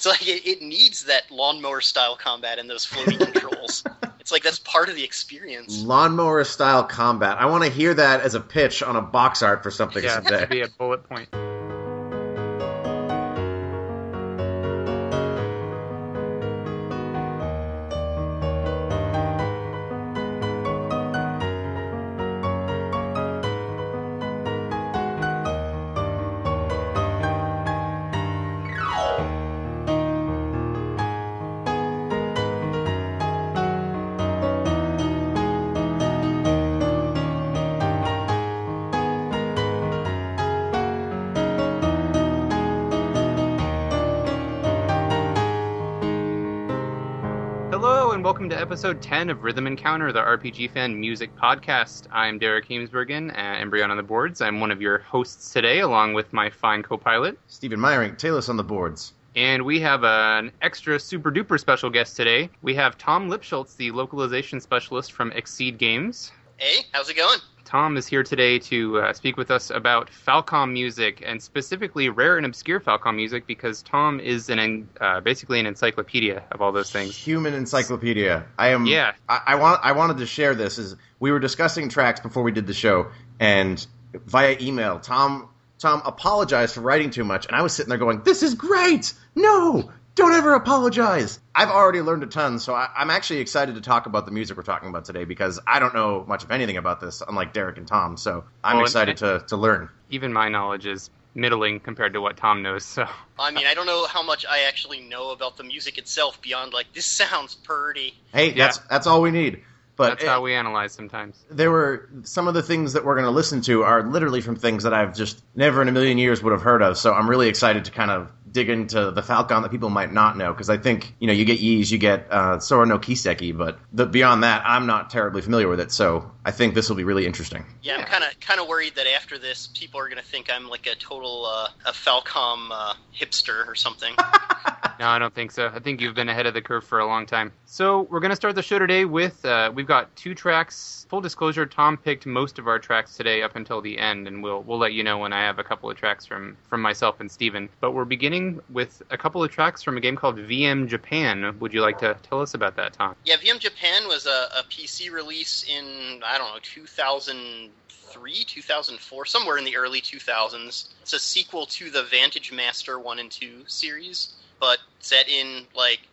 It's like it needs that lawnmower-style combat and those floaty controls. It's like that's part of the experience. Lawnmower-style combat. I want to hear that as a pitch on a box art for something someday. Yeah, that'd be a bullet point. Welcome to episode 10 of Rhythm Encounter, the RPG fan music podcast. I'm Derek Heemsbergen, Embryon on the boards. I'm one of your hosts today, along with my fine co-pilot, Stephen Meyerink, Taylor on the boards. And we have an extra super-duper special guest today. We have Tom Lipschultz, the localization specialist from XSEED Games. Hey, how's it going? Tom is here today to speak with us about Falcom music, and specifically rare and obscure Falcom music, because Tom is basically an encyclopedia of all those things. Human encyclopedia. I am. Yeah. I wanted to share this. As we were discussing tracks before we did the show, and via email, Tom apologized for writing too much, and I was sitting there going, "This is great! No! Don't ever apologize!" I've already learned a ton, so I'm actually excited to talk about the music we're talking about today, because I don't know much of anything about this, unlike Derek and Tom, so I'm excited to learn. Even my knowledge is middling compared to what Tom knows, so... I mean, I don't know how much I actually know about the music itself beyond, like, this sounds pretty. Hey, that's all we need. But that's how we analyze sometimes. There were some of the things that we're going to listen to are literally from things that I've just never in a million years would have heard of, so I'm really excited to kind of dig into the Falcom that people might not know, because I think, you get Ys, you get Sora no Kiseki, but beyond that, I'm not terribly familiar with it, so I think this will be really interesting. Yeah, I'm kind of worried that after this, people are going to think I'm like a total a Falcom hipster or something. No, I don't think so. I think you've been ahead of the curve for a long time. So we're going to start the show today with, we've got 2 tracks. Full disclosure, Tom picked most of our tracks today up until the end, and we'll let you know when I have a couple of tracks from myself and Steven. But we're beginning with a couple of tracks from a game called VM Japan. Would you like to tell us about that, Tom? Yeah, VM Japan was a PC release in, 2003, 2004, somewhere in the early 2000s. It's a sequel to the Vantage Master 1 and 2 series, but set in,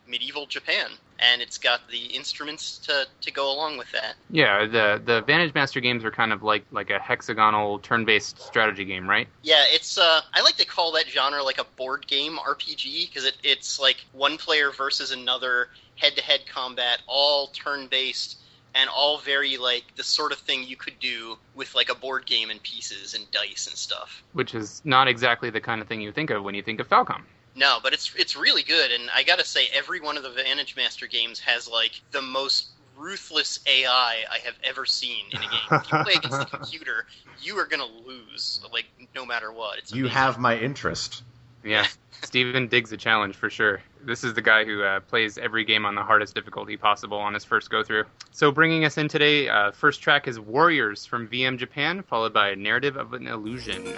medieval Japan. And it's got the instruments to go along with that. Yeah, the Vantage Master games are kind of like a hexagonal turn-based strategy game, right? Yeah, it's I like to call that genre like a board game RPG, because it's like one player versus another, head-to-head combat, all turn-based, and all very the sort of thing you could do with a board game and pieces and dice and stuff. Which is not exactly the kind of thing you think of when you think of Falcom. No, but it's really good, and I gotta say, every one of the Vantage Master games has, the most ruthless AI I have ever seen in a game. If you play against the computer, you are gonna lose, no matter what. It's amazing. You have my interest. Yeah, Steven digs a challenge, for sure. This is the guy who plays every game on the hardest difficulty possible on his first go-through. So bringing us in today, first track is Warriors from VM Japan, followed by Narrative of an Illusion.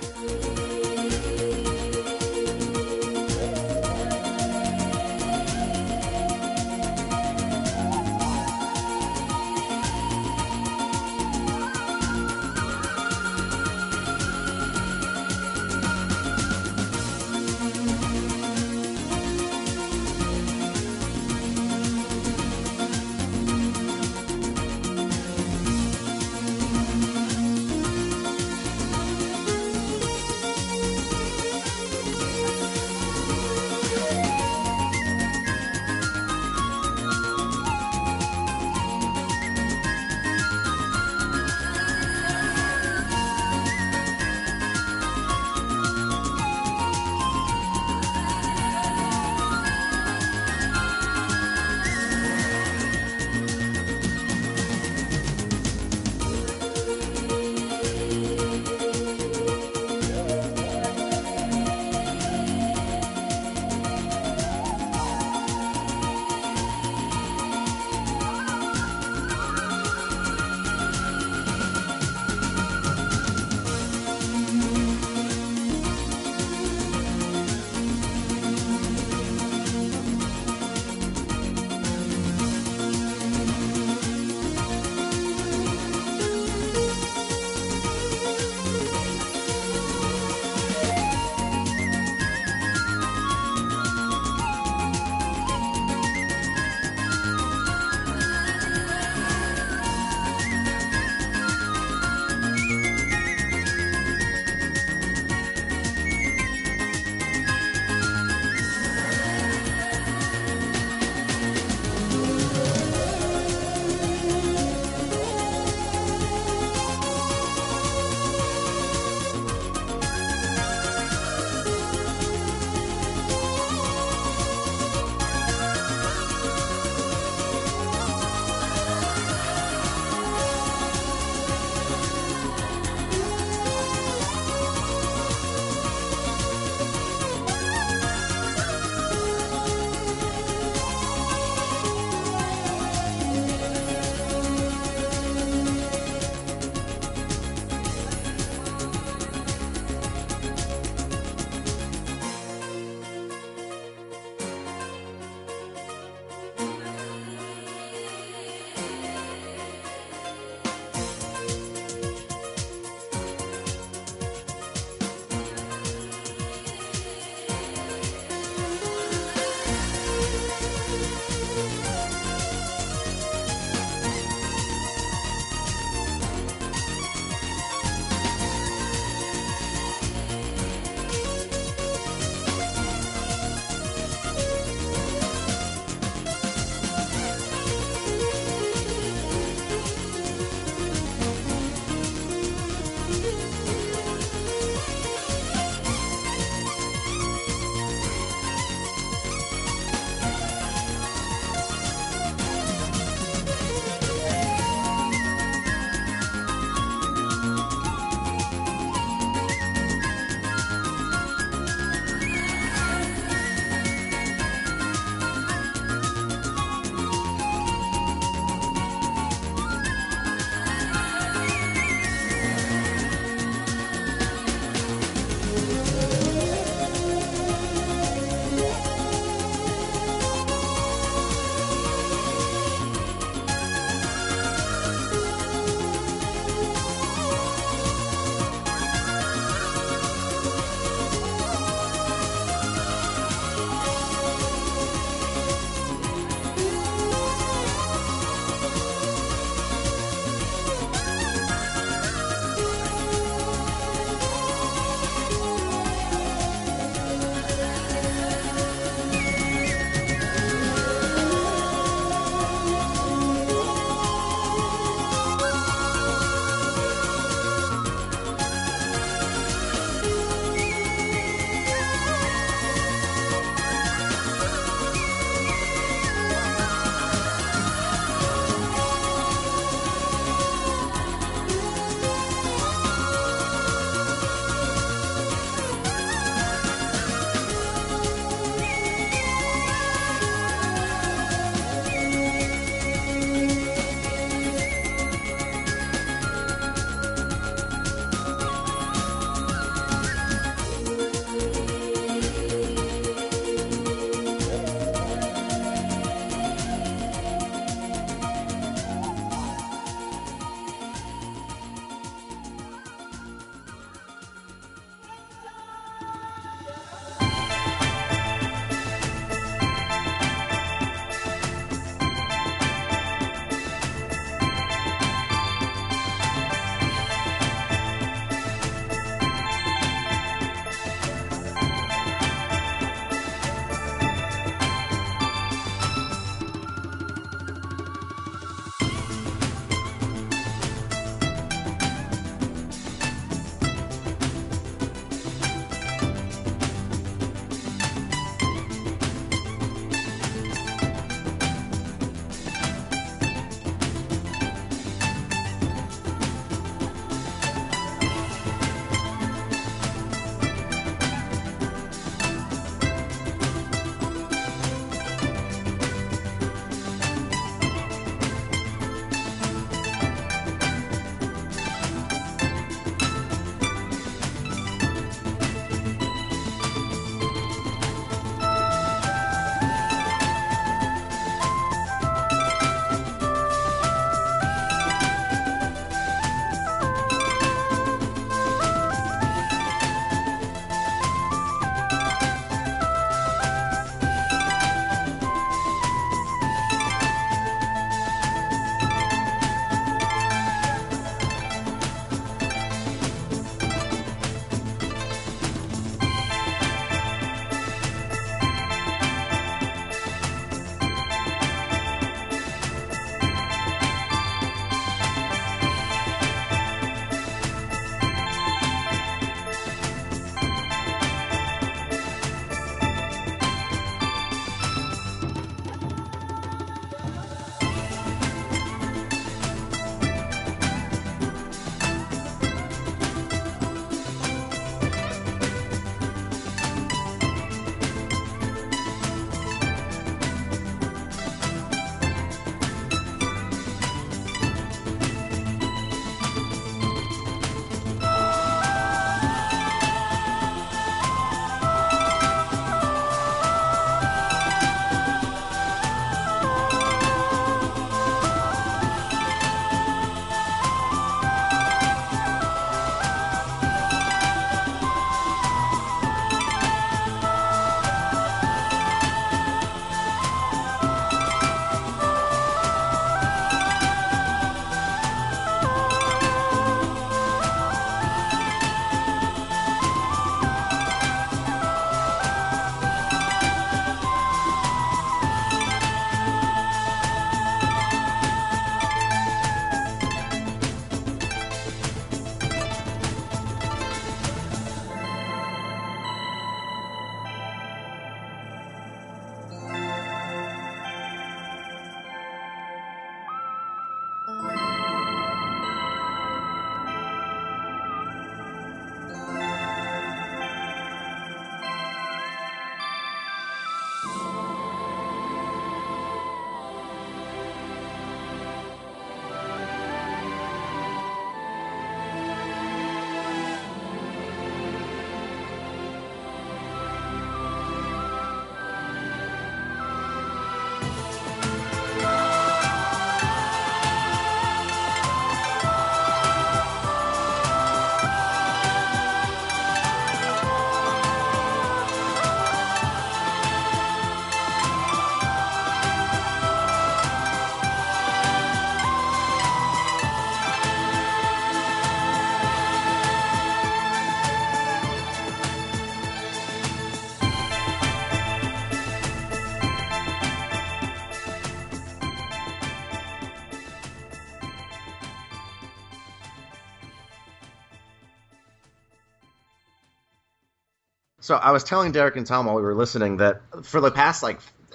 So I was telling Derek and Tom while we were listening that for the past,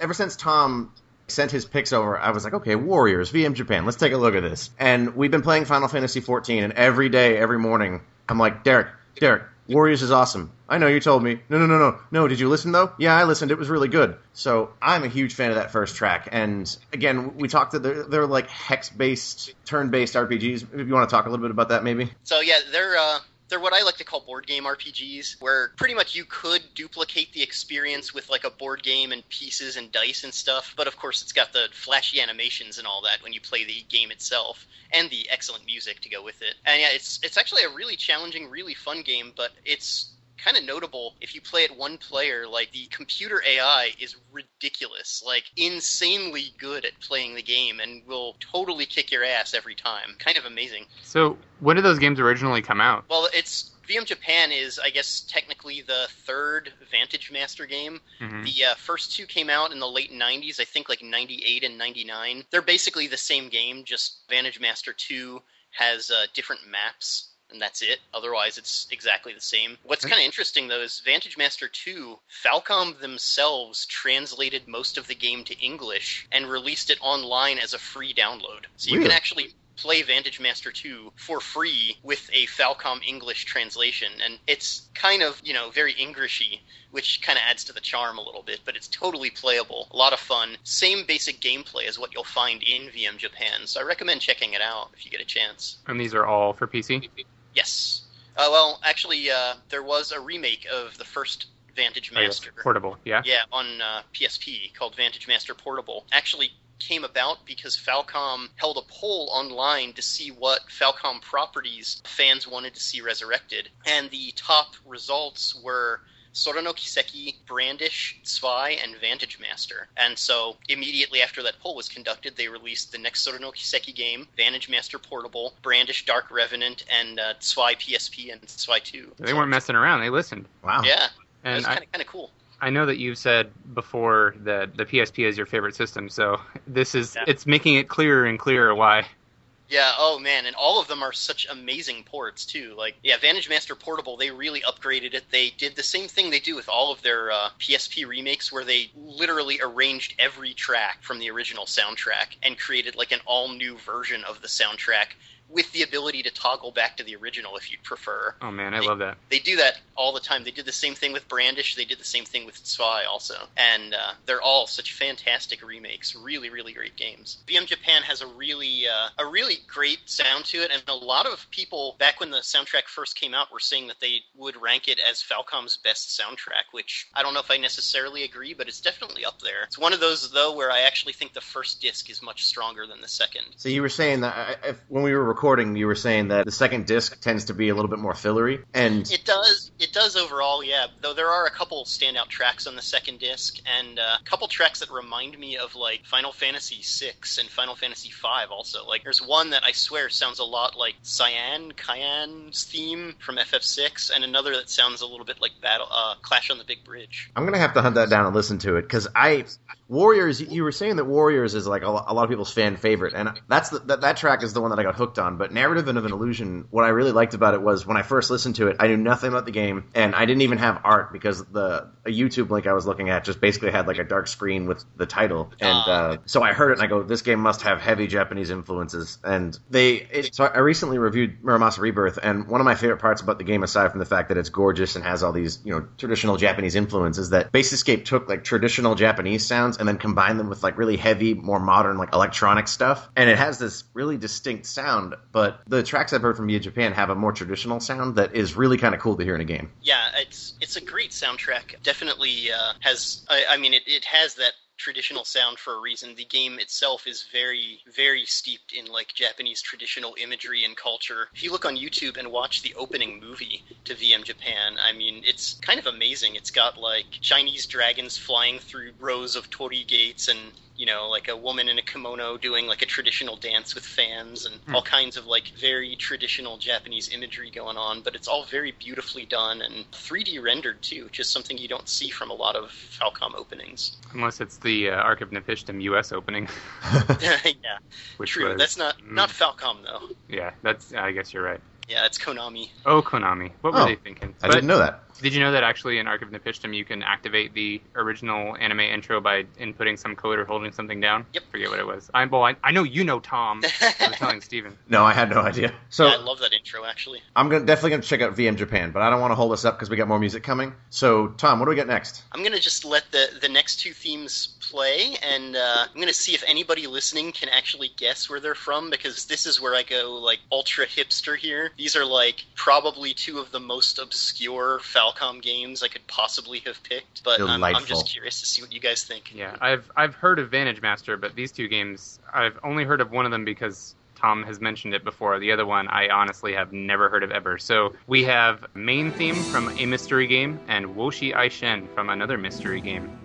ever since Tom sent his picks over, I was like, okay, Warriors, VM Japan, let's take a look at this. And we've been playing Final Fantasy XIV, and every day, every morning, I'm like, Derek, Warriors is awesome. I know, you told me. No, did you listen, though? Yeah, I listened. It was really good. So I'm a huge fan of that first track. And again, we talked that they're like hex-based, turn-based RPGs. If you want to talk a little bit about that, maybe? So yeah, they're what I like to call board game RPGs, where pretty much you could duplicate the experience with like a board game and pieces and dice and stuff, but of course it's got the flashy animations and all that when you play the game itself, and the excellent music to go with it. And yeah, it's actually a really challenging, really fun game, but it's kind of notable if you play it one player. Like, the computer AI is ridiculous, like insanely good at playing the game, and will totally kick your ass every time. Kind of amazing. So when did those games originally come out? Well, VM Japan is, I guess, technically the third Vantage Master game. Mm-hmm. The first two came out in the late 90s, I think like 98 and 99. They're basically the same game, just Vantage Master 2 has different maps. And that's it. Otherwise, it's exactly the same. What's kind of interesting, though, is Vantage Master 2, Falcom themselves translated most of the game to English and released it online as a free download. So you can actually play Vantage Master 2 for free with a Falcom English translation. And it's kind of, very Englishy, which kind of adds to the charm a little bit, but it's totally playable. A lot of fun. Same basic gameplay as what you'll find in VM Japan. So I recommend checking it out if you get a chance. And these are all for PC? Yes. Well, actually, there was a remake of the first Vantage Master. Portable, yeah? Yeah, on PSP called Vantage Master Portable. Actually came about because Falcom held a poll online to see what Falcom properties fans wanted to see resurrected. And the top results were Sora no Kiseki, Brandish, Zwei, and Vantage Master. And so immediately after that poll was conducted, they released the next Sora no Kiseki game, Vantage Master Portable, Brandish Dark Revenant, and Zwei PSP and Zwei 2. They weren't messing around. They listened. Wow. Yeah. And it was kind of cool. I know that you've said before that the PSP is your favorite system, so it's making it clearer and clearer why. Yeah, oh man, and all of them are such amazing ports, too. Like, yeah, Vantage Master Portable, they really upgraded it. They did the same thing they do with all of their PSP remakes, where they literally arranged every track from the original soundtrack and created, like, an all-new version of the soundtrack with the ability to toggle back to the original if you'd prefer. Oh man, I love that. They do that all the time. They did the same thing with Brandish. They did the same thing with Zwei also. And they're all such fantastic remakes. Really, really great games. VM Japan has a really great sound to it, and a lot of people, back when the soundtrack first came out, were saying that they would rank it as Falcom's best soundtrack, which I don't know if I necessarily agree, but it's definitely up there. It's one of those, though, where I actually think the first disc is much stronger than the second. So you were saying that when we were recording, you were saying that the second disc tends to be a little bit more fillery, and it does overall, yeah. Though there are a couple standout tracks on the second disc, and a couple tracks that remind me of like Final Fantasy VI and Final Fantasy V. Also, like there's one that I swear sounds a lot like Cyan's theme from FF6, and another that sounds a little bit like Clash on the Big Bridge. I'm gonna have to hunt that down and listen to it, because Warriors, you were saying that Warriors is like a lot of people's fan favorite, and that track is the one that I got hooked on. But Narrative of an Illusion, what I really liked about it was when I first listened to it, I knew nothing about the game, and I didn't even have art because a YouTube link I was looking at just basically had like a dark screen with the title, and so I heard it and I go, this game must have heavy Japanese influences. And so I recently reviewed Muramasa Rebirth, and one of my favorite parts about the game, aside from the fact that it's gorgeous and has all these traditional Japanese influences, that Base Escape took like traditional Japanese sounds and then combine them with like really heavy, more modern like electronic stuff, and it has this really distinct sound. But the tracks I've heard from Via Japan have a more traditional sound that is really kind of cool to hear in a game. Yeah, it's a great soundtrack. Definitely has. I mean, it has that traditional sound for a reason. The game itself is very, very steeped in like Japanese traditional imagery and culture. If you look on YouTube and watch the opening movie to VM Japan, I mean, it's kind of amazing. It's got like Chinese dragons flying through rows of torii gates and like a woman in a kimono doing like a traditional dance with fans and all kinds of like very traditional Japanese imagery going on, but it's all very beautifully done and 3D rendered too, which is something you don't see from a lot of Falcom openings. Unless it's the Ark of Nephishtim US opening. Yeah, true. That's not Falcom though. Yeah, I guess you're right. Yeah, it's Konami. Oh, Konami. What were they thinking? I didn't know that. Did you know that actually in Ark of Nephishtim you can activate the original anime intro by inputting some code or holding something down? Yep. Forget what it was. I know you know, Tom. I was telling Steven. No, I had no idea. So yeah, I love that intro, actually. I'm definitely going to check out VM Japan, but I don't want to hold us up because we got more music coming. So, Tom, what do we got next? I'm going to just let the next two themes play, and I'm going to see if anybody listening can actually guess where they're from, because this is where I go, like, ultra hipster here. These are, like, probably two of the most obscure Falcom games I could possibly have picked, but I'm just curious to see what you guys think. Yeah, I've heard of Vantage Master, but these two games, I've only heard of one of them because Tom has mentioned it before. The other one I honestly have never heard of ever. So we have Main Theme from a mystery game and Woshi Aishen from another mystery game.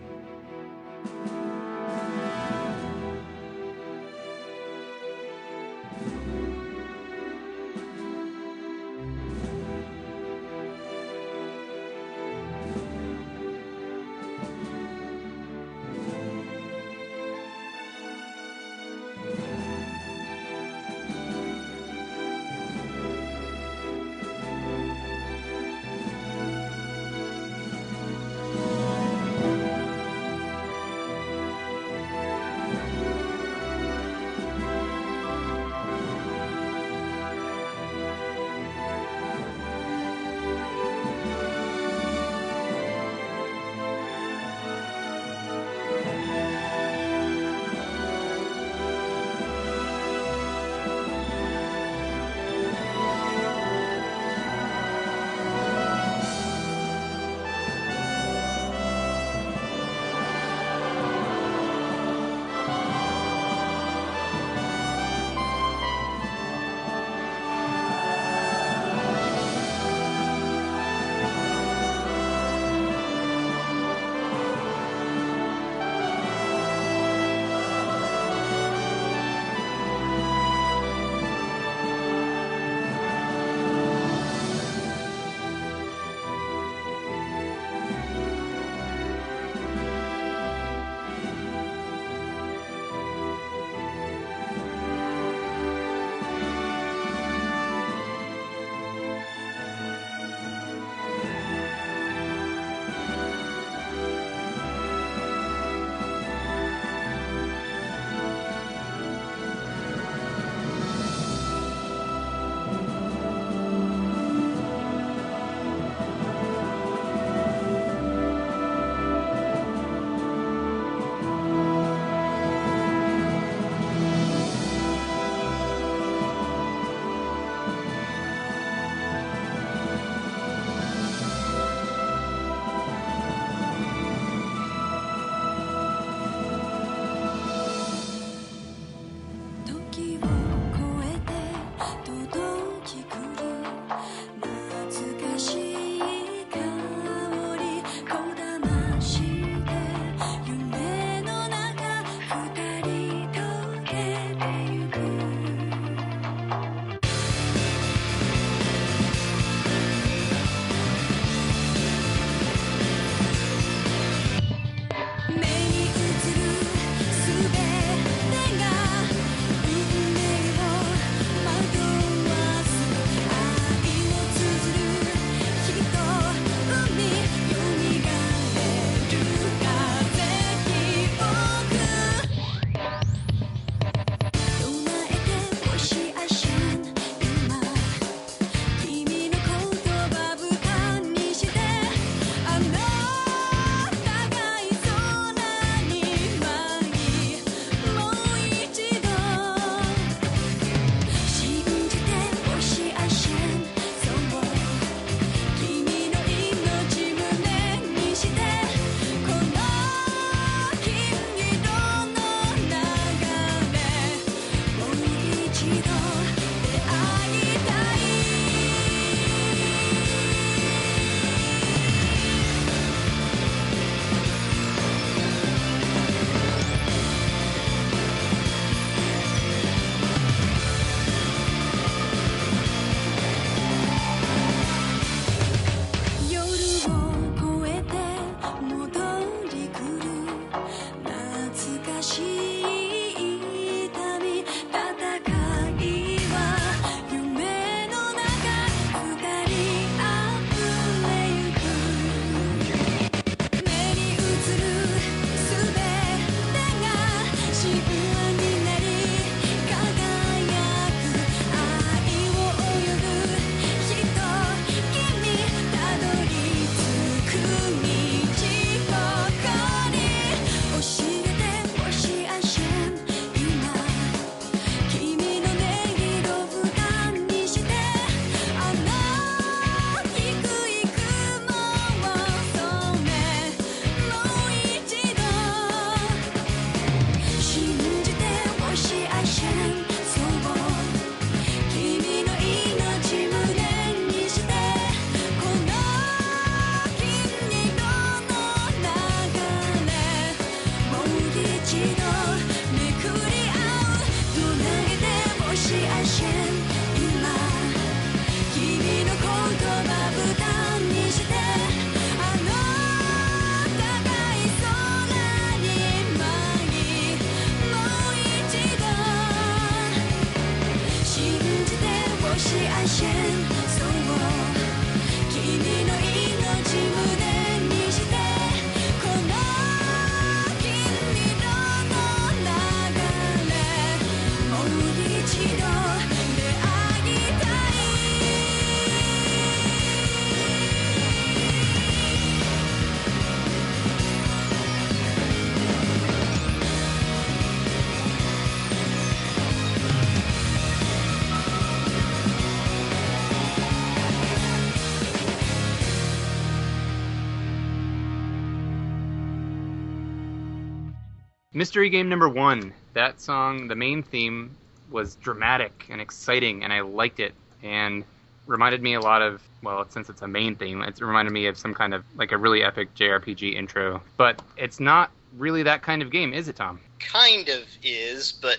Mystery game number 1. That song, the main theme, was dramatic and exciting, and I liked it. And reminded me a lot of, well, since it's a main theme, it reminded me of some kind of, like a really epic JRPG intro. But it's not really that kind of game, is it, Tom? Kind of is, but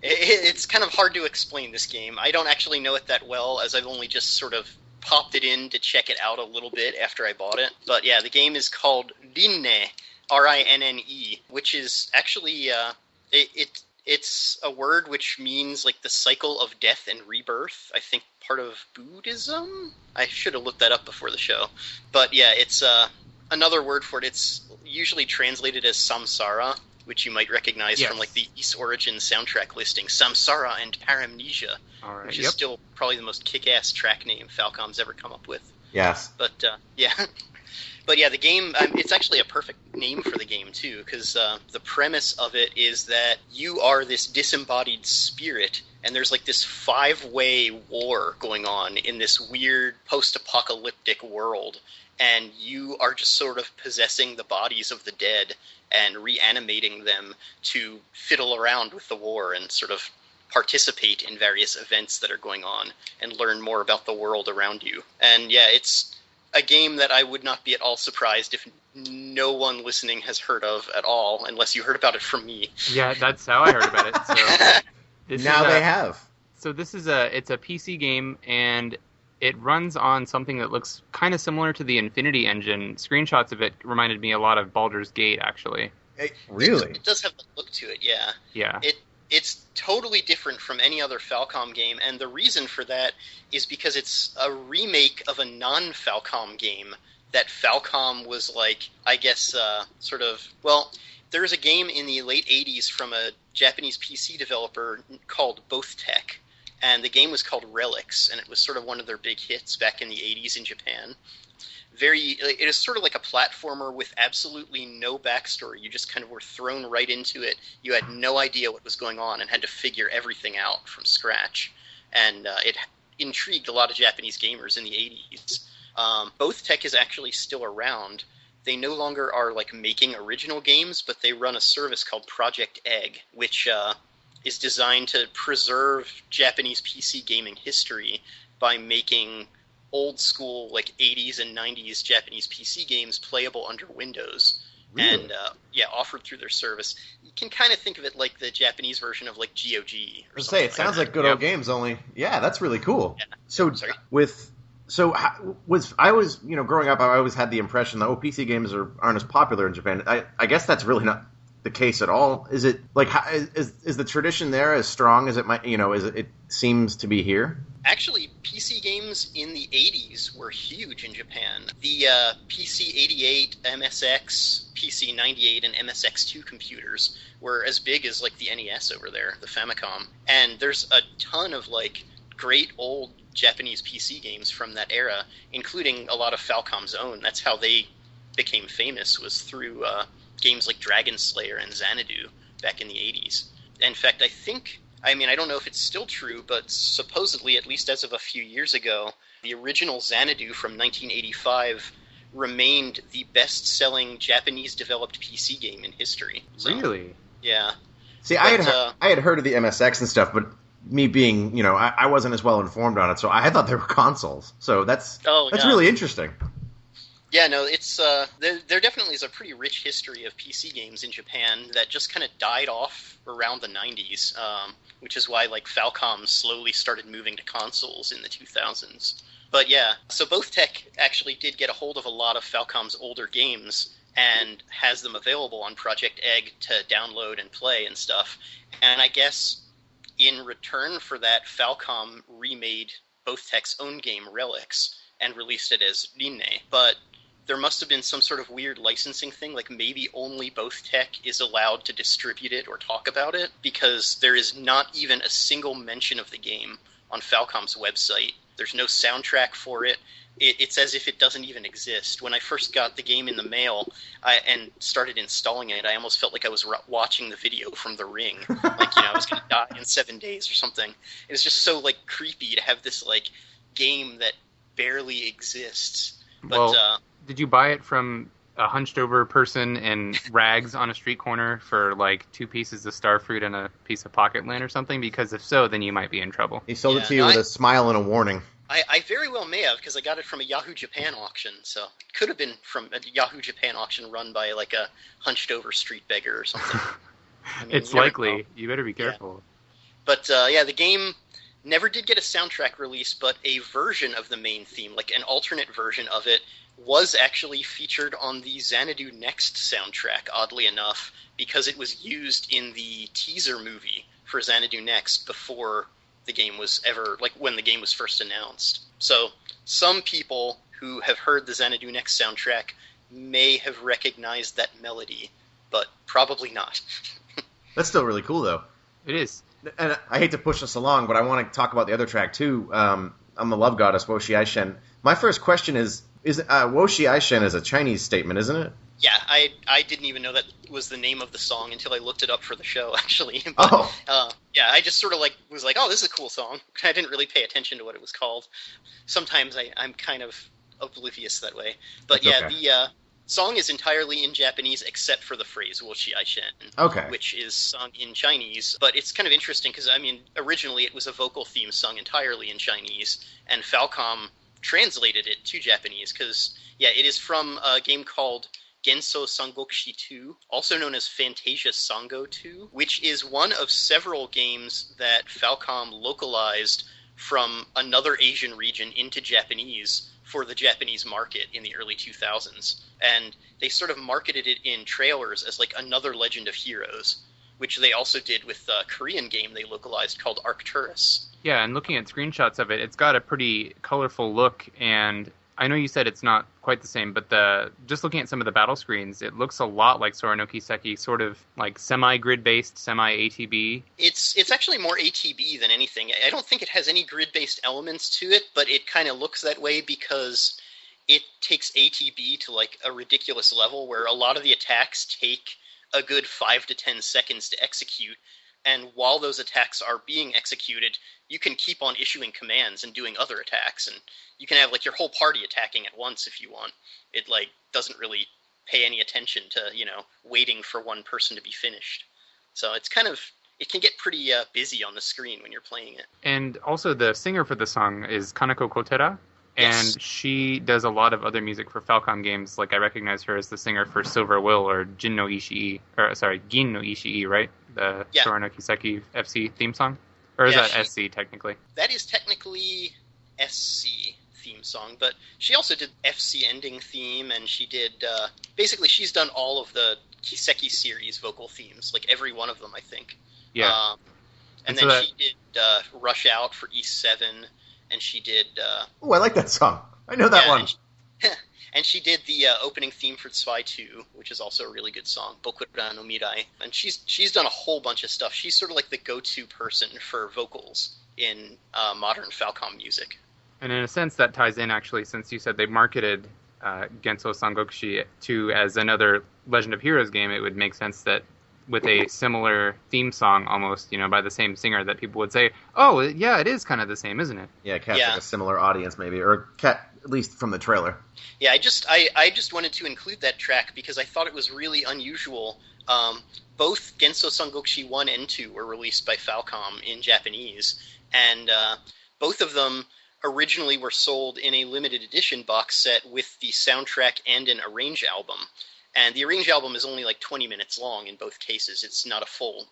it's kind of hard to explain this game. I don't actually know it that well, as I've only just sort of popped it in to check it out a little bit after I bought it. But yeah, the game is called Rinne, Rinne, which is actually it's a word which means like the cycle of death and rebirth. I think part of Buddhism. I should have looked that up before the show. But yeah, it's another word for it. It's usually translated as samsara, which you might recognize from like the East Origin soundtrack listing, Samsara and Paramnesia, which is still probably the most kick-ass track name Falcom's ever come up with. Yes. But yeah. But yeah, the game, it's actually a perfect name for the game, too, because the premise of it is that you are this disembodied spirit, and there's like this 5-way war going on in this weird post-apocalyptic world, and you are just sort of possessing the bodies of the dead and reanimating them to fiddle around with the war and sort of participate in various events that are going on and learn more about the world around you. And yeah, it's a game that I would not be at all surprised if no one listening has heard of at all, unless you heard about it from me. Yeah, that's how I heard about it. So now they have. So it's a PC game, and it runs on something that looks kind of similar to the Infinity Engine. Screenshots of it reminded me a lot of Baldur's Gate, actually. Really? It does have a look to it, yeah. Yeah. It's totally different from any other Falcom game, and the reason for that is because it's a remake of a non-Falcom game that Falcom was like, I guess, there was a game in the late 80s from a Japanese PC developer called Both Tech, and the game was called Relics, and it was sort of one of their big hits back in the 80s in Japan. It is sort of like a platformer with absolutely no backstory. You just kind of were thrown right into it. You had no idea what was going on and had to figure everything out from scratch. And it intrigued a lot of Japanese gamers in the 80s. Both Tech is actually still around. They no longer are like making original games, but they run a service called Project Egg, which is designed to preserve Japanese PC gaming history by making old school like 80s and 90s Japanese PC games playable under Windows. Really? And offered through their service. You can kind of think of it like the Japanese version of like GOG or something. It sounds like good old games, only that's really cool. Yeah. So with So growing up, I always had the impression that PC games aren't as popular in Japan. I guess that's really not the case at all. Is it like is the tradition there as strong as it might? As it seems to be here? Actually, PC games in the 80s were huge in Japan. The PC-88, MSX, PC-98, and MSX2 computers were as big as like the NES over there, the Famicom. And there's a ton of like great old Japanese PC games from that era, including a lot of Falcom's own. That's how they became famous, was through games like Dragon Slayer and Xanadu back in the 80s. In fact, I don't know if it's still true, but supposedly, at least as of a few years ago, the original Xanadu from 1985 remained the best-selling Japanese-developed PC game in history. So, really? Yeah. See, I had heard of the MSX and stuff, but me being, I wasn't as well informed on it, so I thought they were consoles. So that's really interesting. Yeah, no, it's there definitely is a pretty rich history of PC games in Japan that just kind of died off around the 90s, which is why like Falcom slowly started moving to consoles in the 2000s. But yeah, so Both Tech actually did get a hold of a lot of Falcom's older games and has them available on Project Egg to download and play and stuff. And I guess in return for that, Falcom remade Both Tech's own game, Relics, and released it as Rinne. But there must have been some sort of weird licensing thing, like maybe only Both Tech is allowed to distribute it or talk about it, because there is not even a single mention of the game on Falcom's website. There's no soundtrack for it. It's as if it doesn't even exist. When I first got the game in the mail and started installing it, I almost felt like I was watching the video from The Ring. Like, I was going to die in 7 days or something. It was just so, like, creepy to have this, like, game that barely exists. But, did you buy it from a hunched-over person in rags on a street corner for, like, 2 pieces of starfruit and a piece of pocket lint or something? Because if so, then you might be in trouble. He sold it to you with a smile and a warning. I very well may have, because I got it from a Yahoo Japan auction, so it could have been from a Yahoo Japan auction run by, like, a hunched-over street beggar or something. It's likely. You better be careful. Yeah. But, the game never did get a soundtrack release, but a version of the main theme, like an alternate version of it, was actually featured on the Xanadu Next soundtrack, oddly enough, because it was used in the teaser movie for Xanadu Next before the game was ever, like, when the game was first announced. So some people who have heard the Xanadu Next soundtrack may have recognized that melody, but probably not. That's still really cool, though. It is. And I hate to push us along, but I want to talk about the other track, too. I'm the love goddess, Wo Shi Ai Shen. My first question is Wo Shi Ai Shen is a Chinese statement, isn't it? Yeah, I didn't even know that was the name of the song until I looked it up for the show, actually. But, yeah, I just sort of was like, oh, this is a cool song. I didn't really pay attention to what it was called. Sometimes I'm kind of oblivious that way. But That's yeah, okay. the song is entirely in Japanese except for the phrase Wo Shi Ai Shen, which is sung in Chinese. But it's kind of interesting because, originally it was a vocal theme sung entirely in Chinese, and Falcom translated it to Japanese because, yeah, it is from a game called Genso Sangokshi 2, also known as Fantasia Sango 2, which is one of several games that Falcom localized from another Asian region into Japanese for the Japanese market in the early 2000s. And they sort of marketed it in trailers as like another Legend of Heroes, which they also did with a Korean game they localized called Arcturus. Yeah, and looking at screenshots of it, it's got a pretty colorful look, and I know you said it's not quite the same, but just looking at some of the battle screens, it looks a lot like Sora no Kiseki, sort of like semi-grid-based, semi-ATB. It's actually more ATB than anything. I don't think it has any grid-based elements to it, but it kind of looks that way because it takes ATB to like a ridiculous level where a lot of the attacks take a good 5 to 10 seconds to execute, and while those attacks are being executed, you can keep on issuing commands and doing other attacks, and you can have like your whole party attacking at once if you want. It like doesn't really pay any attention to, waiting for one person to be finished. So it can get pretty busy on the screen when you're playing it. And also the singer for the song is Kaneko Kotera, Yes. and she does a lot of other music for Falcom games. Like I recognize her as the singer for Silver Will or Gin no Ishii, Gin no Ishii, right? The Sora no Kiseki FC theme song? Or is that SC technically? That is technically SC theme song, but she also did FC ending theme, and she did basically she's done all of the Kiseki series vocal themes, like every one of them, I think. Yeah. And then she did Rush Out for E7, and she did. Oh, I like that song. I know that one. And she did the opening theme for Zwei 2, which is also a really good song, Bokura no Mirai. And she's done a whole bunch of stuff. She's sort of like the go-to person for vocals in modern Falcom music. And in a sense, that ties in, actually, since you said they marketed Genso Sangokushi 2 as another Legend of Heroes game, it would make sense that with a similar theme song, almost, by the same singer, that people would say, oh, yeah, it is kind of the same, isn't it? Yeah, catch like a similar audience, maybe, or at least from the trailer. Yeah, I just wanted to include that track because I thought it was really unusual. Both Genso Sangokushi 1 and 2 were released by Falcom in Japanese, and both of them originally were sold in a limited edition box set with the soundtrack and an arrange album. And the arrange album is only like 20 minutes long in both cases. It's not a full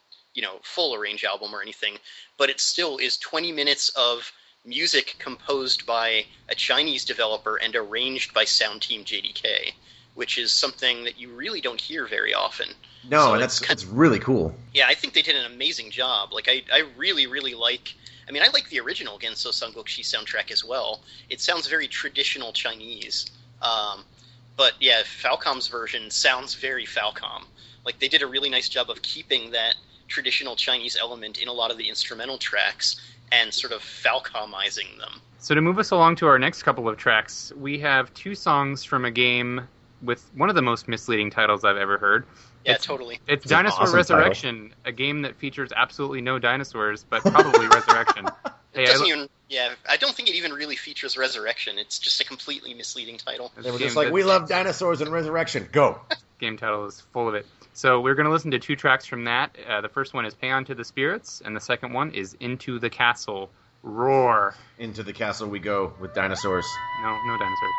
arrange album or anything, but it still is 20 minutes of music composed by a Chinese developer and arranged by Sound Team JDK, which is something that you really don't hear very often. No, so and it's really cool. Yeah, I think they did an amazing job. Like, I really, really like... I mean, I like the original Genso Sangokushi soundtrack as well. It sounds very traditional Chinese. But yeah, Falcom's version sounds very Falcom. Like, they did a really nice job of keeping that traditional Chinese element in a lot of the instrumental tracks and sort of Falcomizing them. So to move us along to our next couple of tracks, we have two songs from a game with one of the most misleading titles I've ever heard. Yeah, totally. It's Dinosaur Resurrection, title. A game that features absolutely no dinosaurs, but probably resurrection. It doesn't even... Yeah, I don't think it even really features Resurrection. It's just a completely misleading title. They were just like, we love dinosaurs and Resurrection. Go! Game title is full of it. So we're going to listen to two tracks from that. The first one is Pay On to the Spirits, and the second one is Into the Castle. Roar. Into the castle we go with dinosaurs. No dinosaurs.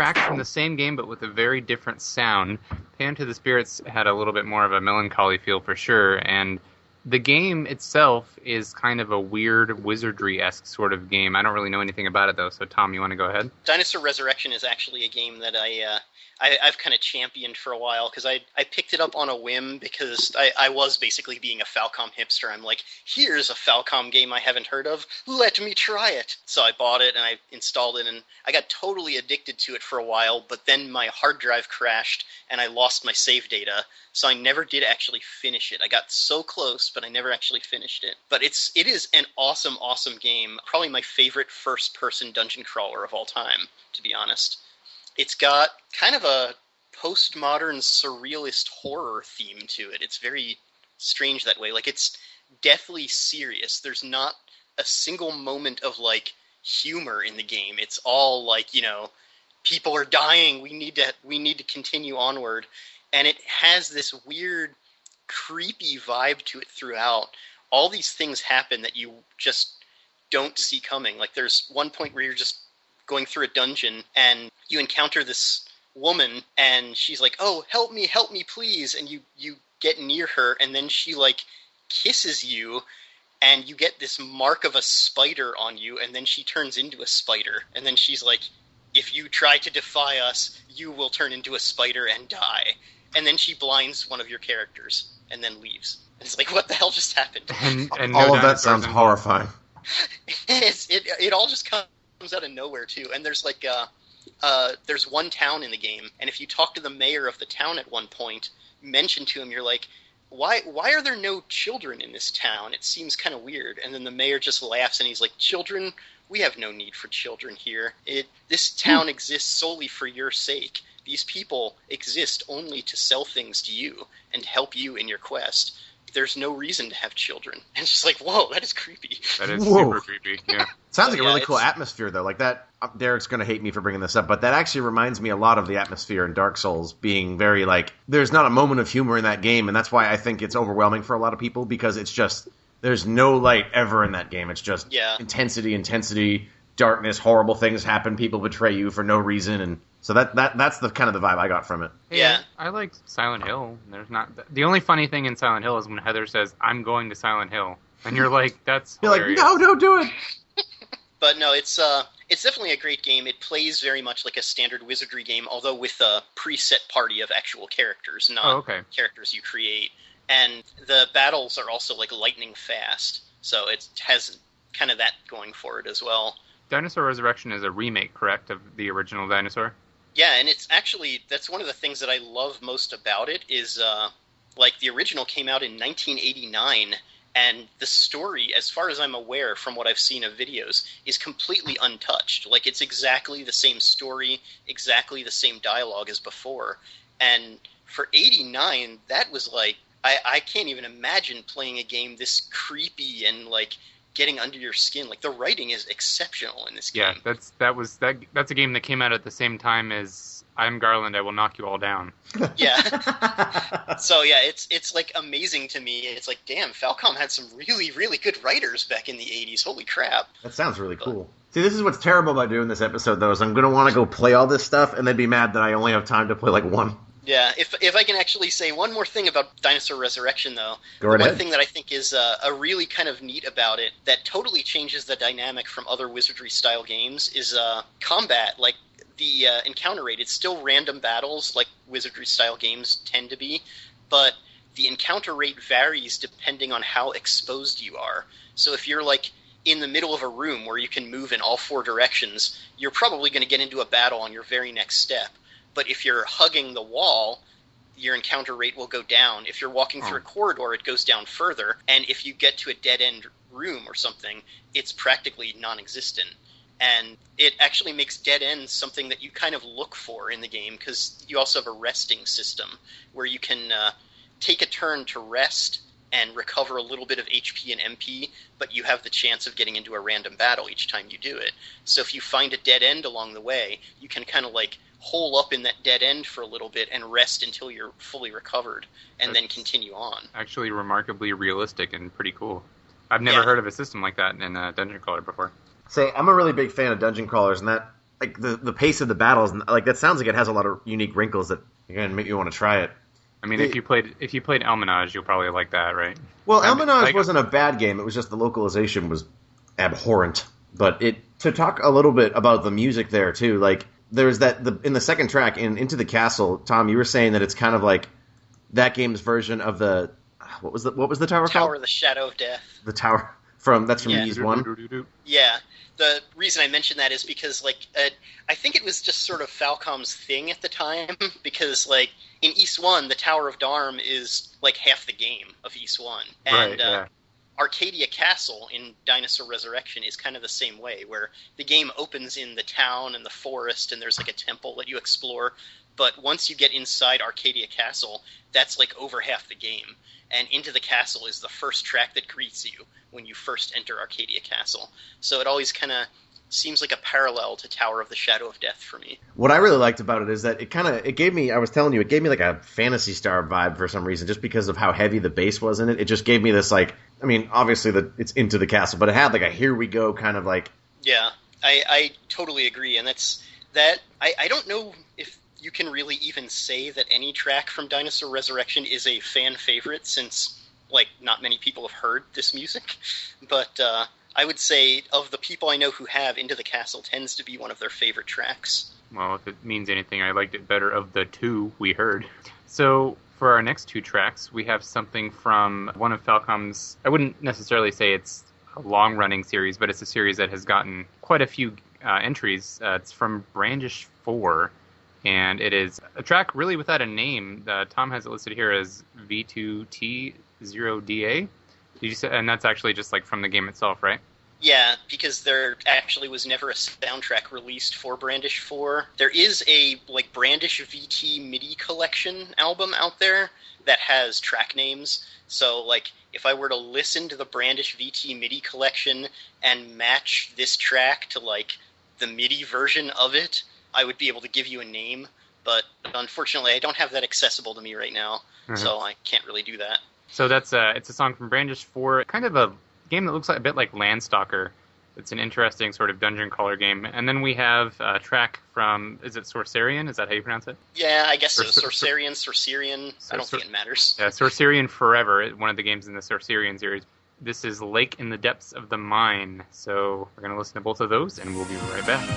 tracks from the same game, but with a very different sound. Pan to the Spirits had a little bit more of a melancholy feel for sure, and the game itself is kind of a weird wizardry-esque sort of game. I don't really know anything about it, though, so Tom, you want to go ahead? Dinosaur Resurrection is actually a game that I've kind of championed for a while, because I picked it up on a whim because I was basically being a Falcom hipster. I'm like, here's a Falcom game I haven't heard of, let me try it. So I bought it and I installed it, and I got totally addicted to it for a while, but then my hard drive crashed and I lost my save data, so I never did actually finish it. I got so close, but I never actually finished it. But it is an awesome, awesome game. Probably my favorite first-person dungeon crawler of all time, to be honest. It's got kind of a postmodern surrealist horror theme to it. It's very strange that way. Like, it's deathly serious. There's not a single moment of, like, humor in the game. It's all like, you know, people are dying. We need to continue onward. And it has this weird, creepy vibe to it throughout. All these things happen that you just don't see coming. Like, there's one point where you're just going through a dungeon and you encounter this woman and she's like, oh, help me, please. And you get near her and then she, like, kisses you and you get this mark of a spider on you, and then she turns into a spider. And then she's like, if you try to defy us, you will turn into a spider and die. And then she blinds one of your characters and then leaves. And it's like, what the hell just happened? And all of that sounds horrifying. It all just comes out of nowhere, too. And there's like there's one town in the game, and if you talk to the mayor of the town at one point, mention to him, you're like, why are there no children in this town? It seems kind of weird. And then the mayor just laughs and he's like, children? We have no need for children here. This town exists solely for your sake. These people exist only to sell things to you and help you in your quest. There's no reason to have children. And it's just like, whoa, that is creepy. That is super creepy, yeah. Sounds like a really cool atmosphere, though. Like that, Derek's going to hate me for bringing this up, but that actually reminds me a lot of the atmosphere in Dark Souls being very, like, there's not a moment of humor in that game, and that's why I think it's overwhelming for a lot of people, because it's just, there's no light ever in that game. It's just intensity, darkness, horrible things happen, people betray you for no reason, and so that's the kind of the vibe I got from it. Yeah. I like Silent Hill. There's not the only funny thing in Silent Hill is when Heather says, I'm going to Silent Hill. And you're like, that's hilarious. You're like, no, don't do it. But no, it's definitely a great game. It plays very much like a standard wizardry game, although with a preset party of actual characters, not characters you create. And the battles are also like lightning fast, so it has kind of that going for it as well. Dinosaur Resurrection is a remake, correct, of the original Dinosaur? Yeah, and it's actually, that's one of the things that I love most about it is, like, the original came out in 1989, and the story, as far as I'm aware from what I've seen of videos, is completely untouched. Like, it's exactly the same story, exactly the same dialogue as before. And for 89, that was like, I can't even imagine playing a game this creepy and, like, getting under your skin. Like, the writing is exceptional in this game. Yeah, that's a game that came out at the same time as I'm Garland, I Will Knock You All Down. Yeah. So yeah, it's like amazing to me. It's like, damn, Falcom had some really, really good writers back in the 80s. Holy crap. That sounds really cool. See, this is what's terrible about doing this episode, though, is I'm going to want to go play all this stuff and then be mad that I only have time to play like one. Yeah, if I can actually say one more thing about Dinosaur Resurrection, though, one thing that I think is a really kind of neat about it that totally changes the dynamic from other wizardry-style games is combat. Like, the encounter rate, it's still random battles like wizardry-style games tend to be, but the encounter rate varies depending on how exposed you are. So if you're, like, in the middle of a room where you can move in all four directions, you're probably going to get into a battle on your very next step. But if you're hugging the wall, your encounter rate will go down. If you're walking through a corridor, it goes down further. And if you get to a dead-end room or something, it's practically non-existent. And it actually makes dead ends something that you kind of look for in the game, because you also have a resting system where you can take a turn to rest and recover a little bit of HP and MP, but you have the chance of getting into a random battle each time you do it. So if you find a dead end along the way, you can kind of like hole up in that dead end for a little bit and rest until you're fully recovered, and then continue on. Actually remarkably realistic and pretty cool. I've never heard of a system like that in a dungeon crawler before. Say, I'm a really big fan of dungeon crawlers, and that like the pace of the battles, like that sounds like it has a lot of unique wrinkles that again make you want to try it. I mean, if you played Almanage, you'll probably like that, right? Well, Almanage wasn't a bad game. It was just the localization was abhorrent. But to talk a little bit about the music there too, like there's in the second track in Into the Castle, Tom, you were saying that it's kind of like that game's version of the what was the tower called? Tower of the Shadow of Death. The tower from Ys 1. Yeah. The reason I mentioned that is because, like, I think it was just sort of Falcom's thing at the time, because, like, in Ys 1, the Tower of Darm is, like, half the game of Ys 1. And Arcadia Castle in Dinosaur Resurrection is kind of the same way, where the game opens in the town and the forest, and there's, like, a temple that you explore. But once you get inside Arcadia Castle, that's, like, over half the game. And Into the Castle is the first track that greets you when you first enter Arcadia Castle. So it always kind of seems like a parallel to Tower of the Shadow of Death for me. What I really liked about it is that it gave me, I was telling you, it gave me like a Phantasy Star vibe for some reason, just because of how heavy the bass was in it. It just gave me this, like, I mean, obviously it's Into the Castle, but it had like a here we go kind of like... Yeah, I totally agree. And I don't know if you can really even say that any track from Dinosaur Resurrection is a fan favorite, since, like, not many people have heard this music. But I would say of the people I know who have, Into the Castle tends to be one of their favorite tracks. Well, if it means anything, I liked it better of the two we heard. So for our next two tracks, we have something from one of Falcom's, I wouldn't necessarily say it's a long-running series, but it's a series that has gotten quite a few entries. It's from Brandish 4. And it is a track really without a name. Tom has it listed here as V2T0DA. Did you say? And that's actually just like from the game itself, right? Yeah, because there actually was never a soundtrack released for Brandish 4. There is a like Brandish VT MIDI collection album out there that has track names. So like if I were to listen to the Brandish VT MIDI collection and match this track to like the MIDI version of it, I would be able to give you a name, but unfortunately I don't have that accessible to me right now, so I can't really do that. So it's a song from Brandish 4, kind of a game that looks like a bit like Landstalker. It's an interesting sort of dungeon crawler game. And then we have a track from, is it Sorcerian? Is that how you pronounce it? Yeah, I guess so. Sorcerian. I don't think it matters. Yeah, Sorcerian Forever, one of the games in the Sorcerian series. This is Lake in the Depths of the Mine. So we're going to listen to both of those, and we'll be right back.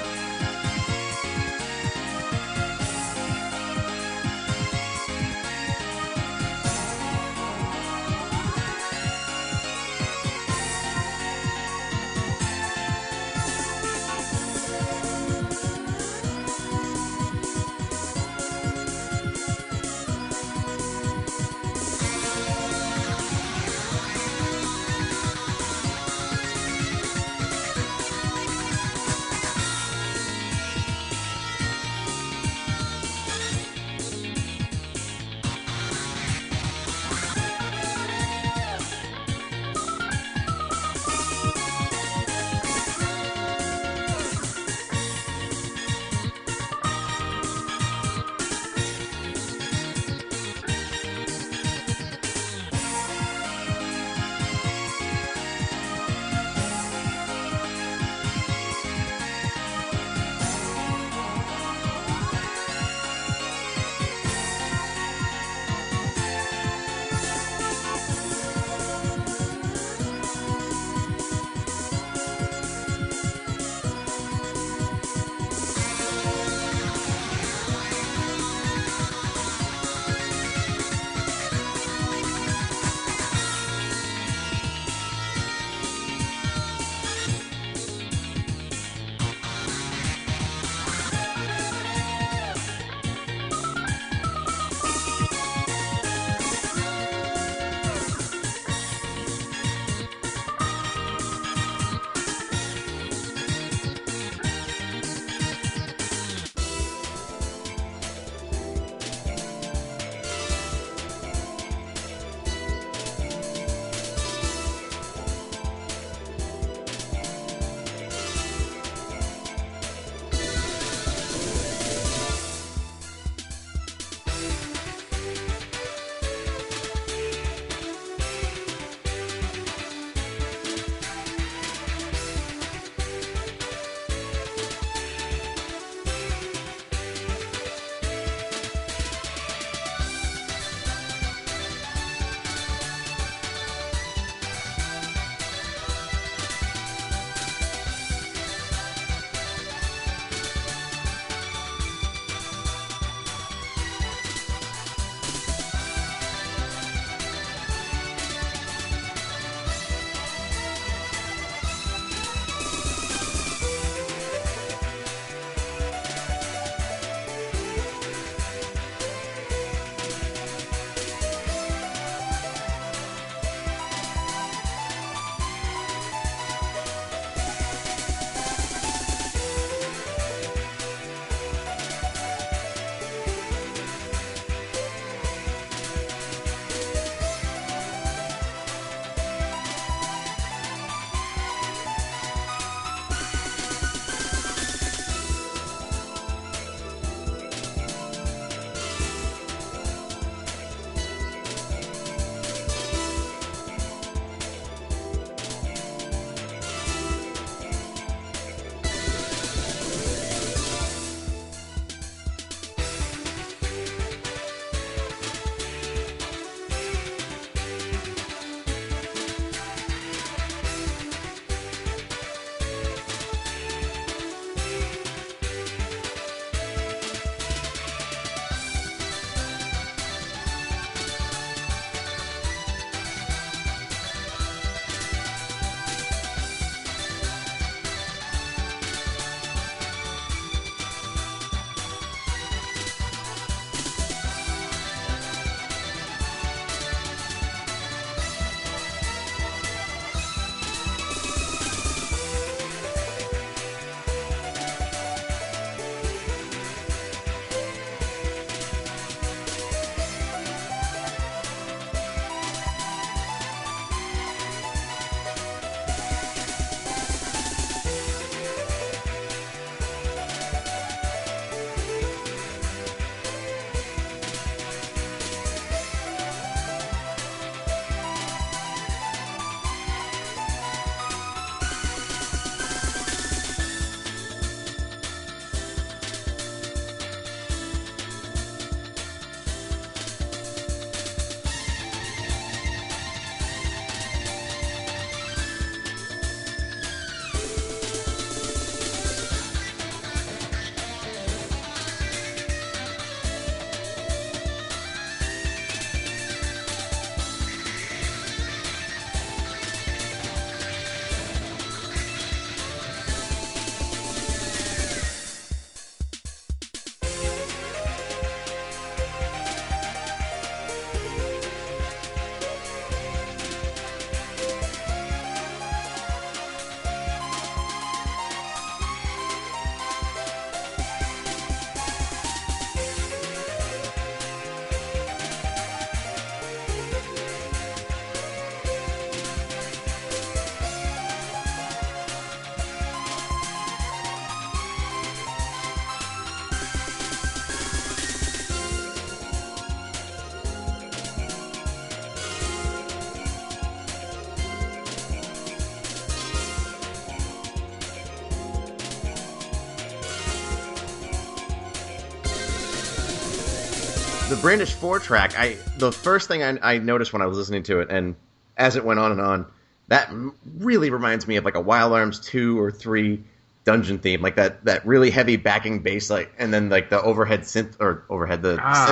The Brandish 4 track, the first thing I noticed when I was listening to it, and as it went on and on, that really reminds me of like a Wild Arms 2 or 3 dungeon theme, like that really heavy backing bass, like, and then like the synth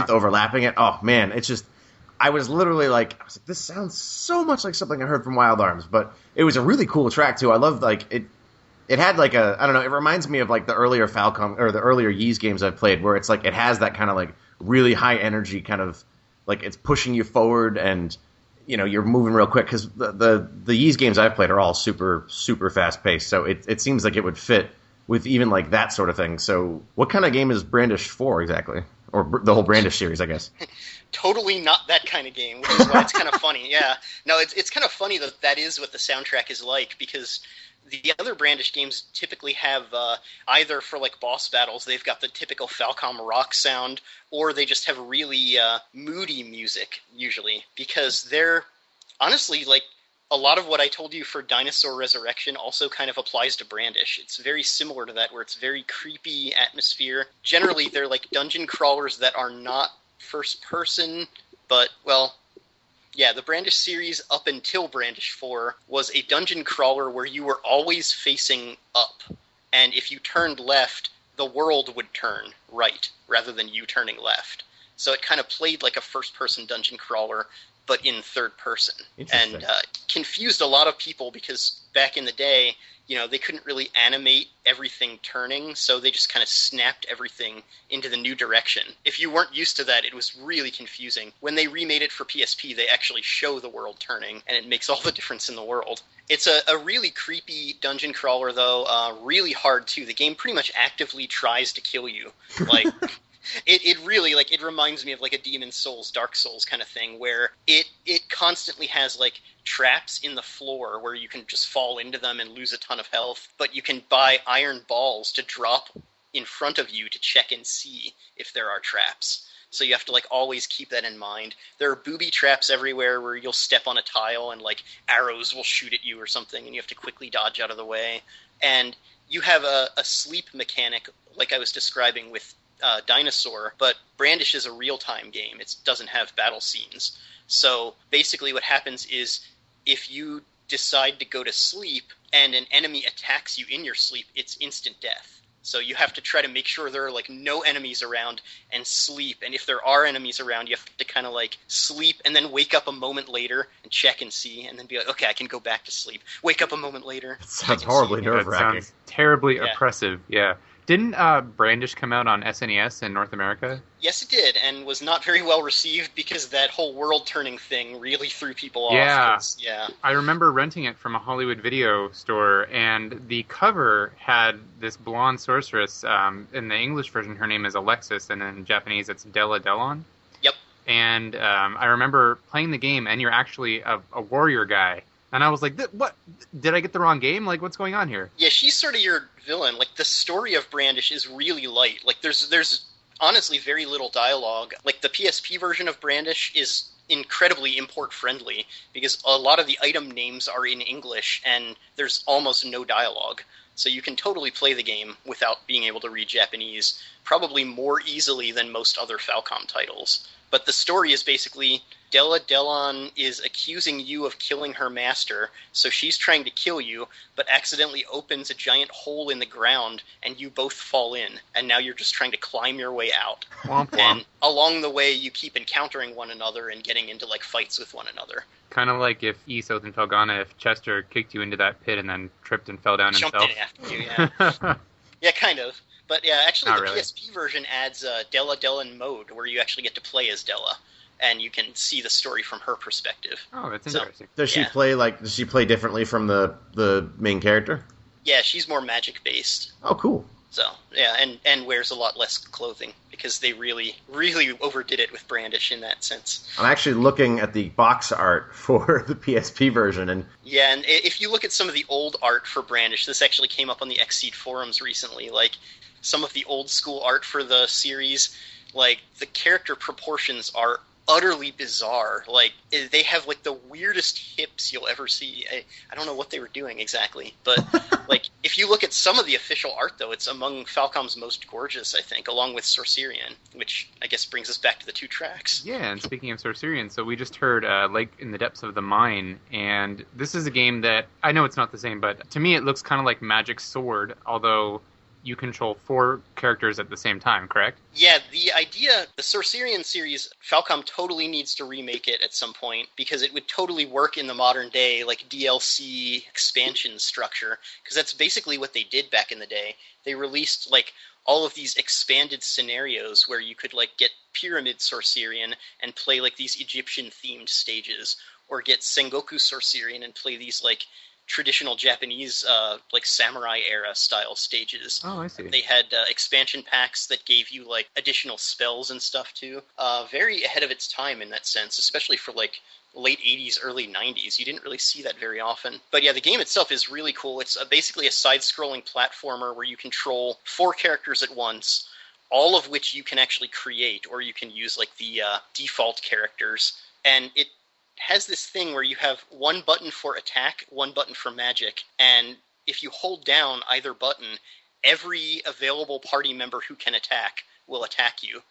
overlapping it. Oh man, it's just, I was like, this sounds so much like something I heard from Wild Arms, but it was a really cool track too. I loved like it. It had like I don't know, it reminds me of like the earlier Falcom or the earlier Ys games I've played, where it's like it has that kind of like really high energy kind of like it's pushing you forward and you're moving real quick, because the Ys games I've played are all super fast paced, so it seems like it would fit with even like that sort of thing. So what kind of game is Brandish 4 exactly, or the whole Brandish series, I guess? Totally not that kind of game, which is why it's kind of funny. Yeah, no, it's kind of funny that is what the soundtrack is like, because the other Brandish games typically have either for like boss battles, they've got the typical Falcom rock sound, or they just have really moody music usually, because they're honestly like a lot of what I told you for Dinosaur Resurrection also kind of applies to Brandish. It's very similar to that, where it's very creepy atmosphere. Generally, they're like dungeon crawlers that are not first person, but well, yeah, the Brandish series up until Brandish 4 was a dungeon crawler where you were always facing up. And if you turned left, the world would turn right, rather than you turning left. So it kind of played like a first-person dungeon crawler, but in third person. And confused a lot of people, because back in the day, they couldn't really animate everything turning, so they just kind of snapped everything into the new direction. If you weren't used to that, it was really confusing. When they remade it for PSP, they actually show the world turning, and it makes all the difference in the world. It's a really creepy dungeon crawler, though, really hard, too. The game pretty much actively tries to kill you. Like... It really, like, it reminds me of, like, a Demon's Souls, Dark Souls kind of thing, where it constantly has, like, traps in the floor where you can just fall into them and lose a ton of health, but you can buy iron balls to drop in front of you to check and see if there are traps. So you have to, like, always keep that in mind. There are booby traps everywhere where you'll step on a tile and, like, arrows will shoot at you or something, and you have to quickly dodge out of the way. And you have a sleep mechanic, like I was describing with Dinosaur, but Brandish is a real-time game. It doesn't have battle scenes. So basically what happens is if you decide to go to sleep and an enemy attacks you in your sleep, it's instant death. So you have to try to make sure there are like no enemies around and sleep. And if there are enemies around, you have to kind of like sleep and then wake up a moment later and check and see, and then be like, okay, I can go back to sleep. Wake up a moment later. It sounds horribly nerve-wracking. It sounds terribly oppressive, yeah. Didn't Brandish come out on SNES in North America? Yes, it did, and was not very well received because that whole world-turning thing really threw people off. Yeah. I remember renting it from a Hollywood video store, and the cover had this blonde sorceress. In the English version, her name is Alexis, and in Japanese, it's Della Delon. Yep. And I remember playing the game, and you're actually a warrior guy. And I was like, what? Did I get the wrong game? Like, what's going on here? Yeah, she's sort of your villain. Like, the story of Brandish is really light. Like, there's honestly very little dialogue. Like, the PSP version of Brandish is incredibly import-friendly, because a lot of the item names are in English, and there's almost no dialogue. So you can totally play the game without being able to read Japanese, probably more easily than most other Falcom titles. But the story is basically Della Delon is accusing you of killing her master, so she's trying to kill you, but accidentally opens a giant hole in the ground, and you both fall in, and now you're just trying to climb your way out. Womp womp. And along the way, you keep encountering one another and getting into like fights with one another. Kind of like if Oath and Felgana, if Chester kicked you into that pit and then tripped and fell down Jumped himself. in after you, yeah. Yeah, kind of. But yeah, actually, Not the really. PSP version adds Della Delon mode, where you actually get to play as Della, and you can see the story from her perspective. Oh, that's So- interesting. Does she Yeah. play differently from the main character? Yeah, she's more magic-based. Oh, cool. So, yeah, and wears a lot less clothing, because they really, really overdid it with Brandish in that sense. I'm actually looking at the box art for the PSP version, and Yeah, and if you look at some of the old art for Brandish, this actually came up on the XSEED forums recently, like, some of the old school art for the series, like, the character proportions are utterly bizarre. Like, they have, like, the weirdest hips you'll ever see. I don't know what they were doing exactly, but, like, if you look at some of the official art, though, it's among Falcom's most gorgeous, I think, along with Sorcerian, which I guess brings us back to the 2 tracks. Yeah, and speaking of Sorcerian, so we just heard Lake in the Depths of the Mine, and this is a game that, I know it's not the same, but to me it looks kind of like Magic Sword, although you control 4 characters at the same time, correct? Yeah, the idea, the Sorcerian series, Falcom totally needs to remake it at some point, because it would totally work in the modern day, like DLC expansion structure, because that's basically what they did back in the day. They released, like, all of these expanded scenarios where you could, like, get Pyramid Sorcerian and play, like, these Egyptian-themed stages, or get Sengoku Sorcerian and play these, like, traditional Japanese, like, samurai-era style stages. Oh, I see. They had expansion packs that gave you, like, additional spells and stuff, too. Very ahead of its time in that sense, especially for, like, late 80s, early 90s. You didn't really see that very often. But yeah, the game itself is really cool. It's basically a side-scrolling platformer where you control 4 characters at once, all of which you can actually create, or you can use, like, the default characters. And it has this thing where you have 1 button for attack, 1 button for magic, and if you hold down either button, every available party member who can attack will attack you,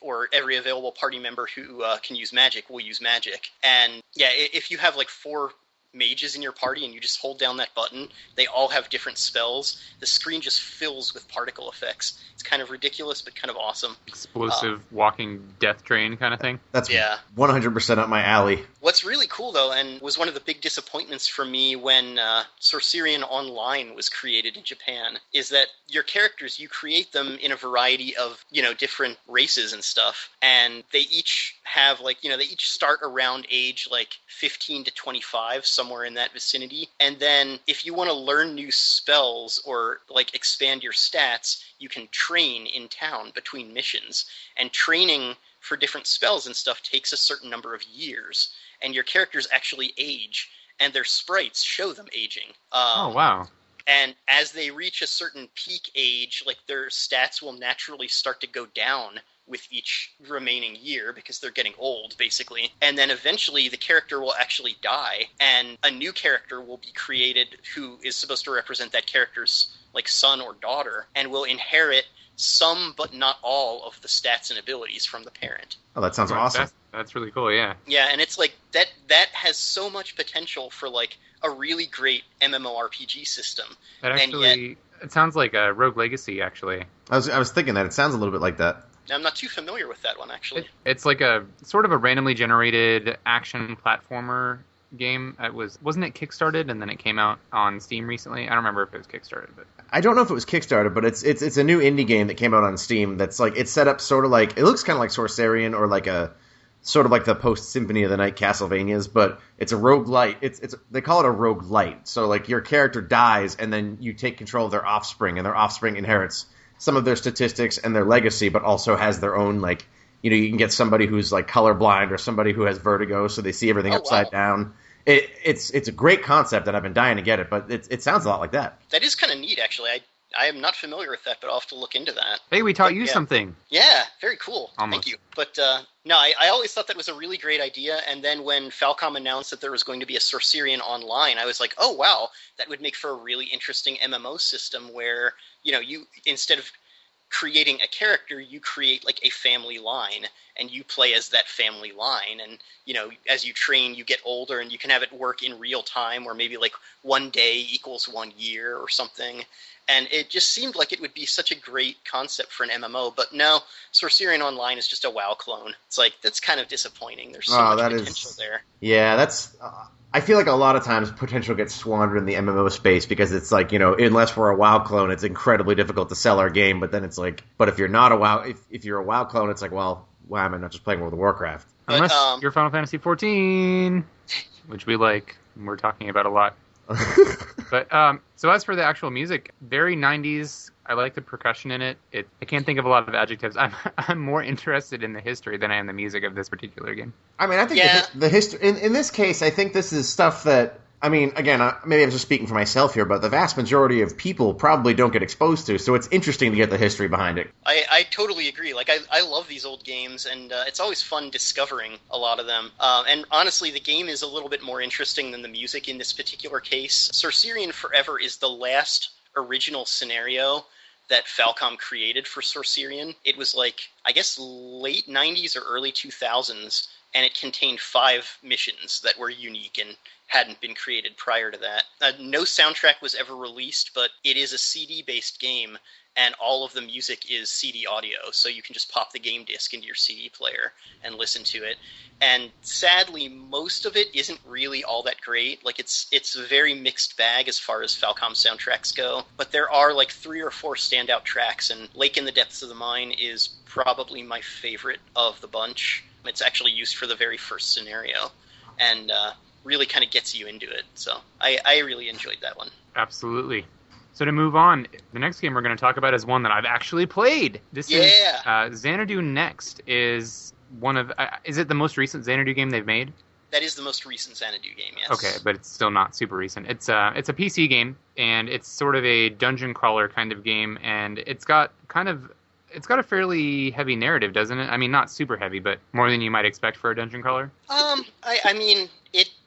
or every available party member who can use magic will use magic. And yeah, if you have like 4 mages in your party and you just hold down that button, they all have different spells. The screen just fills with particle effects. It's kind of ridiculous, but kind of awesome. Explosive walking death train kind of thing. That's 100% up my alley. What's really cool, though, and was one of the big disappointments for me when Sorcerian Online was created in Japan, is that your characters, you create them in a variety of, different races and stuff, and they each have, like, they each start around age, like, 15 to 25, somewhere in that vicinity, and then if you want to learn new spells or, like, expand your stats, you can train in town between missions, and training for different spells and stuff takes a certain number of years, and your characters actually age, and their sprites show them aging. Oh, wow. And as they reach a certain peak age, like, their stats will naturally start to go down with each remaining year because they're getting old, basically. And then eventually the character will actually die, and a new character will be created who is supposed to represent that character's, like, son or daughter, and will inherit some but not all of the stats and abilities from the parent. Oh, that sounds awesome. That's really cool, yeah. Yeah, and it's like that has so much potential for, like, a really great MMORPG system. That actually, it sounds like a Rogue Legacy, actually. I was thinking that. It sounds a little bit like that. I'm not too familiar with that one, actually. It's like a sort of a randomly generated action platformer game. Wasn't it kickstarted and then it came out on Steam recently? I don't remember if it was kickstarted, but I don't know if it was kickstarted, but it's a new indie game that came out on Steam. That's like, it's set up sort of like, it looks kind of like Sorcerian or like a sort of like the post Symphony of the Night Castlevanias, but it's a roguelite. It's they call it a roguelite. So like your character dies and then you take control of their offspring, and their offspring inherits some of their statistics and their legacy, but also has their own, like, you can get somebody who's like colorblind or somebody who has vertigo, so they see everything upside down. It's a great concept, and I've been dying to get it, but it sounds a lot like that. That is kind of neat, actually. I am not familiar with that, but I'll have to look into that. Hey, we taught you something. Yeah, very cool. Almost. Thank you. But no, I always thought that was a really great idea, and then when Falcom announced that there was going to be a Sorcerian Online, I was like, oh wow, that would make for a really interesting MMO system where, you instead of creating a character, you create like a family line, and you play as that family line, and as you train, you get older, and you can have it work in real time, or maybe like 1 day equals 1 year or something. And it just seemed like it would be such a great concept for an MMO, but no, Sorcerian Online is just a WoW clone. It's like, that's kind of disappointing. There's so much potential there. Yeah, that's I feel like a lot of times potential gets squandered in the MMO space because it's like, unless we're a WoW clone, it's incredibly difficult to sell our game. But then it's like, but if you're not a WoW, if you're a WoW clone, it's like, well, why am I not just playing World of Warcraft? Unless you're Final Fantasy 14, which we like, and we're talking about a lot. But so as for the actual music, very 90s. I like the percussion in it. I can't think of a lot of adjectives. I'm more interested in the history than I am the music of this particular game. I mean, I think the history in this case, I think this is stuff that I mean, again, maybe I'm just speaking for myself here, but the vast majority of people probably don't get exposed to, so it's interesting to get the history behind it. I totally agree. Like, I love these old games, and it's always fun discovering a lot of them. And honestly, the game is a little bit more interesting than the music in this particular case. Sorcerian Forever is the last original scenario that Falcom created for Sorcerian. It was like, I guess, late 90s or early 2000s, and it contained 5 missions that were unique and hadn't been created prior to that. No soundtrack was ever released, but it is a CD-based game, and all of the music is CD audio, so you can just pop the game disc into your CD player and listen to it. And sadly, most of it isn't really all that great. Like, it's a very mixed bag as far as Falcom soundtracks go, but there are like 3 or 4 standout tracks, and Lake in the Depths of the Mine is probably my favorite of the bunch. It's actually used for the very first scenario, and really kind of gets you into it. So I really enjoyed that one. Absolutely. So to move on, the next game we're going to talk about is one that I've actually played. This is Xanadu Next is one of... is it the most recent Xanadu game they've made? That is the most recent Xanadu game, yes. Okay, but it's still not super recent. It's a PC game, and it's sort of a dungeon crawler kind of game, and it's got a fairly heavy narrative, doesn't it? I mean, not super heavy, but more than you might expect for a dungeon crawler. I mean,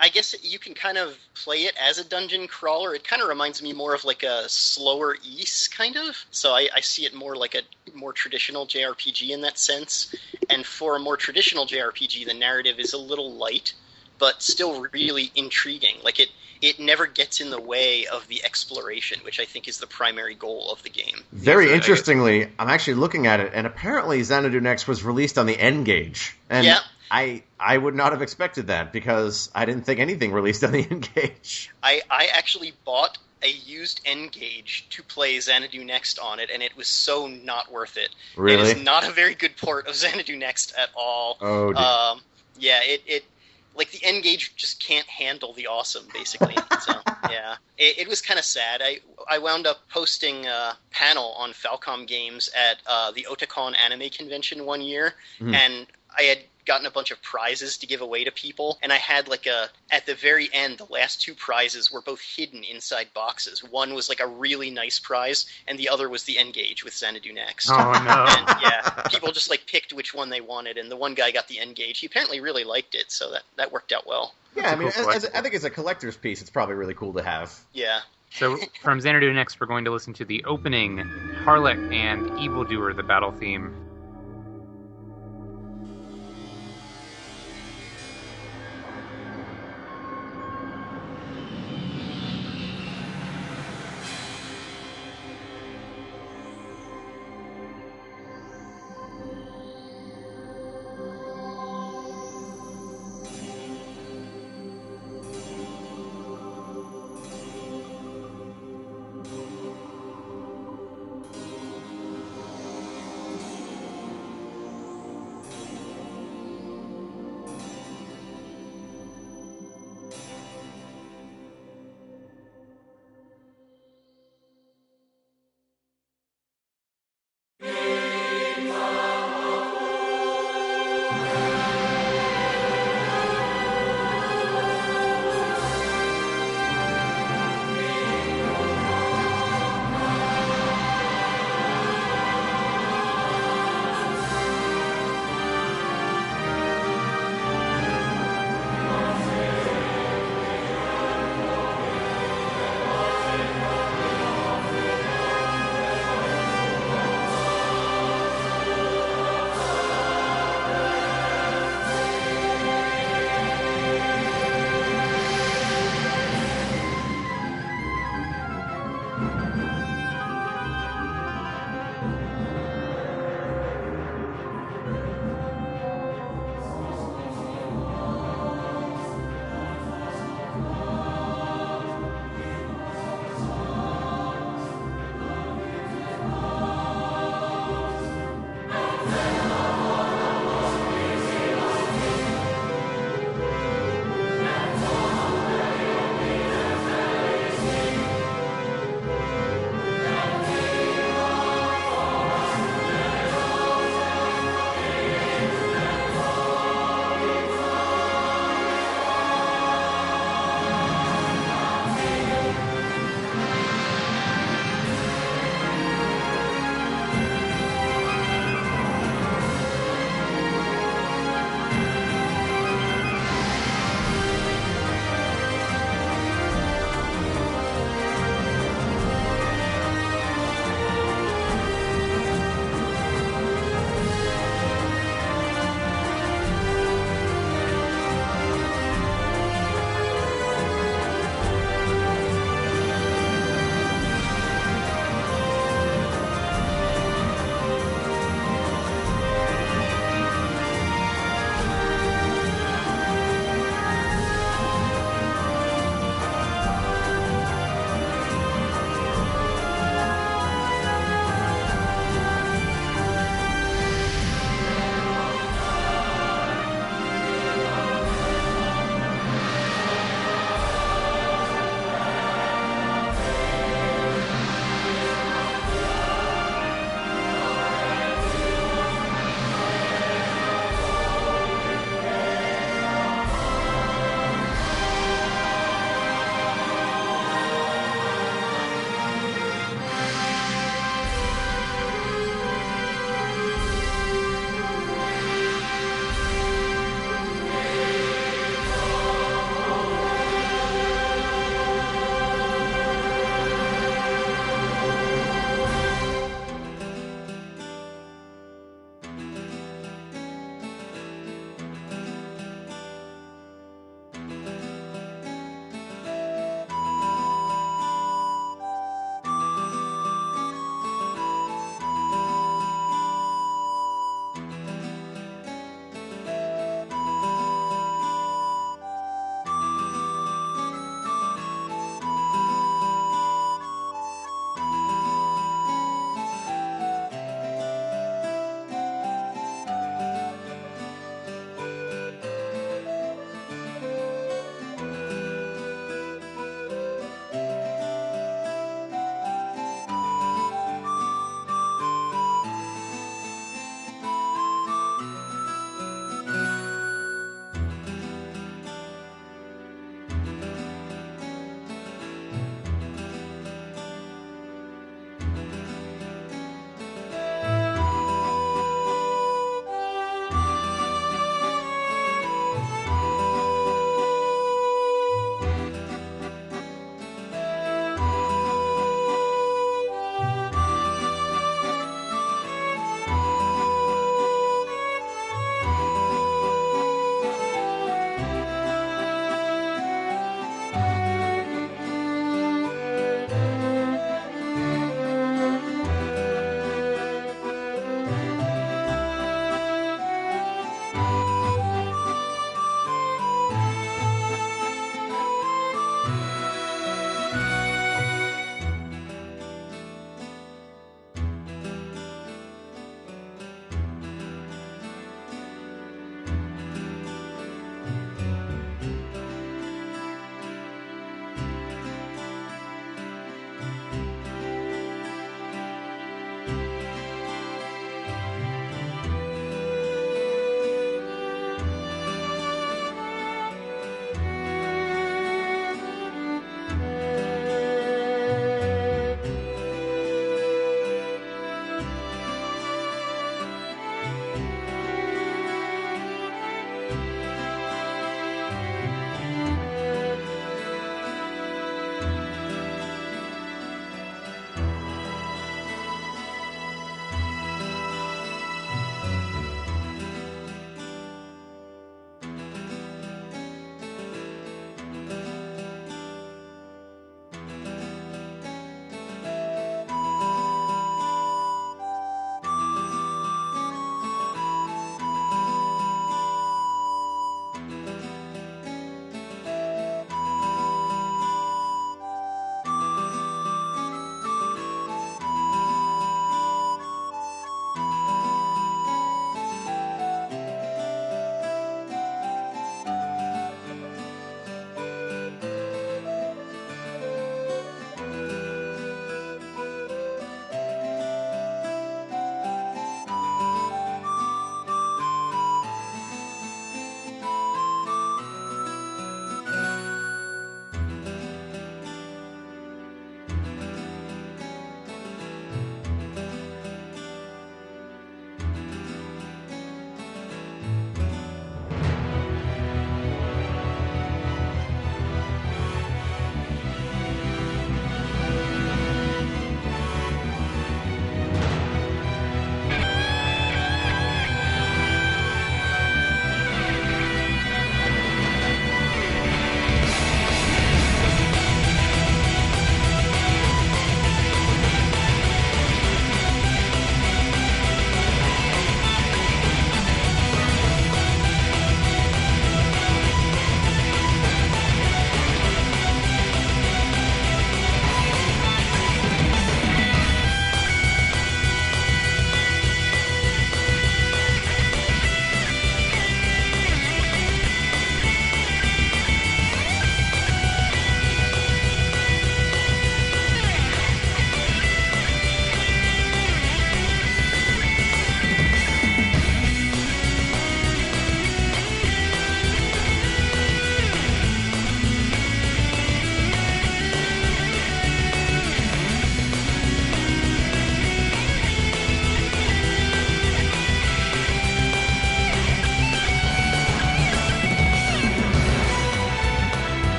I guess you can kind of play it as a dungeon crawler. It kind of reminds me more of like a slower Ys, kind of. So I see it more like a more traditional JRPG in that sense. And for a more traditional JRPG, the narrative is a little light, but still really intriguing. Like, it never gets in the way of the exploration, which I think is the primary goal of the game. Very interestingly, I'm actually looking at it, and apparently Xanadu Next was released on the N-Gage. And yeah. I would not have expected that, because I didn't think anything released on the N-Gage. I actually bought a used N-Gage to play Xanadu Next on it, and it was so not worth it. Really? It is not a very good port of Xanadu Next at all. Oh, dear. Yeah, it like, the N-Gage just can't handle the awesome, basically. So, yeah. It was kind of sad. I wound up posting a panel on Falcom Games at the Otakon Anime Convention one year, and I had gotten a bunch of prizes to give away to people, and I had at the very end, the last 2 prizes were both hidden inside boxes. One was like a really nice prize, and the other was the N-Gage with Xanadu Next. Oh, no. And yeah, people just picked which one they wanted, and the one guy got the N-Gage. He apparently really liked it, so that worked out well. Yeah, I mean, I think as a collector's piece, it's probably really cool to have. Yeah. So from Xanadu Next, we're going to listen to the opening, Harlech and Evildoer, the battle theme.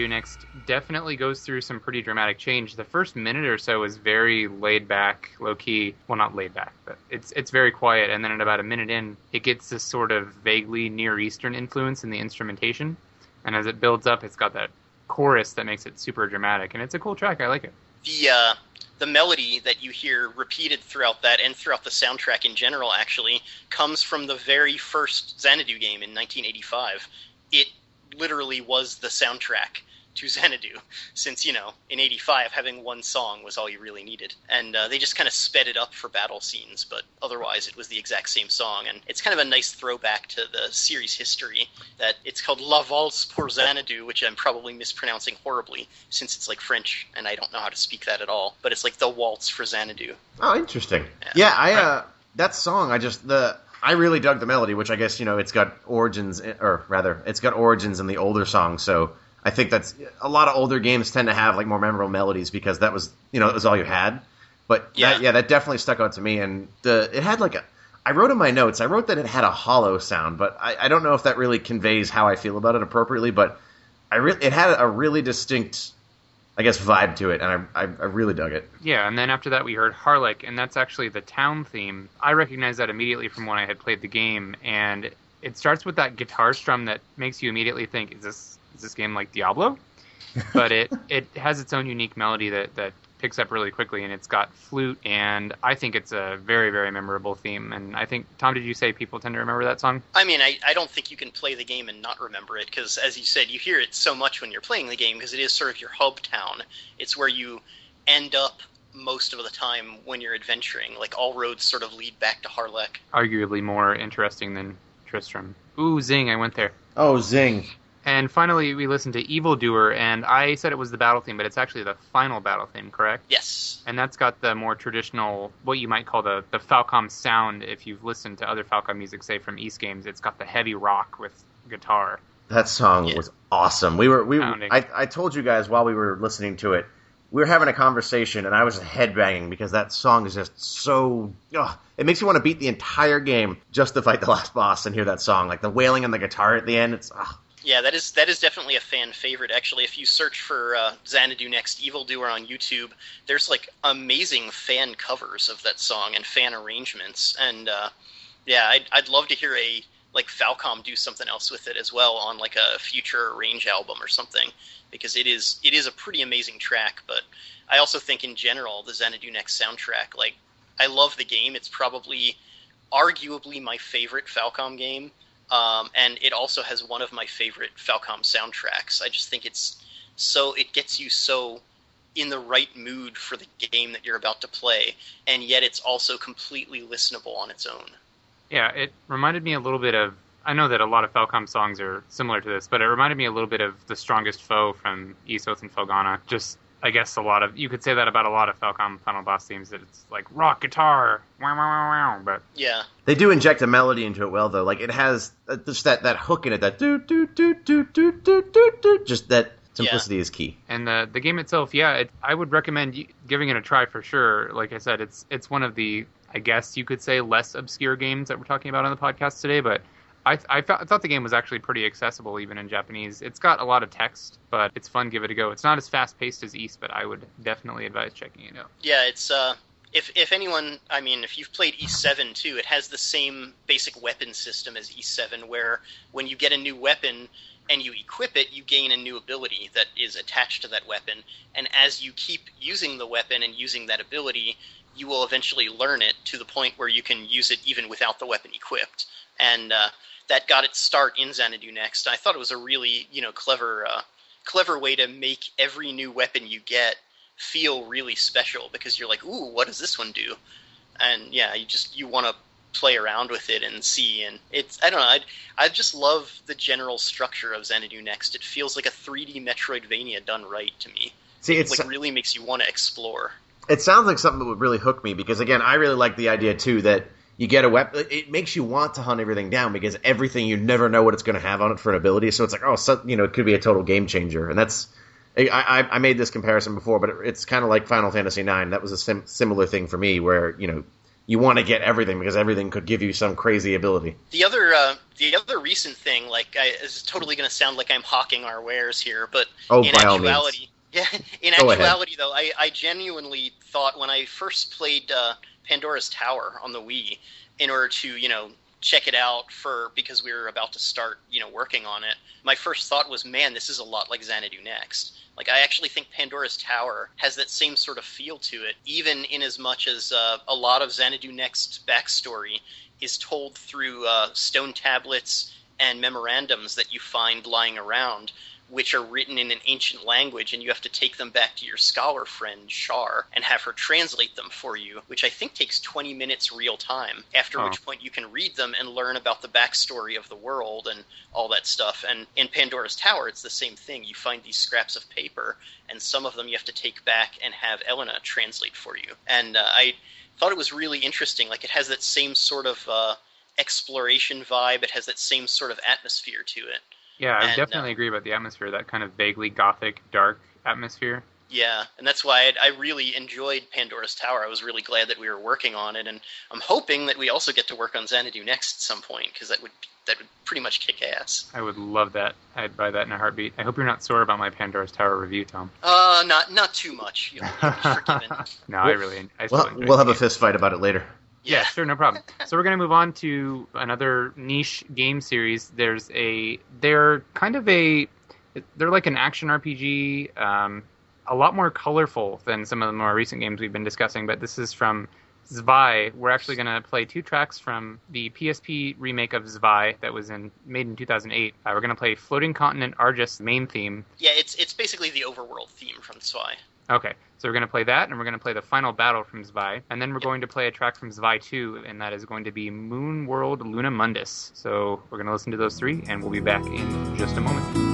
Xanadu next definitely goes through some pretty dramatic change. The first minute or so is very laid back, low key. Well, not laid back, but it's very quiet. And then at about a minute in, it gets this sort of vaguely Near Eastern influence in the instrumentation. And as it builds up, it's got that chorus that makes it super dramatic. And it's a cool track. I like it. The melody that you hear repeated throughout that and throughout the soundtrack in general, actually, comes from the very first Xanadu game in 1985. It literally was the soundtrack to Xanadu, since, in 85, having one song was all you really needed. And they just kind of sped it up for battle scenes, but otherwise it was the exact same song. And it's kind of a nice throwback to the series history, that it's called La Valse pour Xanadu, which I'm probably mispronouncing horribly, since it's like French, and I don't know how to speak that at all. But it's like the waltz for Xanadu. Oh, interesting. Yeah, that song, I really dug the melody, which I guess, it's got origins, or rather, it's got origins in the older songs, so I think that's a lot of older games tend to have like more memorable melodies because that was, it was all you had. But that definitely stuck out to me. And it had I wrote in my notes, that it had a hollow sound, but I don't know if that really conveys how I feel about it appropriately. But it had a really distinct, I guess, vibe to it, and I really dug it. Yeah, and then after that we heard Harlech, and that's actually the town theme. I recognized that immediately from when I had played the game, and it starts with that guitar strum that makes you immediately think, is this game like Diablo? But it has its own unique melody that picks up really quickly, and it's got flute, and I think it's a very, very memorable theme. And I think, Tom, did you say people tend to remember that song? I mean, I don't think you can play the game and not remember it, because as you said, you hear it so much when you're playing the game, because it is sort of your hub town. It's where you end up most of the time when you're adventuring. Like, all roads sort of lead back to Harlech. Arguably more interesting than Tristram. Ooh, zing, I went there. Oh, zing. And finally, we listened to Evildoer, and I said it was the battle theme, but it's actually the final battle theme, correct? Yes. And that's got the more traditional, what you might call the Falcom sound. If you've listened to other Falcom music, say from East games, it's got the heavy rock with guitar. That song was awesome. I told you guys while we were listening to it, we were having a conversation, and I was headbanging because that song is just so... it makes you want to beat the entire game just to fight the last boss and hear that song. Like the wailing on the guitar at the end, it's... Yeah, that is definitely a fan favorite. Actually, if you search for Xanadu Next Evildoer on YouTube, there's like amazing fan covers of that song and fan arrangements. And I'd love to hear a Falcom do something else with it as well on like a future Range album or something, because it is a pretty amazing track. But I also think in general the Xanadu Next soundtrack, like, I love the game. It's probably arguably my favorite Falcom game. And it also has one of my favorite Falcom soundtracks. I just think it gets you so in the right mood for the game that you're about to play, and yet it's also completely listenable on its own. Yeah, it reminded me a little bit of, I know that a lot of Falcom songs are similar to this, but it reminded me a little bit of The Strongest Foe from Isoth and Felghana. Just, I guess you could say that about a lot of Falcom final boss themes, that it's like rock guitar, wow, wow, wow, wow, but... Yeah. They do inject a melody into it well, though. Like, it has just that hook in it, that do-do-do-do-do-do-do-do, just that simplicity is key. And the game itself, I would recommend giving it a try for sure. Like I said, it's one of the, I guess you could say, less obscure games that we're talking about on the podcast today, but I thought the game was actually pretty accessible, even in Japanese. It's got a lot of text, but it's fun. Give it a go. It's not as fast-paced as East, but I would definitely advise checking it out. Yeah, it's if anyone, I mean, if you've played East 7 too, it has the same basic weapon system as East 7, where when you get a new weapon and you equip it, you gain a new ability that is attached to that weapon. And as you keep using the weapon and using that ability, you will eventually learn it to the point where you can use it even without the weapon equipped. And that got its start in Xanadu Next. I thought it was a really, clever way to make every new weapon you get feel really special, because you're like, ooh, what does this one do? And yeah, you want to play around with it and see. And it's, I don't know, I just love the general structure of Xanadu Next. It feels like a 3D Metroidvania done right to me. See, it really makes you want to explore. It sounds like something that would really hook me, because again, I really like the idea too that you get a weapon. It makes you want to hunt everything down, because everything, you never know what it's going to have on it for an ability. So it's like, it could be a total game changer. And that's, I made this comparison before, but it's kind of like Final Fantasy IX. That was a similar thing for me, where you want to get everything because everything could give you some crazy ability. The other the other recent thing, is totally going to sound like I'm hawking our wares here, but Oh, in by all actuality, means. yeah, in Go actuality, though, I genuinely thought when I first played Pandora's Tower on the Wii, in order to, check it out because we were about to start, working on it, my first thought was, man, this is a lot like Xanadu Next. Like, I actually think Pandora's Tower has that same sort of feel to it, even in as much as a lot of Xanadu Next's backstory is told through stone tablets and memorandums that you find lying around, which are written in an ancient language, and you have to take them back to your scholar friend, Shar, and have her translate them for you, which I think takes 20 minutes real time, after which point you can read them and learn about the backstory of the world and all that stuff. And in Pandora's Tower, it's the same thing. You find these scraps of paper, and some of them you have to take back and have Elena translate for you. And I thought it was really interesting. Like, it has that same sort of exploration vibe. It has that same sort of atmosphere to it. Yeah, I definitely agree about the atmosphere, that kind of vaguely gothic, dark atmosphere. Yeah, and that's why I really enjoyed Pandora's Tower. I was really glad that we were working on it, and I'm hoping that we also get to work on Xanadu Next at some point, because that would pretty much kick ass. I would love that. I'd buy that in a heartbeat. I hope you're not sore about my Pandora's Tower review, Tom. Not too much. You'll be forgiven. No, I still enjoy we'll have a fist fight about it later. Yeah, sure, no problem. So we're going to move on to another niche game series. They're like an action RPG, a lot more colorful than some of the more recent games we've been discussing, but this is from Zwei. We're actually going to play 2 tracks from the PSP remake of Zwei that was made in 2008. We're going to play Floating Continent Argus main theme. Yeah, it's basically the overworld theme from Zwei. Okay, so we're going to play that, and we're going to play the final battle from Zwei, and then we're going to play a track from Zwei 2, and that is going to be Moon World Luna Mundus. So we're going to listen to those 3, and we'll be back in just a moment.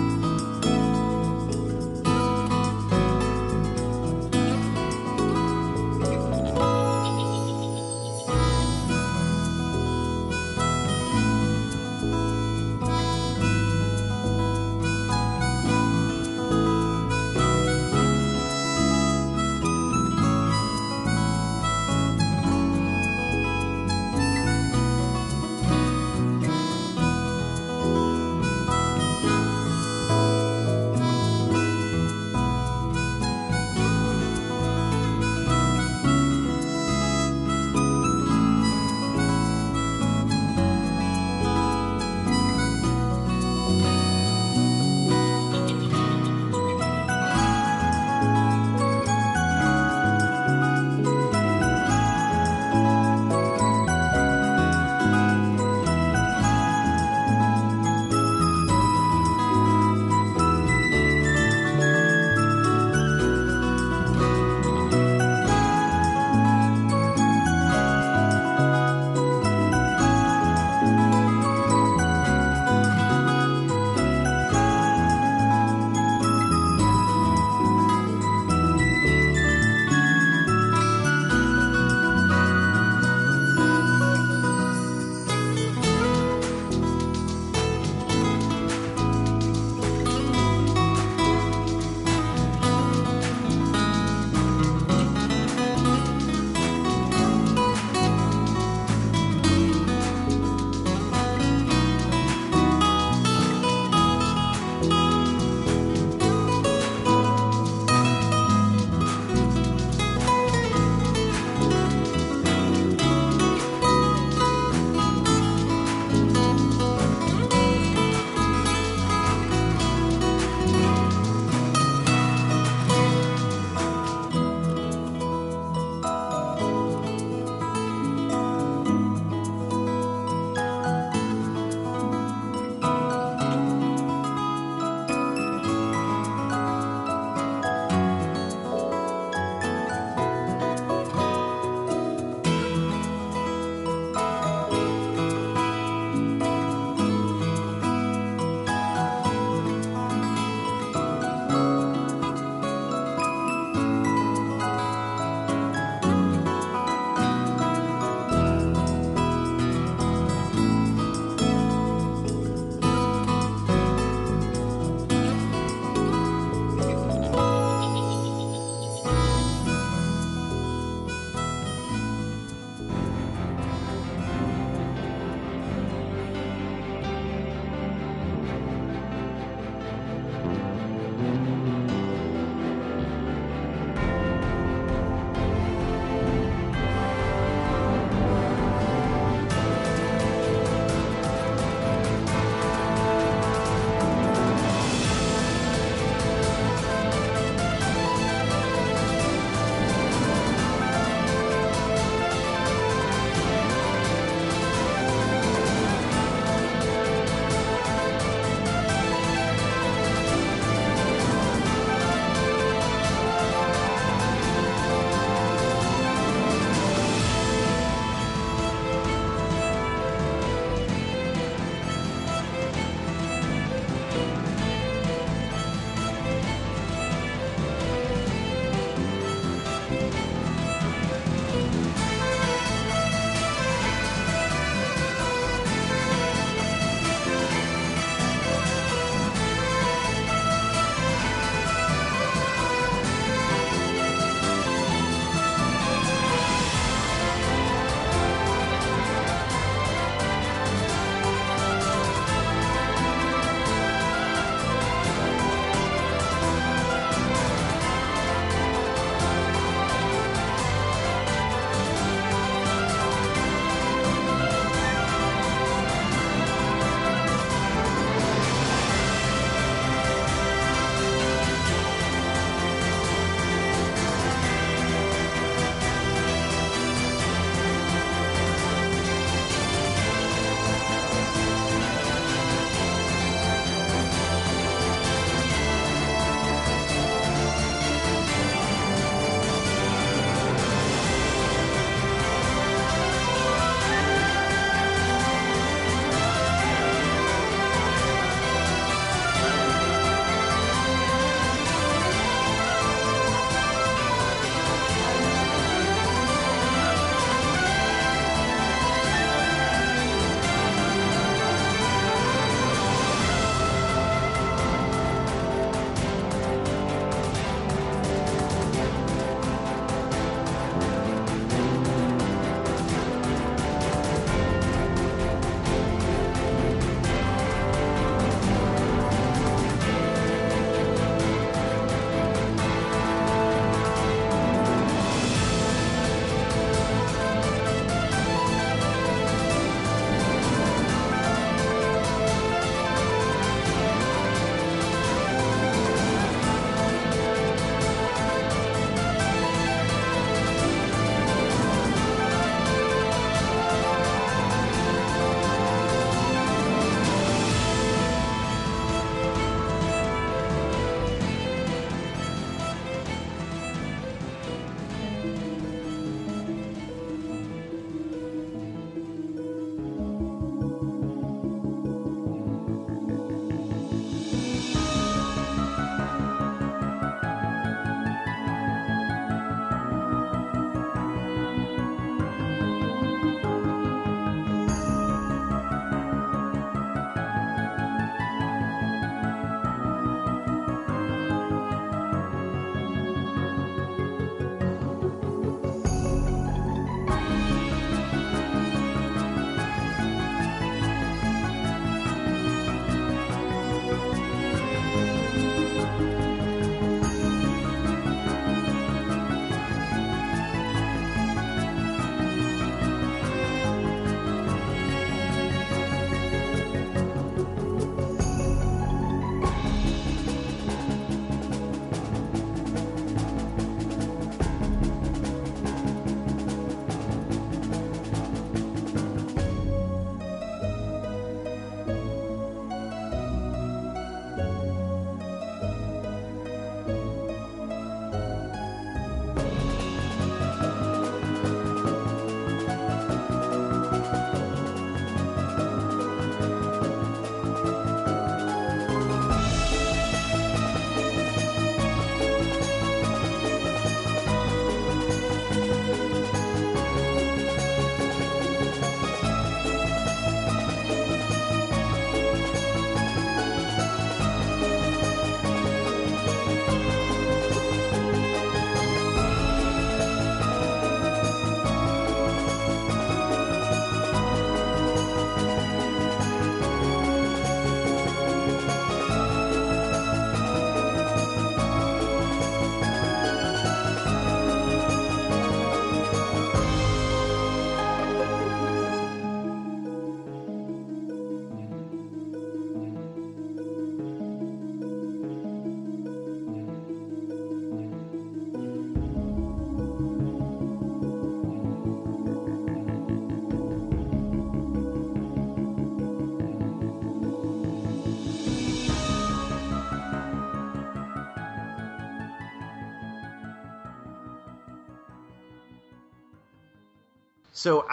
So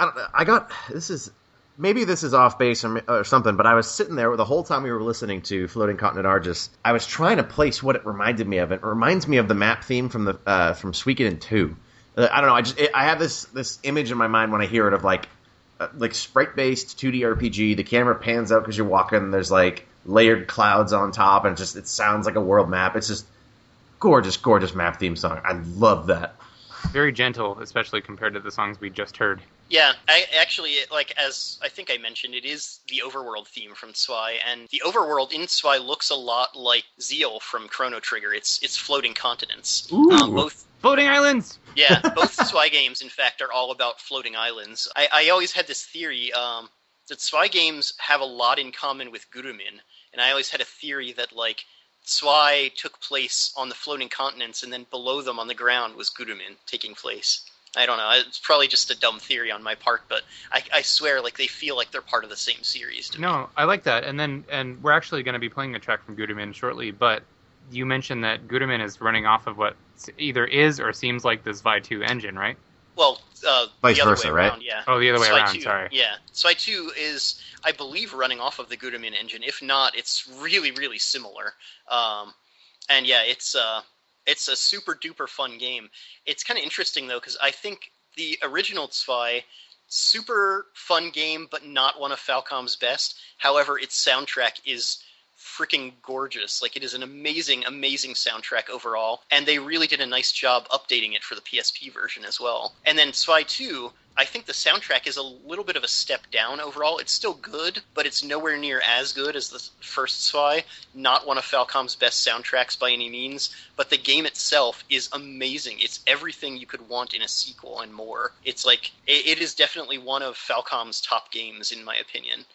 maybe this is off base or something, but I was sitting there the whole time we were listening to Floating Continent Argus. I was trying to place what it reminded me of. It reminds me of the map theme from Suikoden 2. I don't know. I have this image in my mind when I hear it of like sprite-based 2D RPG. The camera pans out because you're walking. There's like layered clouds on top, and it sounds like a world map. It's just gorgeous, gorgeous map theme song. I love that. Very gentle, especially compared to the songs we just heard. Yeah, as I think I mentioned, it is the overworld theme from Zwei, and the overworld in Zwei looks a lot like Zeal from Chrono Trigger. It's floating continents. Both floating islands! Yeah, both Zwei games, in fact, are all about floating islands. I always had this theory that Zwei games have a lot in common with Gurumin, and I always had a theory that, Zwei took place on the floating continents, and then below them on the ground was Gurumin taking place. I don't know. It's probably just a dumb theory on my part, but I swear, they feel like they're part of the same series to me. No, I like that. And we're actually going to be playing a track from Gurumin shortly, but you mentioned that Gurumin is running off of what either is or seems like the Zwei 2 engine, right? Well, vice the other versa, way right? around, yeah. Oh, the other way Zwei around, 2, sorry. Yeah. Zwei 2 is, I believe, running off of the Gurumin engine. If not, it's really, really similar. And yeah, it's a super duper fun game. It's kind of interesting though, because I think the original Zwei, super fun game, but not one of Falcom's best. However, its soundtrack is freaking gorgeous. It is an amazing, amazing soundtrack overall, and they really did a nice job updating it for the PSP version as well. And then Zwei 2, I think the soundtrack is a little bit of a step down overall. It's still good, but it's nowhere near as good as the first Zwei. Not one of Falcom's best soundtracks by any means, but the game itself is amazing. It's everything you could want in a sequel and more. It's it is definitely one of Falcom's top games, in my opinion.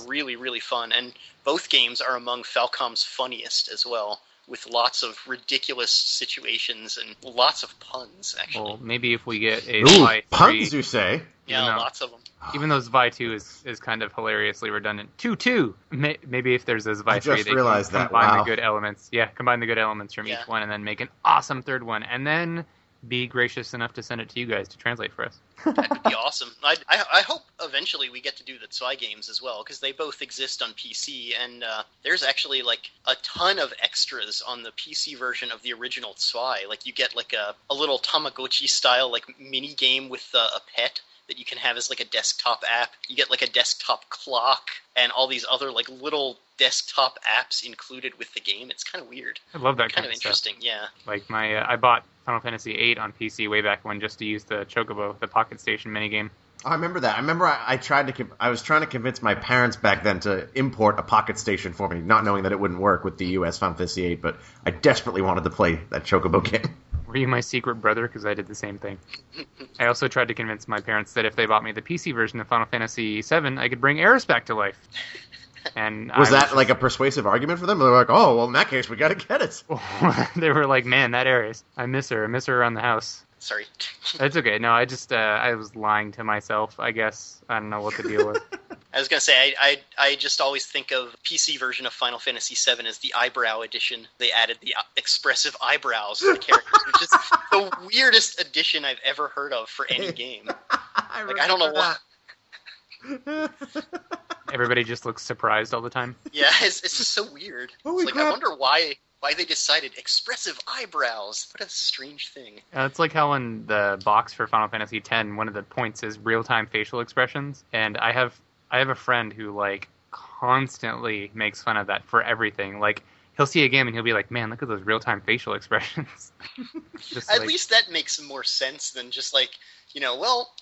Really, really fun. And both games are among Falcom's funniest as well, with lots of ridiculous situations and lots of puns, actually. Well, maybe if we get a Zwei 3... puns, you say? Yeah, lots of them. Even though Zwei 2 is kind of hilariously redundant. 2-2! Maybe if there's a Zwei 3, they can combine the good elements. Yeah, combine the good elements from each one and then make an awesome third one. And then be gracious enough to send it to you guys to translate for us. That would be awesome. I hope eventually we get to do the Zwei games as well, because they both exist on PC, and there's actually a ton of extras on the PC version of the original Zwei. You get a little Tamagotchi style mini game with a pet that you can have as a desktop app. You get a desktop clock and all these other little desktop apps included with the game. It's kind of weird. I love that kind of interesting. Stuff. Yeah. I bought Final Fantasy VIII on PC way back when just to use the Chocobo, the Pocket Station minigame. I remember that. I remember I was trying to convince my parents back then to import a Pocket Station for me, not knowing that it wouldn't work with the US Final Fantasy VIII, but I desperately wanted to play that Chocobo game. Were you my secret brother? Because I did the same thing. I also tried to convince my parents that if they bought me the PC version of Final Fantasy VII, I could bring Aeris back to life. And was that a persuasive argument for them? They're like, oh, well, in that case, we got to get it. They were like, man, that Aeris. I miss her around the house. Sorry. It's okay. No, I just, I was lying to myself, I guess. I don't know what the deal was. I was going to say, I just always think of PC version of Final Fantasy VII as the eyebrow edition. They added the expressive eyebrows to the characters, which is the weirdest addition I've ever heard of for any game. I don't know why. Everybody just looks surprised all the time. Yeah, it's just so weird. It's I wonder why they decided expressive eyebrows. What a strange thing. It's like how in the box for Final Fantasy X, one of the points is real-time facial expressions, and I have a friend who constantly makes fun of that for everything. He'll see a game and he'll be like, man, look at those real-time facial expressions. At least that makes more sense than just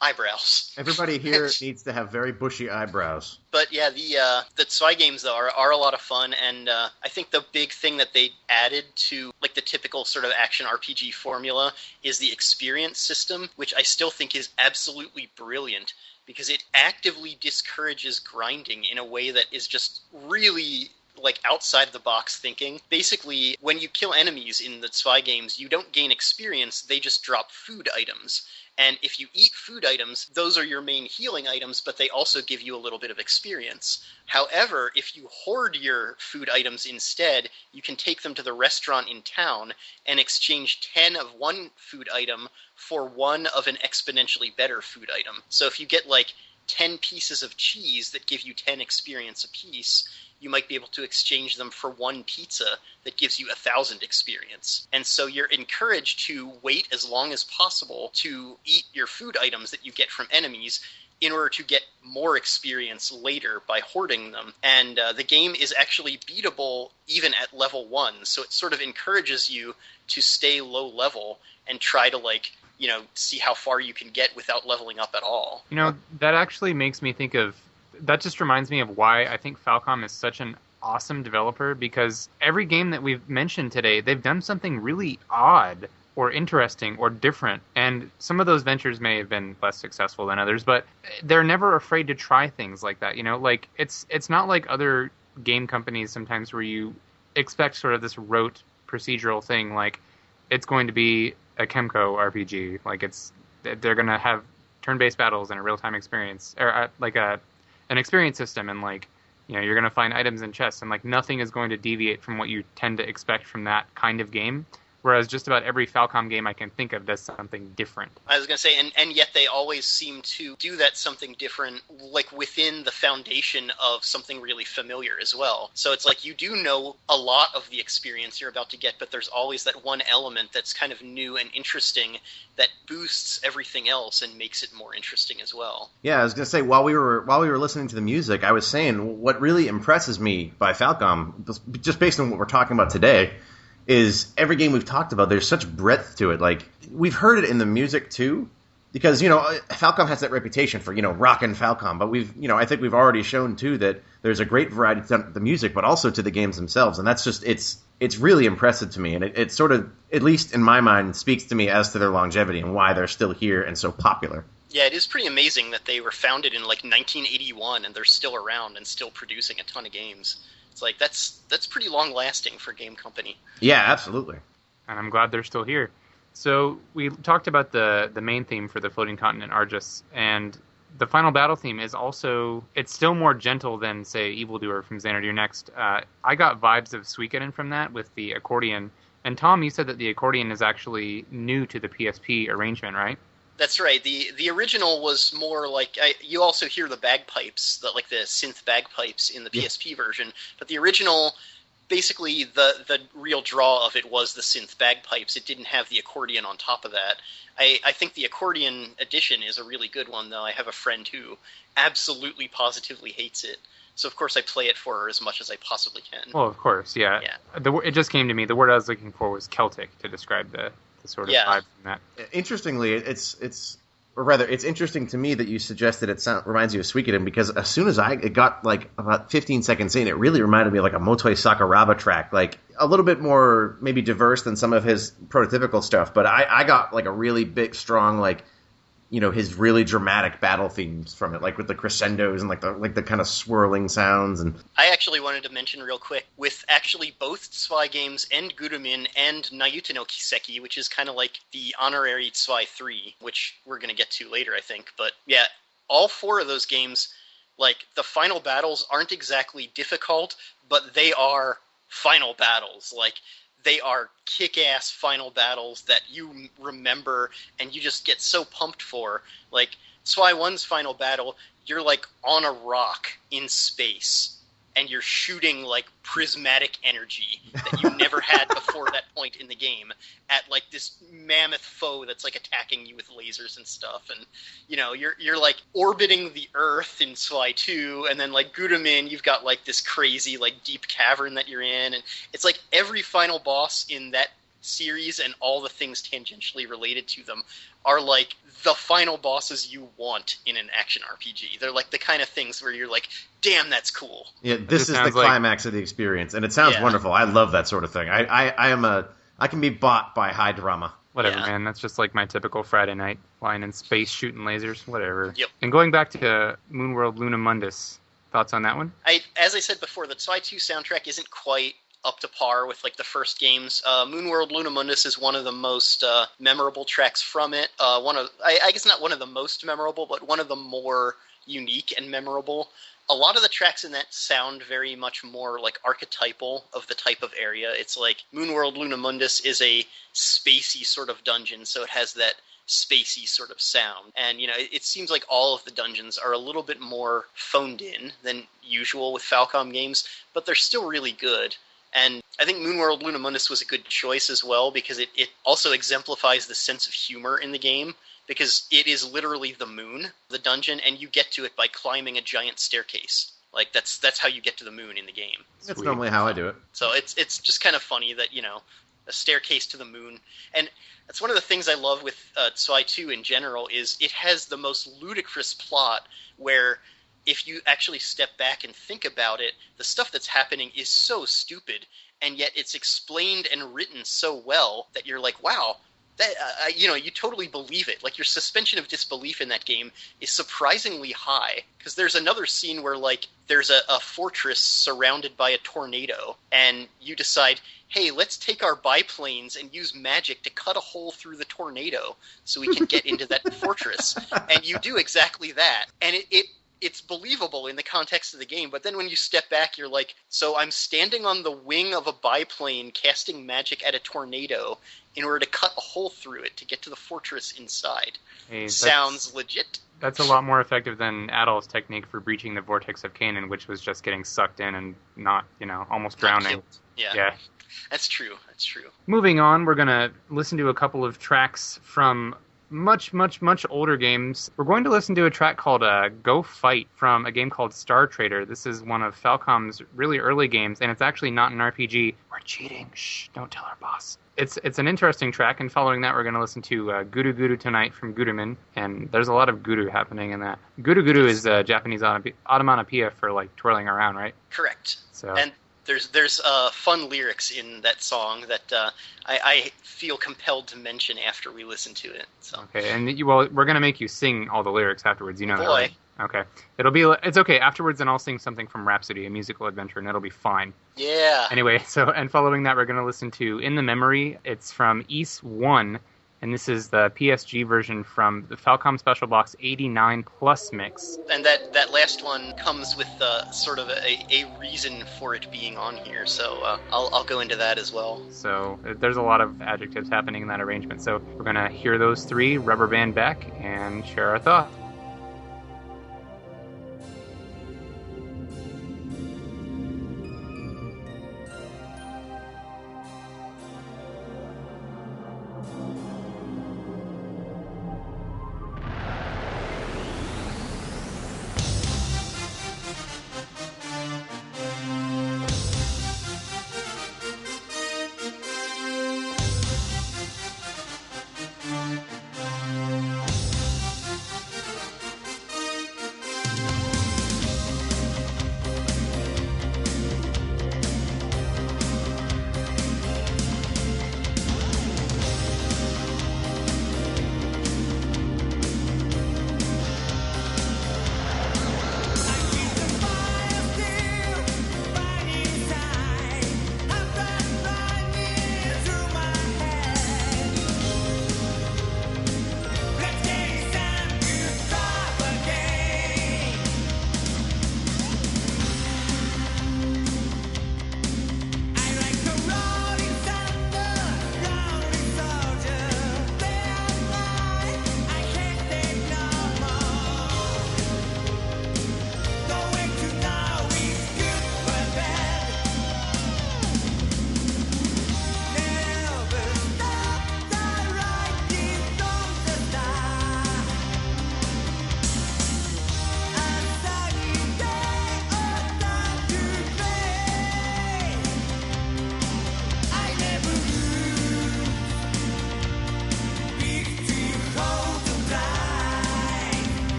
eyebrows. Everybody here needs to have very bushy eyebrows. But yeah, the Zwei games though are a lot of fun, and I think the big thing that they added to the typical sort of action RPG formula is the experience system, which I still think is absolutely brilliant, because it actively discourages grinding in a way that is just really like outside the box thinking. Basically, when you kill enemies in the Zwei games, you don't gain experience, they just drop food items. And if you eat food items, those are your main healing items, but they also give you a little bit of experience. However, if you hoard your food items instead, you can take them to the restaurant in town and exchange 10 of one food item for one of an exponentially better food item. So if you get like 10 pieces of cheese that give you 10 experience apiece, you might be able to exchange them for one pizza that gives you 1,000 experience. And so you're encouraged to wait as long as possible to eat your food items that you get from enemies in order to get more experience later by hoarding them. And the game is actually beatable even at level 1, so it sort of encourages you to stay low level and try to, like, you know, see how far you can get without leveling up at all. You know, that actually makes me think of... That just reminds me of why I think Falcom is such an awesome developer, because every game that we've mentioned today, they've done something really odd or interesting or different. And some of those ventures may have been less successful than others, but they're never afraid to try things like that. You know, like it's not like other game companies sometimes where you expect sort of this rote procedural thing, like it's going to be a Kemco RPG. Like they're going to have turn-based battles and a real-time experience, or like an experience system, and like, you know, you're going to find items in chests, and like nothing is going to deviate from what you tend to expect from that kind of game. Whereas just about every Falcom game I can think of does something different. I was going to say, and yet they always seem to do that something different, like within the foundation of something really familiar as well. So it's like you do know a lot of the experience you're about to get, but there's always that one element that's kind of new and interesting that boosts everything else and makes it more interesting as well. Yeah, I was going to say, while we were listening to the music, I was saying what really impresses me by Falcom, just based on what we're talking about today, is every game we've talked about, there's such breadth to it. Like, we've heard it in the music too, because, you know, Falcom has that reputation for, you know, rockin' Falcom, but I think we've already shown too that there's a great variety to the music, but also to the games themselves, and that's just, it's really impressive to me, and it sort of, at least in my mind, speaks to me as to their longevity and why they're still here and so popular. Yeah, it is pretty amazing that they were founded in like 1981 and they're still around and still producing a ton of games. It's like, that's pretty long-lasting for a game company. Yeah, absolutely. And I'm glad they're still here. So we talked about the main theme for the Floating Continent, Argus, and the final battle theme is also, it's still more gentle than, say, Evildoer from Xanadu Next. I got vibes of Suikoden from that with the accordion. And Tom, you said that the accordion is actually new to the PSP arrangement, right? That's right. The original was more like, you also hear the bagpipes, the synth bagpipes in the PSP version, but the original, basically the real draw of it was the synth bagpipes. It didn't have the accordion on top of that. I think the accordion edition is a really good one, though. I have a friend who absolutely positively hates it. So, of course, I play it for her as much as I possibly can. Well, of course, yeah. It just came to me. The word I was looking for was Celtic to describe the sort of vibe from that. Interestingly, it's interesting to me that you suggested it reminds you of Suikoden, because as soon as it got like about 15 seconds in, it really reminded me of like a Motoi Sakuraba track, like a little bit more maybe diverse than some of his prototypical stuff, but I got like a really big, strong, like, you know, his really dramatic battle themes from it, like with the crescendos and like the kind of swirling sounds. And I actually wanted to mention real quick, with actually both Zwei games and Gurumin and Nayuta no Kiseki, which is kind of like the honorary Zwei 3, which we're going to get to later, I think. But yeah, all four of those games, like, the final battles aren't exactly difficult, but they are final battles. Like, they are kick-ass final battles that you remember and you just get so pumped for. Like, Zwei 1's final battle, you're, like, on a rock in space, and you're shooting, like, prismatic energy that you never had before that point in the game at, like, this mammoth foe that's, like, attacking you with lasers and stuff. And, you know, you're like, orbiting the Earth in Zwei 2, and then, like, Gurumin, you've got, like, this crazy, like, deep cavern that you're in. And it's like every final boss in that series and all the things tangentially related to them are like the final bosses you want in an action RPG. They're like the kind of things where you're like, damn, that's cool. Yeah, this is the climax of the experience, and it sounds wonderful. I love that sort of thing. I can be bought by high drama. Whatever, man. That's just like my typical Friday night, flying in space, shooting lasers, whatever. Yep. And going back to Moonworld Luna Mundus, Thoughts on that one? As I said before, the Zwei 2 soundtrack isn't quite up to par with like the first games. Moonworld Lunamundus is one of the most memorable tracks from it. I guess not one of the most memorable, but one of the more unique and memorable. A lot of the tracks in that sound very much more like archetypal of the type of area. It's like Moonworld Lunamundus is a spacey sort of dungeon, so it has that spacey sort of sound. And, you know, it seems like all of the dungeons are a little bit more phoned in than usual with Falcom games, but they're still really good. And I think Moonworld Lunamundus was a good choice as well, because it also exemplifies the sense of humor in the game, because it is literally the moon, the dungeon, and you get to it by climbing a giant staircase. Like, that's how you get to the moon in the game. That's normally how I do it. So it's just kind of funny that, you know, a staircase to the moon. And that's one of the things I love with Zwei 2 in general, is it has the most ludicrous plot where if you actually step back and think about it, the stuff that's happening is so stupid, and yet it's explained and written so well that you're like, wow, that you know, you totally believe it. Like, your suspension of disbelief in that game is surprisingly high, because there's another scene where, like, there's a fortress surrounded by a tornado, and you decide, hey, let's take our biplanes and use magic to cut a hole through the tornado so we can get into that fortress. And you do exactly that. And it's believable in the context of the game, but then when you step back, you're like, so I'm standing on the wing of a biplane casting magic at a tornado in order to cut a hole through it to get to the fortress inside. Hey, sounds legit. That's a lot more effective than Adol's technique for breaching the Vortex of Canaan, which was just getting sucked in and not, you know, almost drowning. Yeah. That's true. Moving on, we're going to listen to a couple of tracks from much older games. We're going to listen to a track called Go Fight from a game called Star Trader. This is one of Falcom's really early games, and it's actually not an RPG. We're cheating. Shh, don't tell our boss. It's an interesting track, and following that we're going to listen to Guru Guru Tonight from Guruman, and there's a lot of guru happening in that. Guru Guru is Japanese onomatopoeia for, like, twirling around, right? Correct. So. And there's fun lyrics in that song that I feel compelled to mention after we listen to it. So. Okay, and we're going to make you sing all the lyrics afterwards. You know that, right? Okay. It's okay. Afterwards, then I'll sing something from Rhapsody, a musical adventure, and it'll be fine. Yeah. Anyway, and following that, we're going to listen to In the Memory. It's from East 1, and this is the PSG version from the Falcom Special Box 89 Plus mix. And that last one comes with sort of a reason for it being on here, so I'll go into that as well. So there's a lot of adjectives happening in that arrangement. So we're going to hear those three, rubber band back, and share our thoughts.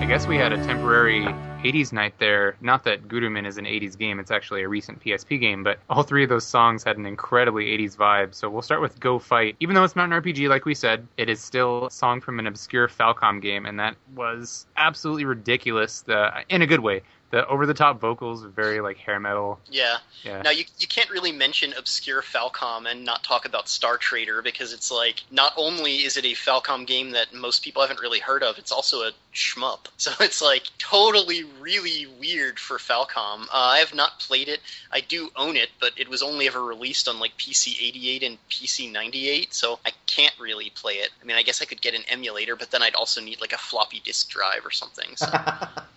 guess we had a temporary 80s night there. Not that Gurumin is an 80s game, it's actually a recent PSP game, but all three of those songs had an incredibly 80s vibe. So we'll start with Go Fight. Even though it's not an RPG, like we said, it is still a song from an obscure Falcom game, and that was absolutely ridiculous, in a good way. The over-the-top vocals are very, like, hair metal. Yeah. Yeah. Now, you can't really mention obscure Falcom and not talk about Star Trader, because it's like, not only is it a Falcom game that most people haven't really heard of, it's also a shmup. So it's, like, totally really weird for Falcom. I have not played it. I do own it, but it was only ever released on, like, PC 88 and PC 98, so I can't really play it. I mean, I guess I could get an emulator, but then I'd also need, like, a floppy disk drive or something, so...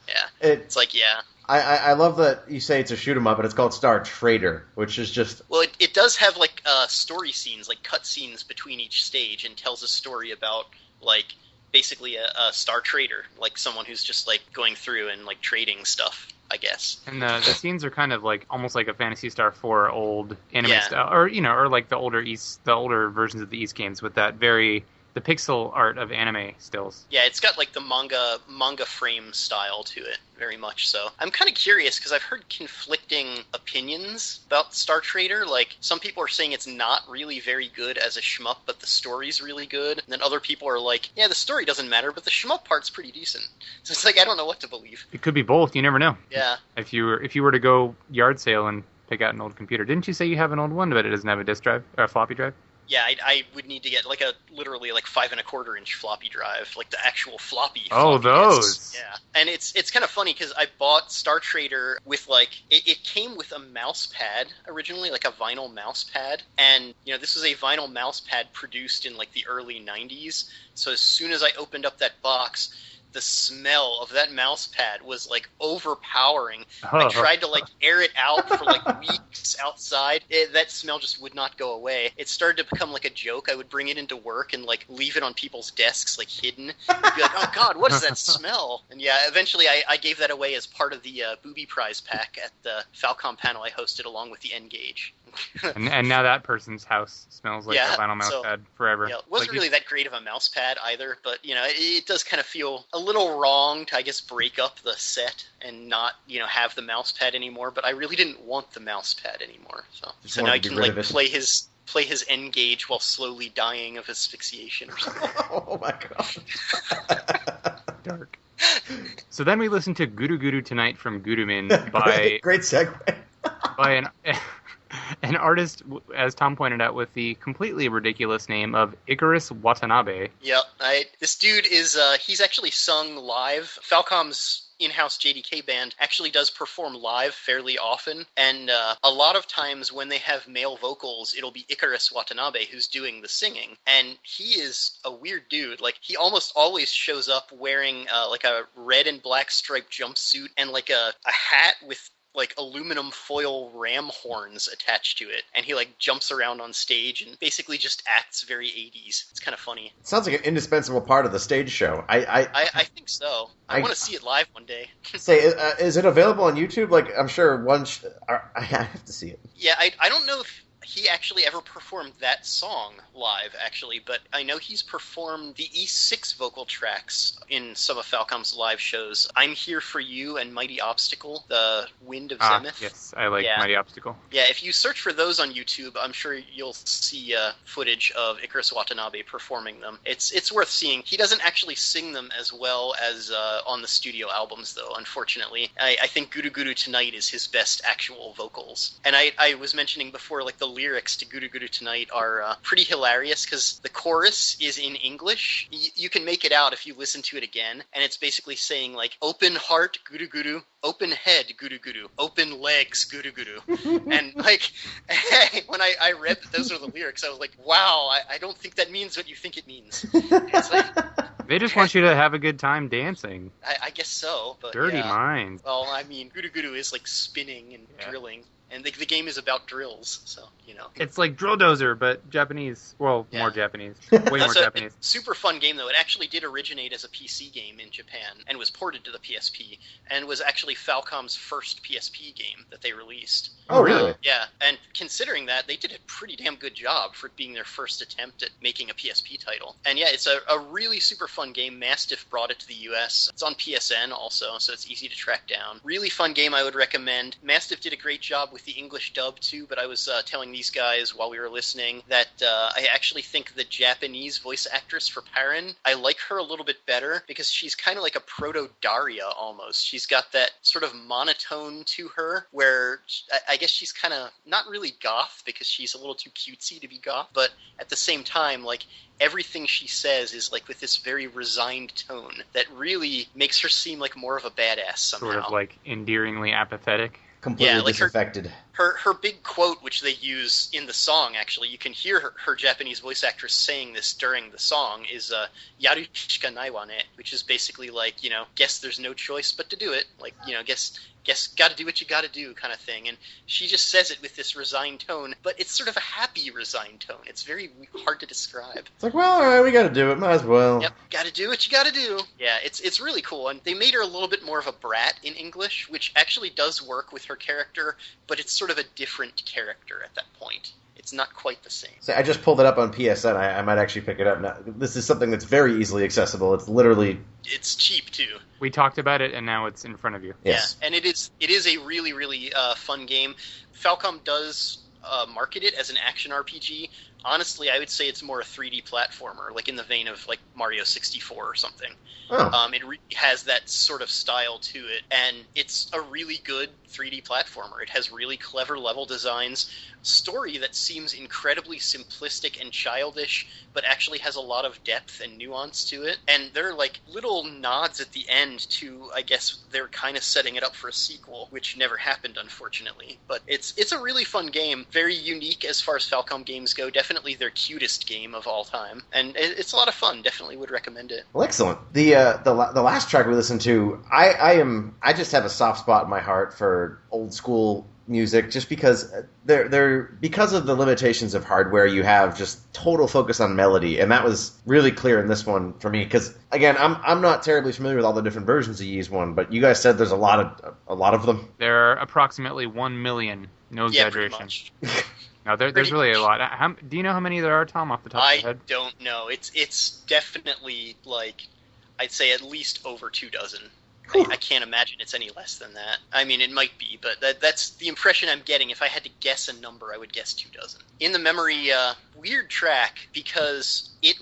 Yeah, it's like, yeah. I love that you say it's a shoot 'em up, but it's called Star Trader, which is just... Well, it does have, like, story scenes, like cut scenes between each stage, and tells a story about, like, basically a Star Trader, like someone who's just, like, going through and, like, trading stuff, I guess. And the scenes are kind of like almost like a Phantasy Star 4 old anime style, or like the older versions of the East games with that the pixel art of anime stills. Yeah, it's got like the manga frame style to it, very much so. I'm kind of curious because I've heard conflicting opinions about Star Trader. Like, some people are saying it's not really very good as a shmup, but the story's really good. And then other people are like, yeah, the story doesn't matter, but the shmup part's pretty decent. So it's like, I don't know what to believe. It could be both. You never know. Yeah. If you were to go yard sale and pick out an old computer, didn't you say you have an old one, but it doesn't have a disk drive or a floppy drive? Yeah, I would need to get like literally 5 1/4 inch floppy drive, like the actual floppy. Oh, those. Discs. Yeah, and it's kind of funny because I bought Star Trader with it came with a mouse pad originally, like a vinyl mouse pad, and this was a vinyl mouse pad produced in like the early '90s. So as soon as I opened up that box, the smell of that mouse pad was like overpowering. I tried to air it out for weeks outside. That smell just would not go away. It started to become like a joke. I would bring it into work and leave it on people's desks hidden. I'd be like, oh God, what is that smell? And yeah, eventually I gave that away as part of the booby prize pack at the Falcom panel I hosted along with the N-Gage. and now that person's house smells like a vinyl mouse pad forever. Yeah, it wasn't really that great of a mouse pad either, but it does kind of feel a little wrong to, I guess, break up the set and not have the mouse pad anymore. But I really didn't want the mouse pad anymore, so now I can play his N-Gage while slowly dying of asphyxiation or something. Oh my God. Dark. So then we listened to Guru Guru Tonight from Gurumin by great segue. by an artist, as Tom pointed out, with the completely ridiculous name of Icarus Watanabe. Yep, this dude is, he's actually sung live. Falcom's in-house JDK band actually does perform live fairly often, and a lot of times when they have male vocals, it'll be Icarus Watanabe who's doing the singing, and he is a weird dude. He almost always shows up wearing a red and black striped jumpsuit and a hat with aluminum foil ram horns attached to it, and he jumps around on stage and basically just acts very 80s. It's kind of funny. It sounds like an indispensable part of the stage show. I think so. I want to see it live one day. Say, is it available on YouTube? I'm sure I have to see it. Yeah, I don't know if he actually ever performed that song live, actually, but I know he's performed the E6 vocal tracks in some of Falcom's live shows. I'm Here For You and Mighty Obstacle, The Wind of Zenith. Yes, I like Mighty Obstacle. Yeah, if you search for those on YouTube, I'm sure you'll see footage of Icarus Watanabe performing them. It's worth seeing. He doesn't actually sing them as well as on the studio albums, though, unfortunately. I think Guru Guru Tonight is his best actual vocals. And I was mentioning before, the lyrics to Guru Guru Tonight are pretty hilarious because the chorus is in English. You can make it out if you listen to it again, and it's basically saying open heart Guru Guru, open head Guru Guru, open legs Guru Guru. And when I read that those are the lyrics, I was like, wow, I don't think that means what you think it means. It's they just want you to have a good time dancing. I guess so, but Dirty minds. Well, I mean, Guru Guru is spinning and drilling. And the game is about drills, so, you know. It's like Drill Dozer, but Japanese. Well, Yeah. more Japanese. Way more Japanese. Super fun game, though. It actually did originate as a PC game in Japan and was ported to the PSP and was actually Falcom's first PSP game that they released. Oh, really? Yeah, and considering that, they did a pretty damn good job for being their first attempt at making a PSP title. And yeah, it's a really super fun game. Mastiff brought it to the US. It's on PSN also, so it's easy to track down. Really fun game I would recommend. Mastiff did a great job with the English dub too, but I was telling these guys while we were listening that I actually think the Japanese voice actress for Perrin, I like her a little bit better because she's kind of like a proto-Daria almost. She's got that sort of monotone to her where I guess she's kind of not really goth because she's a little too cutesy to be goth, but at the same time, like, everything she says is like with this very resigned tone that really makes her seem like more of a badass somehow. Sort of like endearingly apathetic. Completely like disaffected. Her big quote, which they use in the song, actually, you can hear her Japanese voice actress saying this during the song, is Yaru shika nai wa ne, which is basically like, you know, guess there's no choice but to do it. Like, you know, guess gotta do what you gotta do kind of thing. And she just says it with this resigned tone, but it's sort of a happy resigned tone. It's very hard to describe. It's like, well, all right, we gotta do it. Might as well. Yep, gotta do what you gotta do. Yeah, it's really cool. And they made her a little bit more of a brat in English, which actually does work with her character, but it's sort of a different character at that point. It's not quite the same. So I just pulled it up on PSN. I might actually pick it up now. This is something that's very easily accessible. It's literally... It's cheap, too. We talked about it, and now it's in front of you. Yes. Yeah, and it is a really, really fun game. Falcom does market it as an action RPG. Honestly, I would say it's more a 3D platformer, like in the vein of like Mario 64 or something. Oh. It really has that sort of style to it, and it's a really good 3D platformer. It has really clever level designs, story that seems incredibly simplistic and childish, but actually has a lot of depth and nuance to it. And there are like little nods at the end to, I guess, they're kind of setting it up for a sequel, which never happened, unfortunately. But it's a really fun game, very unique as far as Falcom games go. Definitely their cutest game of all time, and it's a lot of fun. Definitely would recommend it. Well, excellent. The last track we listened to, I just have a soft spot in my heart for old school music, just because because of the limitations of hardware, you have just total focus on melody, and that was really clear in this one for me. Because again, I'm not terribly familiar with all the different versions of Ys One, but you guys said there's a lot of them. There are approximately 1 million. No exaggeration. No, there's really a lot. Do you know how many there are, Tom, off the top of your head? I don't know. It's definitely, like, I'd say at least over 24. I can't imagine it's any less than that. I mean, it might be, but that's the impression I'm getting. If I had to guess a number, I would guess 24. In the memory, weird track, because I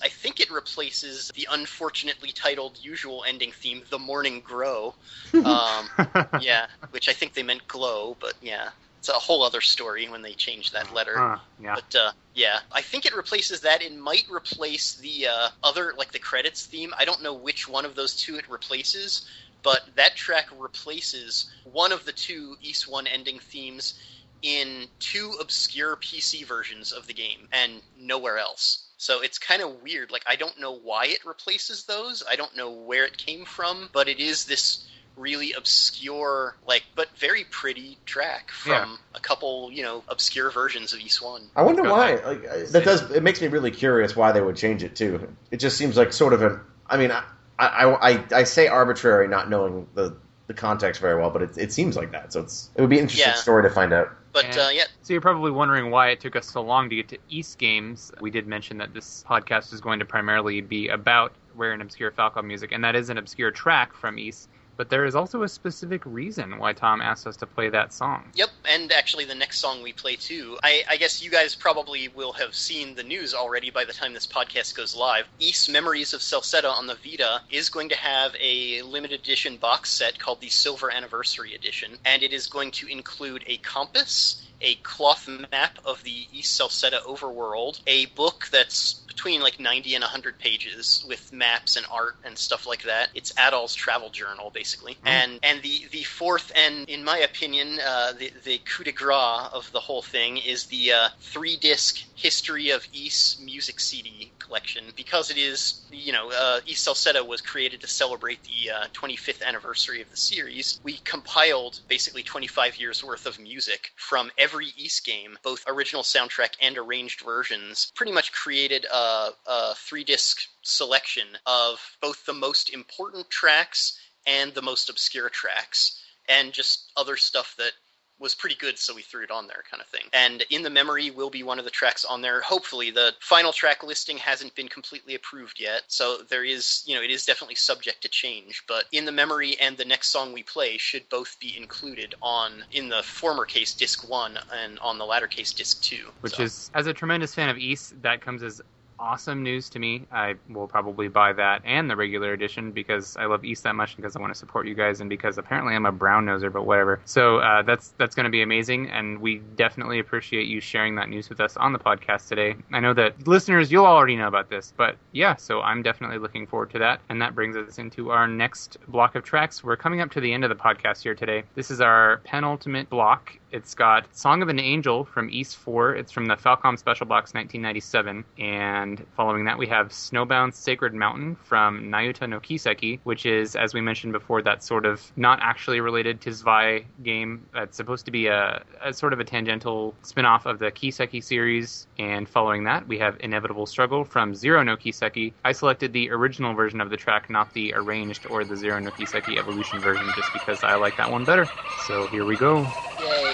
think it replaces the unfortunately titled usual ending theme, The Morning Grow. Yeah, which I think they meant glow, but yeah. It's a whole other story when they changed that letter. Yeah. But yeah, I think it replaces that. It might replace the other, like the credits theme. I don't know which one of those two it replaces, but that track replaces one of the two Ys One ending themes in two obscure PC versions of the game and nowhere else. So it's kind of weird. Like, I don't know why it replaces those. I don't know where it came from, but it is this really obscure, like, but very pretty track from a couple, obscure versions of Ys One. I wonder why. Like, it makes me really curious why they would change it too. It just seems like sort of an. I mean, I say arbitrary, not knowing the context very well, but it seems like that. So it would be an interesting story to find out. But yeah. So you're probably wondering why it took us so long to get to Ys games. We did mention that this podcast is going to primarily be about rare and obscure Falcom music, and that is an obscure track from Ys. But there is also a specific reason why Tom asked us to play that song. Yep, and actually the next song we play too. I guess you guys probably will have seen the news already by the time this podcast goes live. Ys Memories of Celceta on the Vita is going to have a limited edition box set called the Silver Anniversary Edition, and it is going to include a compass, a cloth map of the East Celceta overworld, a book that's between like 90 and 100 pages with maps and art and stuff like that. It's Adol's travel journal, basically. And the fourth, and in my opinion, the coup de grace of the whole thing is the 3-disc History of East music CD collection, because it is, East Celceta was created to celebrate the 25th anniversary of the series. We compiled basically 25 years worth of music from every East game, both original soundtrack and arranged versions, pretty much created a 3-disc selection of both the most important tracks and the most obscure tracks, and just other stuff that was pretty good, so we threw it on there, kind of thing. And In the Memory will be one of the tracks on there. Hopefully, the final track listing hasn't been completely approved yet, so there is, it is definitely subject to change. But In the Memory and the next song we play should both be included in the former case, Disc 1, and on the latter case, Disc 2. Which is, as a tremendous fan of East, that comes as awesome news to me. I will probably buy that and the regular edition because I love East that much, because I want to support you guys, and because apparently I'm a brown noser, but whatever. So that's going to be amazing, and we definitely appreciate you sharing that news with us on the podcast today. I know that listeners, you'll already know about this, but yeah, so I'm definitely looking forward to that. And that brings us into our next block of tracks. We're coming up to the end of the podcast here today. This is our penultimate block. It's got Song of an Angel from East 4. It's from the Falcom Special Box 1997. And following that, we have Snowbound Sacred Mountain from Nayuta no Kiseki, which is, as we mentioned before, that sort of not actually related to Zwei game. That's supposed to be a sort of a tangential spin-off of the Kiseki series. And following that, we have Inevitable Struggle from Zero no Kiseki. I selected the original version of the track, not the arranged or the Zero no Kiseki evolution version, just because I like that one better. So here we go. Yay.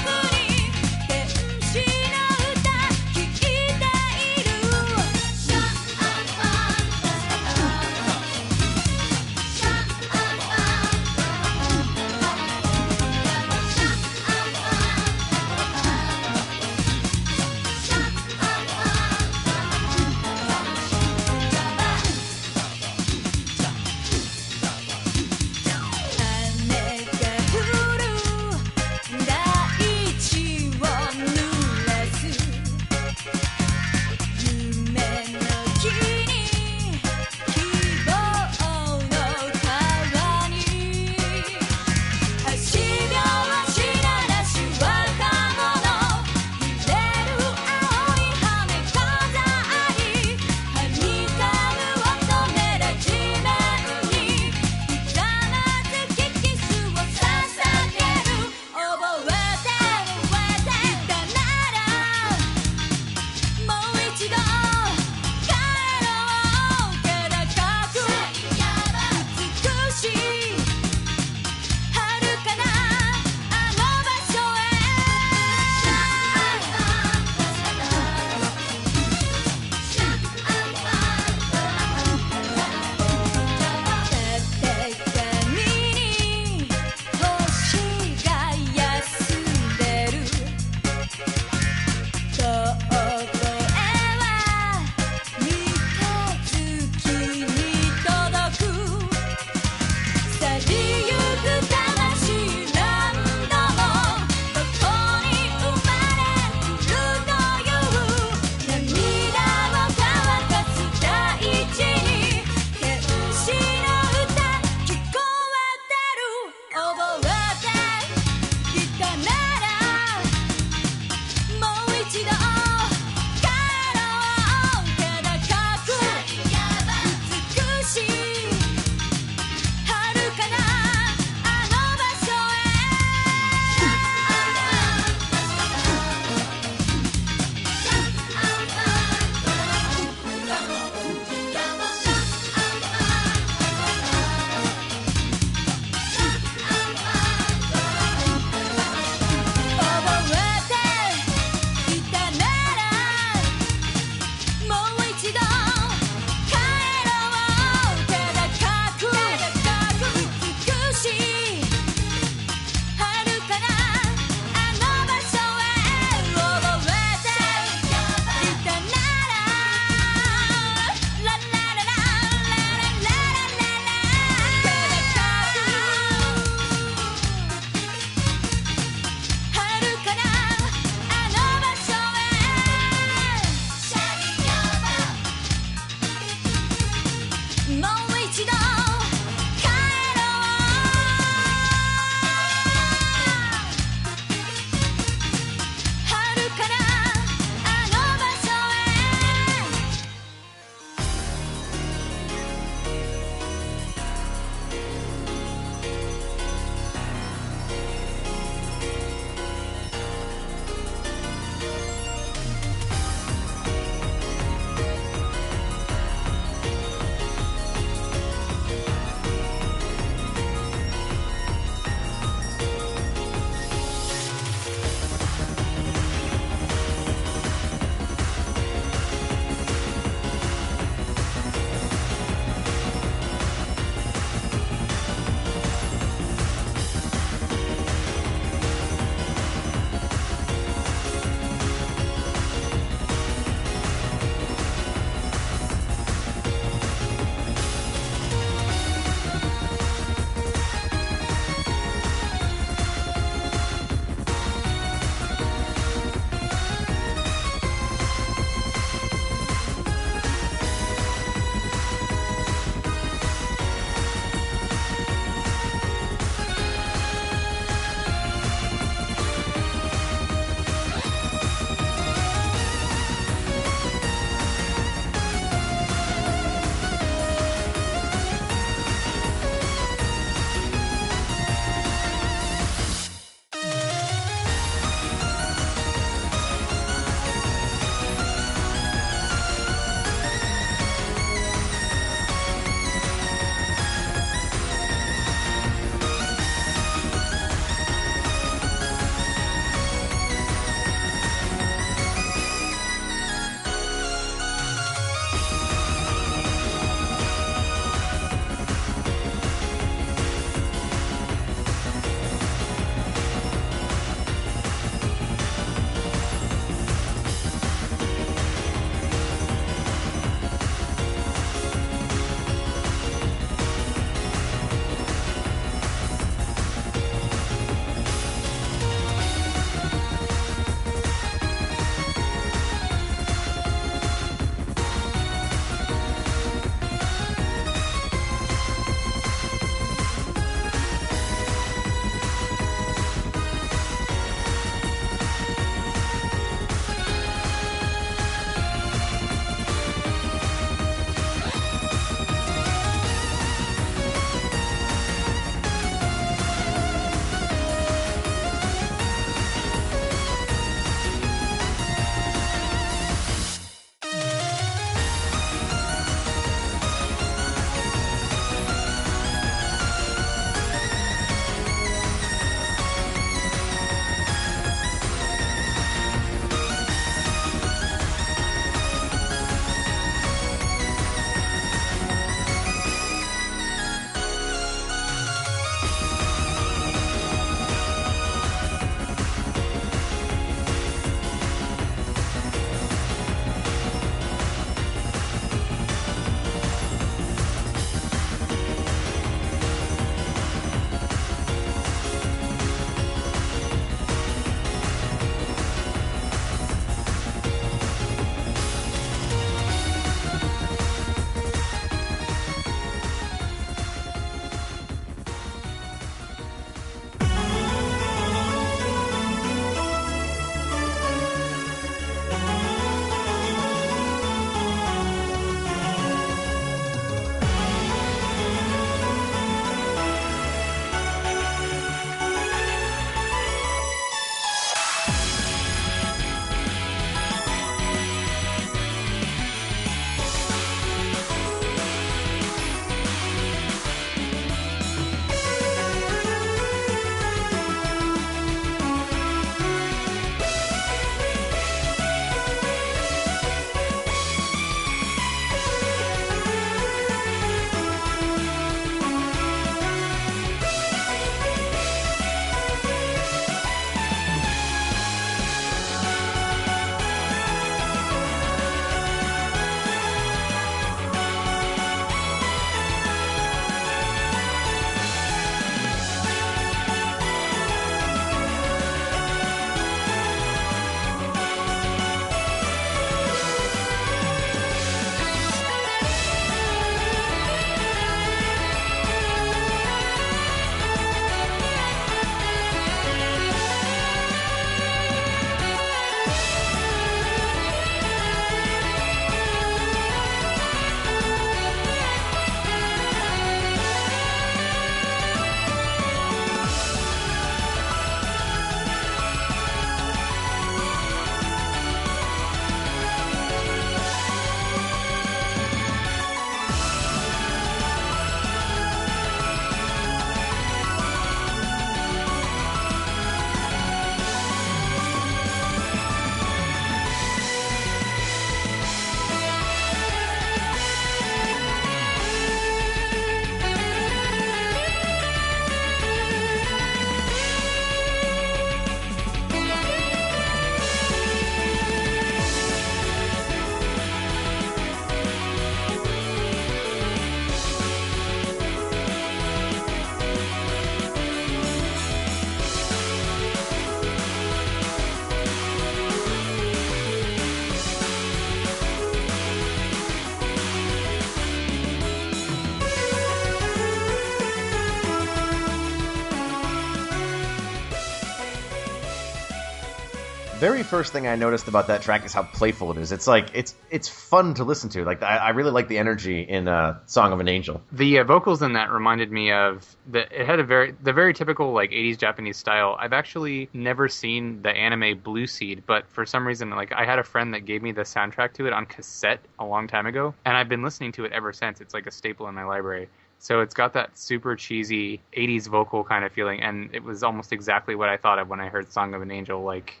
very first thing I noticed about that track is how playful it is. It's like it's fun to listen to. Like I really like the energy in "Song of an Angel." The vocals in that reminded me of it had the very typical like 80s Japanese style. I've actually never seen the anime Blue Seed, but for some reason, like I had a friend that gave me the soundtrack to it on cassette a long time ago, and I've been listening to it ever since. It's like a staple in my library. So it's got that super cheesy 80s vocal kind of feeling, and it was almost exactly what I thought of when I heard Song of an Angel, like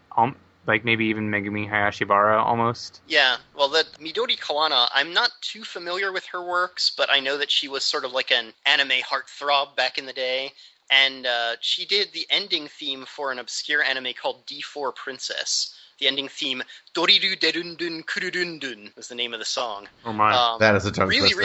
maybe even Megumi Hayashibara almost. Yeah, well, the Midori Kawana, I'm not too familiar with her works, but I know that she was sort of like an anime heartthrob back in the day, and she did the ending theme for an obscure anime called D4 Princess. The ending theme, Doriru Derundun Kururundun, was the name of the song. Oh my. That is a tongue twister.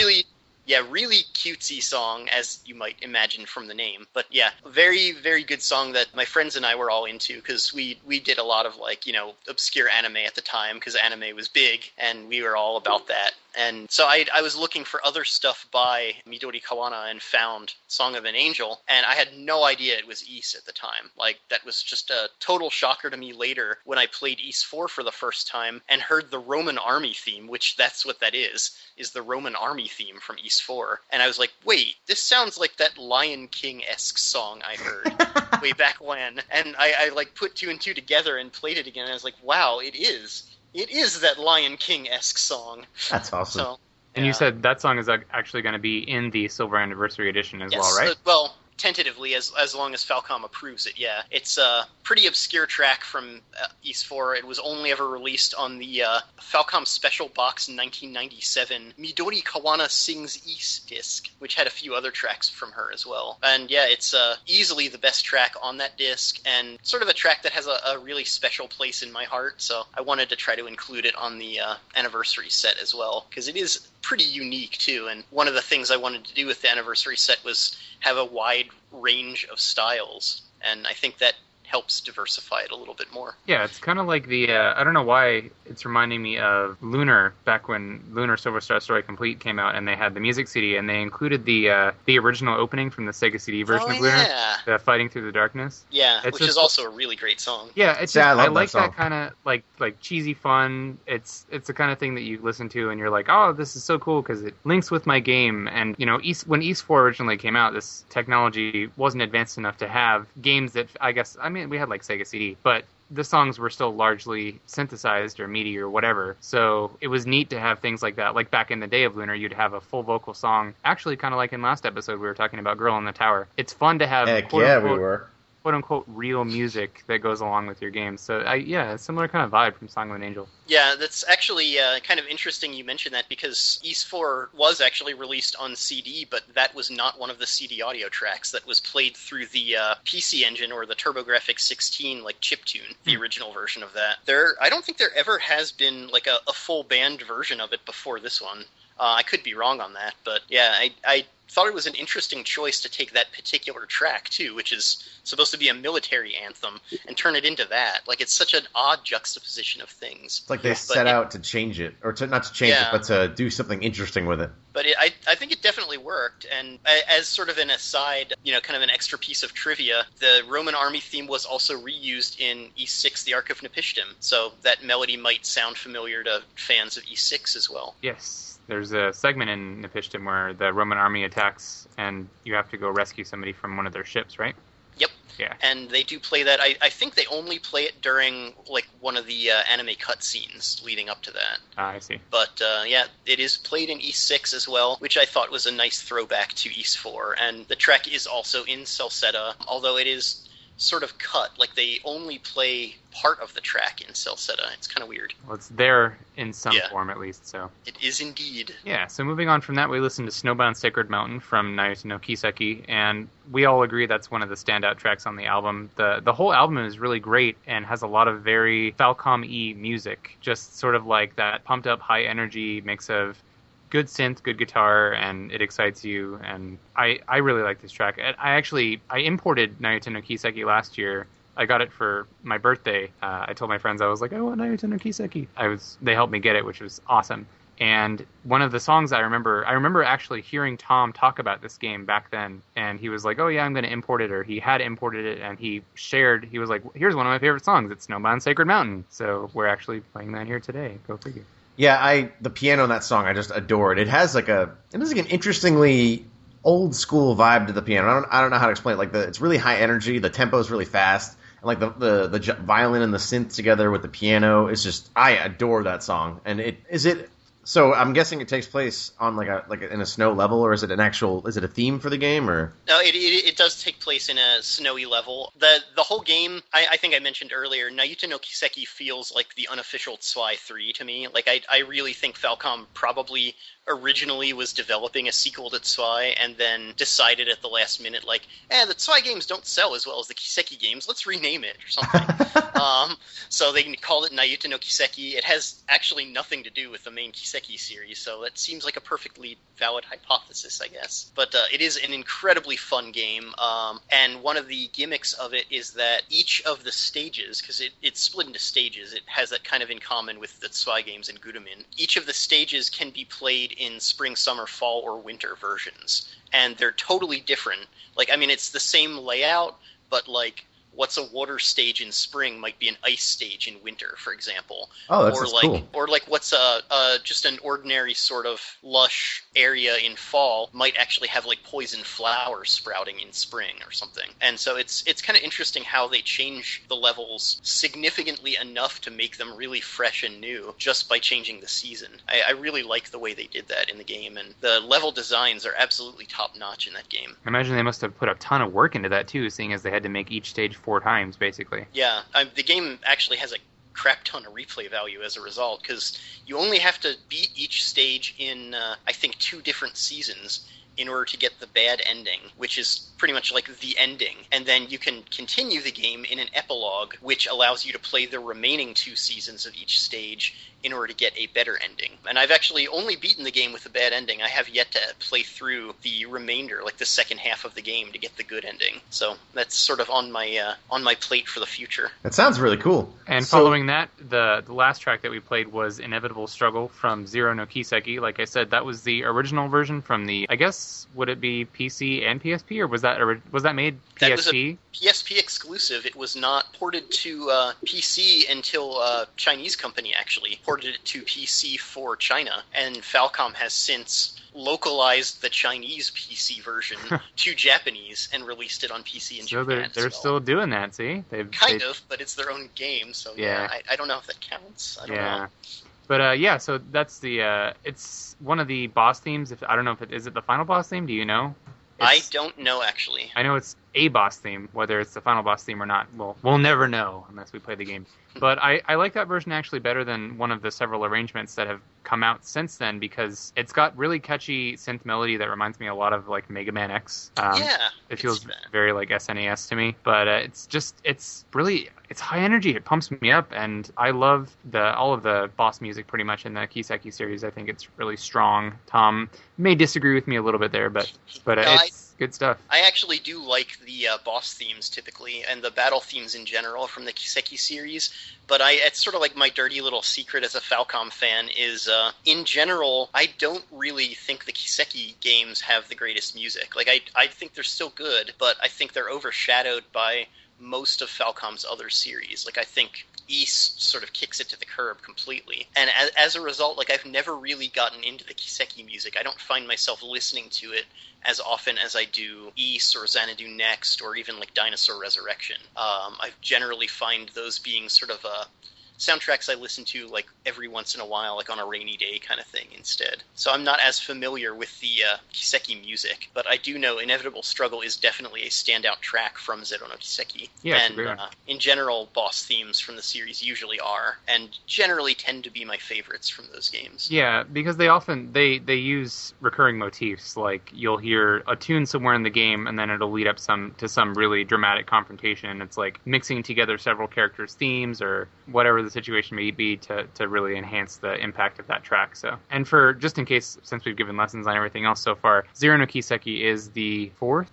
Really cutesy song, as you might imagine from the name. But yeah, very, very good song that my friends and I were all into, because we did a lot of, like, you know, obscure anime at the time, because anime was big, and we were all about that. And so I was looking for other stuff by Midori Kawana and found Song of an Angel, and I had no idea it was Ys at the time. Like, that was just a total shocker to me later when I played Ys 4 for the first time and heard the Roman army theme, which that's what that is the Roman army theme from Ys 4. And I was like, wait, this sounds like that Lion King-esque song I heard way back when. And I like put two and two together and played it again, and I was like, wow, it is. It is that Lion King-esque song. That's awesome. So, and you said that song is actually going to be in the Silver Anniversary Edition as well, right? Well, tentatively, as long as Falcom approves it, yeah. It's a pretty obscure track from Ys 4. It was only ever released on the Falcom Special Box in 1997 Midori Kawana Sings Ys disc, which had a few other tracks from her as well. And yeah, it's easily the best track on that disc, and sort of a track that has a really special place in my heart, so I wanted to try to include it on the anniversary set as well, because it is pretty unique too, and one of the things I wanted to do with the anniversary set was have a wide range of styles, and I think that helps diversify it a little bit more. Yeah, it's kind of like the, I don't know why it's reminding me of Lunar, back when Lunar Silver Star Story Complete came out, and they had the music CD, and they included the original opening from the Sega CD version of Lunar, the Fighting Through the Darkness. Yeah, which is also a really great song. Yeah, it's just, I like that kind of like cheesy fun. It's the kind of thing that you listen to and you're like, oh, this is so cool because it links with my game. And, you know, when Ys 4 originally came out, this technology wasn't advanced enough to have games that, we had like Sega CD, but the songs were still largely synthesized or MIDI or whatever. So it was neat to have things like that. Like back in the day of Lunar, you'd have a full vocal song. Actually, kind of like in last episode, we were talking about Girl in the Tower. It's fun to have quote-unquote real music that goes along with your game. So, a similar kind of vibe from Song of an Angel. Yeah, that's actually kind of interesting you mentioned that, because Ys 4 was actually released on CD, but that was not one of the CD audio tracks. That was played through the PC Engine or the TurboGrafx 16 like chiptune, the original version of that. I don't think there ever has been like a full band version of it before this one. I could be wrong on that, but yeah, I thought it was an interesting choice to take that particular track, too, which is supposed to be a military anthem, and turn it into that. Like, it's such an odd juxtaposition of things. It's like they set out to change it, or not to change it, but to do something interesting with it. But I think it definitely worked, and as sort of an aside, you know, kind of an extra piece of trivia, the Roman army theme was also reused in Ys 6, The Ark of Nepishtim, so that melody might sound familiar to fans of Ys 6 as well. Yes. There's a segment in Nepishtim where the Roman army attacks and you have to go rescue somebody from one of their ships, right? Yep. Yeah. And they do play that. I think they only play it during like one of the anime cutscenes leading up to that. I see. But it is played in Ys 6 as well, which I thought was a nice throwback to Ys 4. And the track is also in Celceta, although it is sort of cut. Like, they only play part of the track in Celceta. It's kind of weird. Well, it's there in some form, at least, so. It is indeed. Yeah, so moving on from that, we listened to Snowbound Sacred Mountain from Nayuta no Kiseki, and we all agree that's one of the standout tracks on the album. The whole album is really great and has a lot of very Falcom-y music, just sort of like that pumped-up, high-energy mix of good synth, good guitar, and it excites you, and I really like this track. I imported Nayuta no Kiseki last year. I got it for my birthday. I told my friends, I was like, I want Nayuta no Kiseki. They helped me get it, which was awesome. And one of the songs I remember actually hearing Tom talk about this game back then, and he was like, oh yeah, I'm going to import it, or he had imported it, and he was like, here's one of my favorite songs, it's Snowbound Sacred Mountain. So we're actually playing that here today. Go figure. Yeah, the piano in that song, I just adore it. It has like an interestingly old school vibe to the piano. I don't know how to explain it. It's really high energy, the tempo is really fast, and like the violin and the synth together with the piano, it's just, I adore that song. And so I'm guessing it takes place on like in a snow level, or is it a theme for the game, or? No, it does take place in a snowy level. The whole game, I think I mentioned earlier, Nayuta no Kiseki feels like the unofficial Zwei 3 to me. Like I really think Falcom probably originally was developing a sequel to Zwei and then decided at the last minute, like, the Zwei games don't sell as well as the Kiseki games, let's rename it or something. So they called it Nayuta no Kiseki. It has actually nothing to do with the main Kiseki series, so that seems like a perfectly valid hypothesis, I guess. But it is an incredibly fun game, and one of the gimmicks of it is that each of the stages, because it's split into stages, it has that kind of in common with the Zwei games and Gudamin. Each of the stages can be played in spring, summer, fall, or winter versions, and they're totally different. Like, I mean, it's the same layout, but like, what's a water stage in spring might be an ice stage in winter, for example. Oh, that's cool. Or like what's just an ordinary sort of lush area in fall might actually have like poison flowers sprouting in spring or something. And so it's kind of interesting how they change the levels significantly enough to make them really fresh and new just by changing the season. I really like the way they did that in the game, and the level designs are absolutely top notch in that game. I imagine they must have put a ton of work into that too, seeing as they had to make each stage 4 times, basically. Yeah, the game actually has a crap ton of replay value as a result, because you only have to beat each stage in, I think, 2 different seasons in order to get the bad ending, which is pretty much like the ending. And then you can continue the game in an epilogue, which allows you to play the remaining 2 seasons of each stage in order to get a better ending. And I've actually only beaten the game with the bad ending. I have yet to play through the remainder, like the second half of the game, to get the good ending. So that's sort of on my plate for the future. That sounds really cool. And following that, the last track that we played was Inevitable Struggle from Zero no Kiseki. Like I said, that was the original version from the, I guess, would it be PC and PSP, or was that made PSP? That was a PSP exclusive. It was not ported to PC until a Chinese company actually ported it to PC for China, and Falcom has since localized the Chinese PC version to Japanese and released it on PC in Japan. They're still doing that, see? Kind of, but it's their own game, so yeah, I don't know if that counts. I don't know. But so that's the it's one of the boss themes. I don't know if is it the final boss theme? Do you know? I don't know, actually. I know it's a boss theme. Whether it's the final boss theme or not, we'll never know unless we play the game. But I like that version actually better than one of the several arrangements that have come out since then, because it's got really catchy synth melody that reminds me a lot of like Mega Man X. It feels very like SNES to me. But it's high energy. It pumps me up, and I love all of the boss music pretty much in the Kiseki series. I think it's really strong. Tom may disagree with me a little bit there, but it's good stuff. I actually do like the boss themes typically, and the battle themes in general from the Kiseki series, but it's sort of like my dirty little secret as a Falcom fan is, in general, I don't really think the Kiseki games have the greatest music. Like, I think they're still good, but I think they're overshadowed by most of Falcom's other series. Like, I think East sort of kicks it to the curb completely. And as a result, like, I've never really gotten into the Kiseki music. I don't find myself listening to it as often as I do East or Xanadu Next or even like Dinosaur Resurrection. I generally find those being sort of soundtracks I listen to like every once in a while, like on a rainy day kind of thing instead. So I'm not as familiar with the Kiseki music, but I do know Inevitable Struggle is definitely a standout track from Zero no Kiseki. Yeah, and in general, boss themes from the series usually are, and generally tend to be my favorites from those games. Yeah, because they often they use recurring motifs. Like, you'll hear a tune somewhere in the game, and then it'll lead up to some really dramatic confrontation. It's like mixing together several characters' themes or whatever the situation may be to really enhance the impact of that track. So, and for just in case, since we've given lessons on everything else so far, Zero no Kiseki is the fourth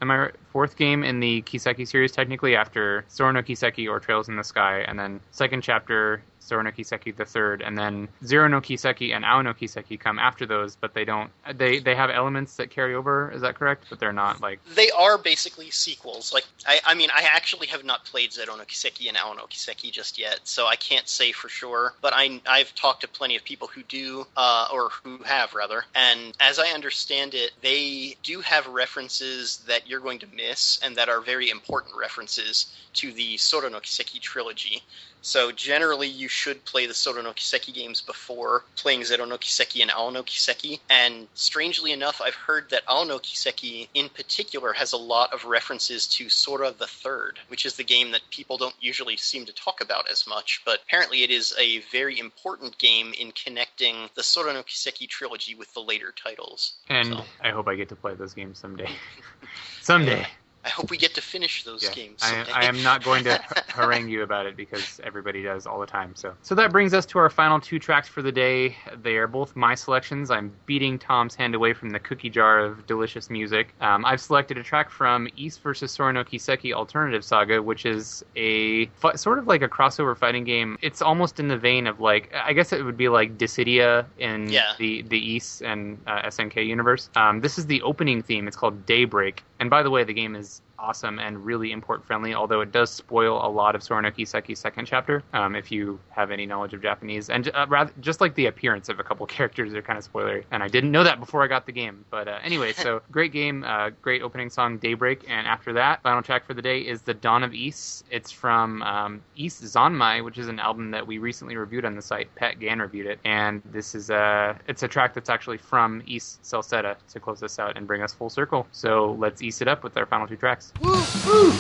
game in the Kiseki series, technically, after Sora no Kiseki or Trails in the Sky, and then second chapter Sora no Kiseki the third, and then Zero no Kiseki and Ao no Kiseki come after those, but they don't. They have elements that carry over. Is that correct? But they're not like. They are basically sequels. Like I mean, I actually have not played Zero no Kiseki and Ao no Kiseki just yet, so I can't say for sure. But I've talked to plenty of people who do, or who have rather, and as I understand it, they do have references that you're going to miss, and that are very important references to the Sora no Kiseki trilogy. So generally, you should play the Sora no Kiseki games before playing Zero no Kiseki and Ao no Kiseki. And strangely enough, I've heard that Ao no Kiseki in particular has a lot of references to Sora the Third, which is the game that people don't usually seem to talk about as much. But apparently it is a very important game in connecting the Sora no Kiseki trilogy with the later titles. And so. I hope I get to play those games someday. Someday. Yeah. I hope we get to finish those games someday. I am not going to harangue you about it because everybody does all the time. So that brings us to our final 2 tracks for the day. They are both my selections. I'm beating Tom's hand away from the cookie jar of delicious music. I've selected a track from Ys vs. Sora no Kiseki Alternative Saga, which is a sort of like a crossover fighting game. It's almost in the vein of like, I guess it would be like Dissidia in the Ys and SNK universe. This is the opening theme. It's called Daybreak. And by the way, the game is awesome and really import friendly, although it does spoil a lot of Sora no Kiseki's second chapter, if you have any knowledge of Japanese. And rather, just like the appearance of a couple characters are kind of spoilery. And I didn't know that before I got the game. But anyway, so great game, great opening song, Daybreak. And after that, final track for the day is The Dawn of Ys. It's from Ys Zanmai, which is an album that we recently reviewed on the site. Pat Gann reviewed it. And this is it's a track that's actually from Ys Celceta to close us out and bring us full circle. So let's Ys it up with our final 2 tracks. Woo! Woo!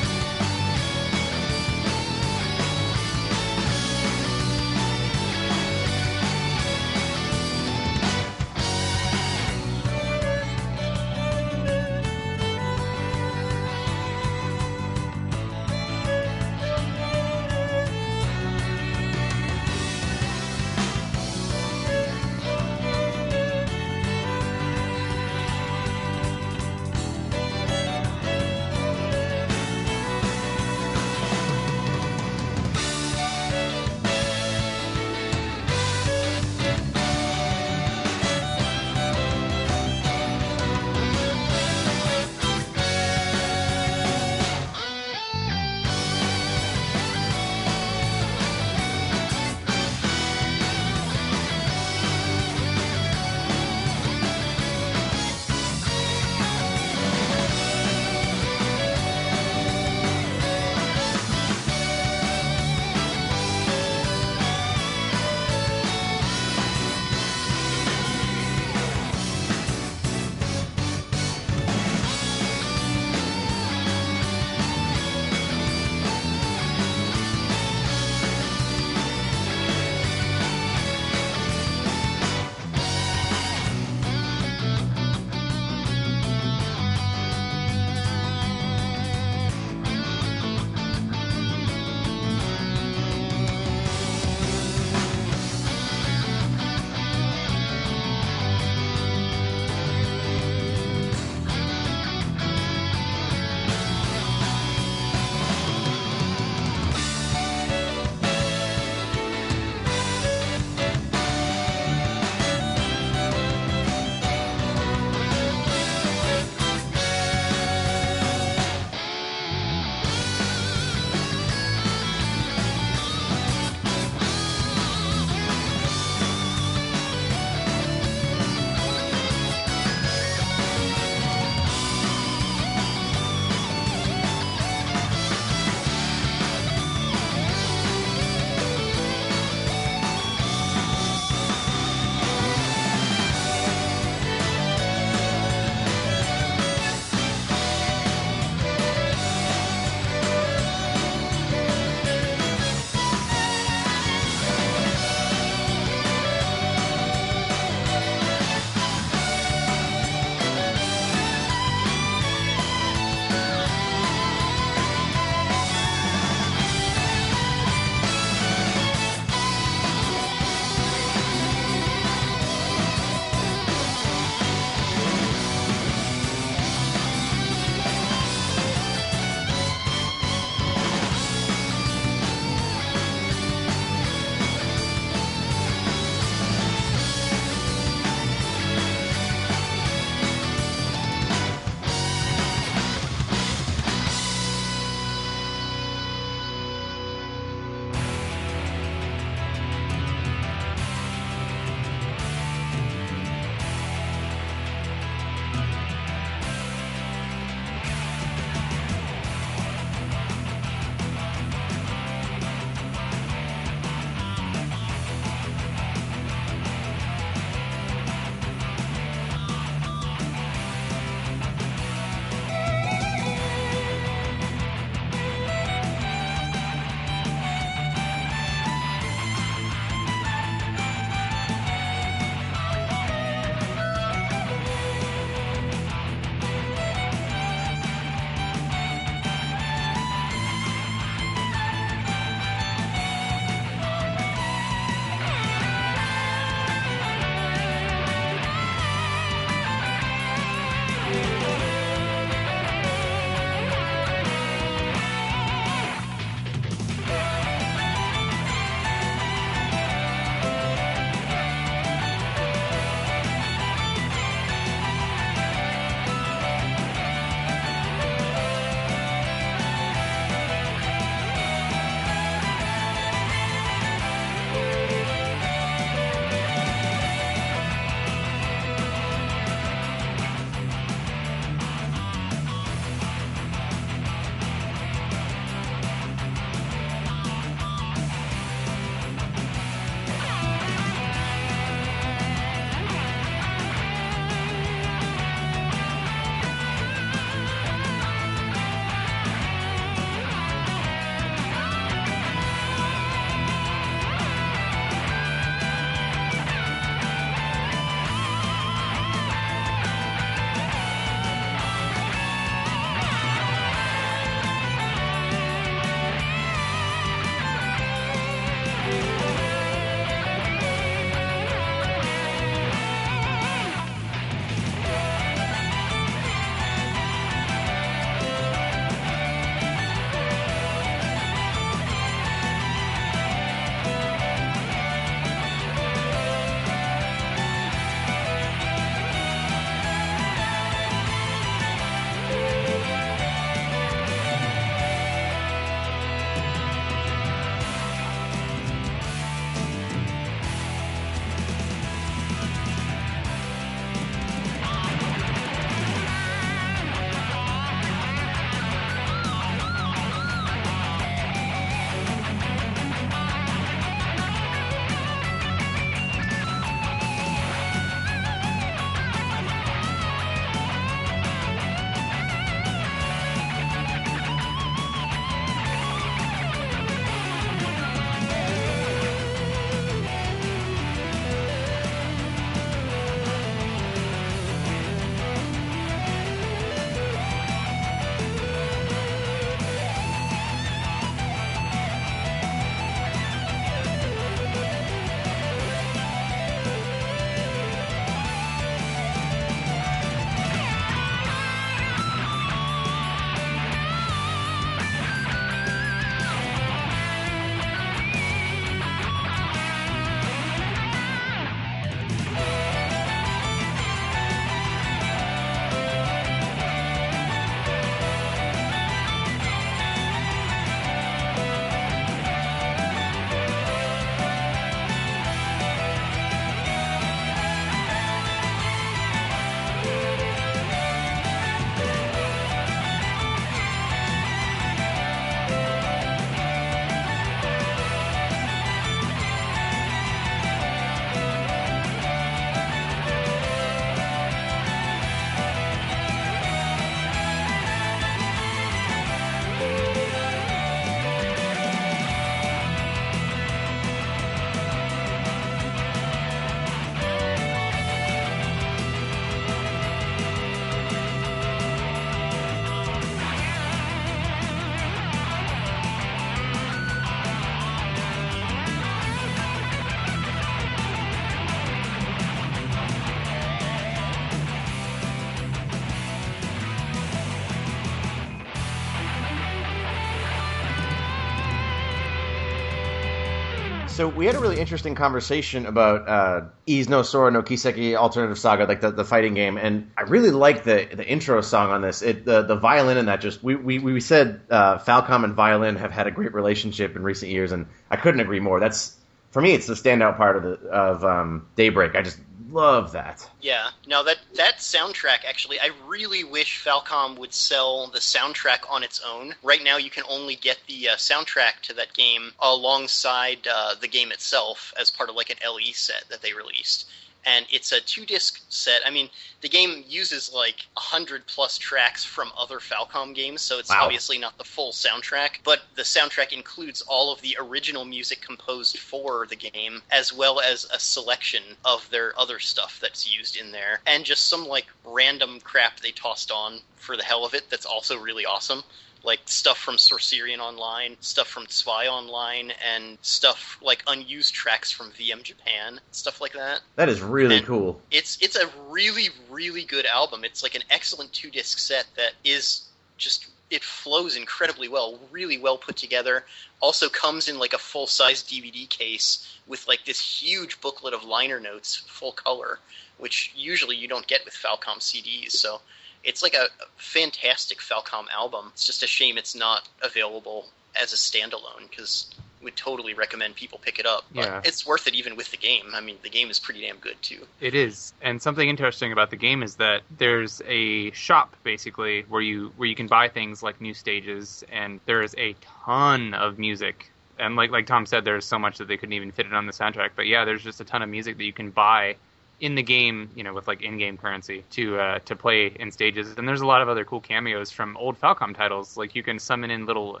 So we had a really interesting conversation about Ys no Sora no Kiseki Alternative Saga, like the fighting game, and I really like the intro song on this. The violin in that we said Falcom and violin have had a great relationship in recent years, and I couldn't agree more. That's, for me, it's the standout part of Daybreak. I just love that. Yeah, no, that soundtrack, actually, I really wish Falcom would sell the soundtrack on its own. Right now, you can only get the soundtrack to that game alongside the game itself as part of like an LE set that they released. And it's a 2-disc set. I mean, the game uses like 100+ tracks from other Falcom games, so it's obviously not the full soundtrack, but the soundtrack includes all of the original music composed for the game, as well as a selection of their other stuff that's used in there, and just some like random crap they tossed on for the hell of it that's also really awesome. Like stuff from Sorcerian Online, stuff from Zwei Online, and stuff like unused tracks from VM Japan, stuff like that. That is really cool. It's a really, really good album. It's like an excellent 2-disc set that is just, it flows incredibly well, really well put together. Also comes in like a full-size DVD case with like this huge booklet of liner notes, full color, which usually you don't get with Falcom CDs, so it's like a fantastic Falcom album. It's just a shame it's not available as a standalone, because I would totally recommend people pick it up. But it's worth it even with the game. I mean, the game is pretty damn good, too. It is. And something interesting about the game is that there's a shop, basically, where you can buy things like new stages, and there's a ton of music. And like Tom said, there's so much that they couldn't even fit it on the soundtrack. But yeah, there's just a ton of music that you can buy in the game, you know, with like in-game currency to play in stages. And there's a lot of other cool cameos from old Falcom titles. Like you can summon in little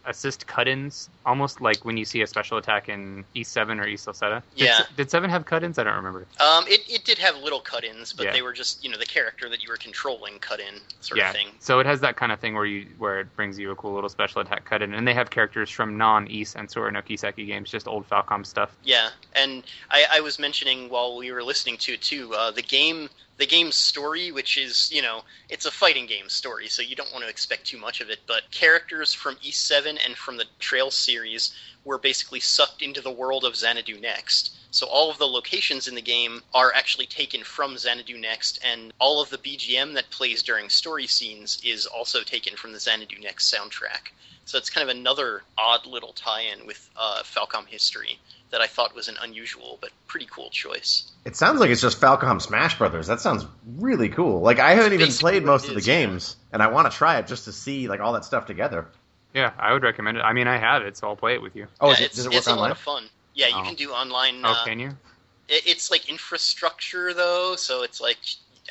assist cut-ins, almost like when you see a special attack in E7 or Celceta. Did 7 have cut-ins? I don't remember. It did have little cut-ins, but they were just, you know, the character that you were controlling cut-in sort of thing. So it has that kind of thing where it brings you a cool little special attack cut-in. And they have characters from non-Ys and Sora no Kiseki games, just old Falcom stuff. Yeah, and I was mentioning while we were listening to it too, the game's story, which is, you know, it's a fighting game story, so you don't want to expect too much of it, but characters from E7 and from the Trails series were basically sucked into the world of Xanadu Next. So all of the locations in the game are actually taken from Xanadu Next, and all of the BGM that plays during story scenes is also taken from the Xanadu Next soundtrack. So it's kind of another odd little tie-in with Falcom history that I thought was an unusual but pretty cool choice. It sounds like it's just Falcom Smash Brothers. That sounds really cool. Like, I haven't even played most of the games, and I want to try it just to see like all that stuff together. Yeah, I would recommend it. I mean, I have it, so I'll play it with you. Oh, does it work online? It's a lot of fun. Yeah, you can do online. Oh, can you? It's like infrastructure, though, so it's like,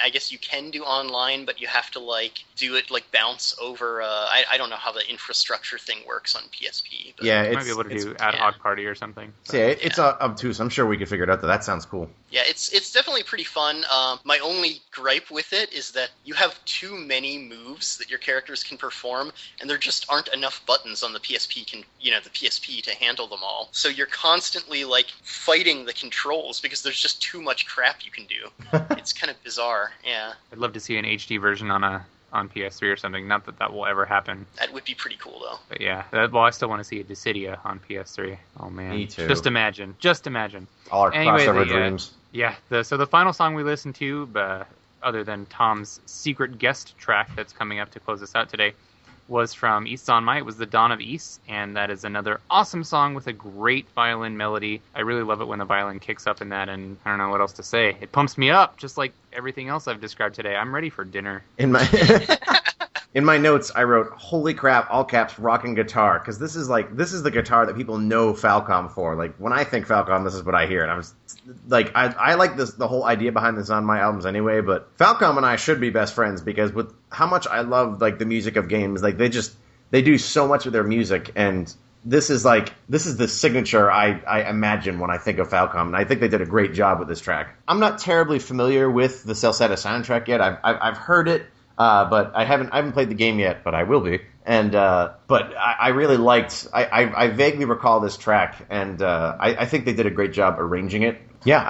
I guess you can do online, but you have to like do it like bounce over. I don't know how the infrastructure thing works on PSP. But yeah, you might be able to do ad hoc party or something. So. Yeah, it's obtuse. I'm sure we could figure it out. That sounds cool. Yeah, it's definitely pretty fun. My only gripe with it is that you have too many moves that your characters can perform, and there just aren't enough buttons on the PSP to handle them all. So you're constantly like fighting the controls because there's just too much crap you can do. It's kind of bizarre. Yeah. I'd love to see an HD version on PS3 or something. Not that will ever happen. That would be pretty cool, though. But yeah, I still want to see a Dissidia on PS3. Oh man, me too. Just imagine. All our crossover dreams. Yeah. So the final song we listened to, other than Tom's secret guest track that's coming up to close us out today, was from Ys Zanmai. It was The Dawn of Ys, and that is another awesome song with a great violin melody. I really love it when the violin kicks up in that, and I don't know what else to say. It pumps me up, just like everything else I've described today. I'm ready for dinner. In my notes, I wrote, "Holy crap!" all caps, rocking guitar, because this is the guitar that people know Falcom for. Like, when I think Falcom, this is what I hear, and I was like, I like the whole idea behind this on my albums anyway. But Falcom and I should be best friends, because with how much I love like the music of games, like they do so much with their music, and this is the signature I imagine when I think of Falcom, and I think they did a great job with this track. I'm not terribly familiar with the Celceta soundtrack yet. I've heard it. But I haven't played the game yet, but I will be. And but I really liked. I vaguely recall this track, and I think they did a great job arranging it. Yeah,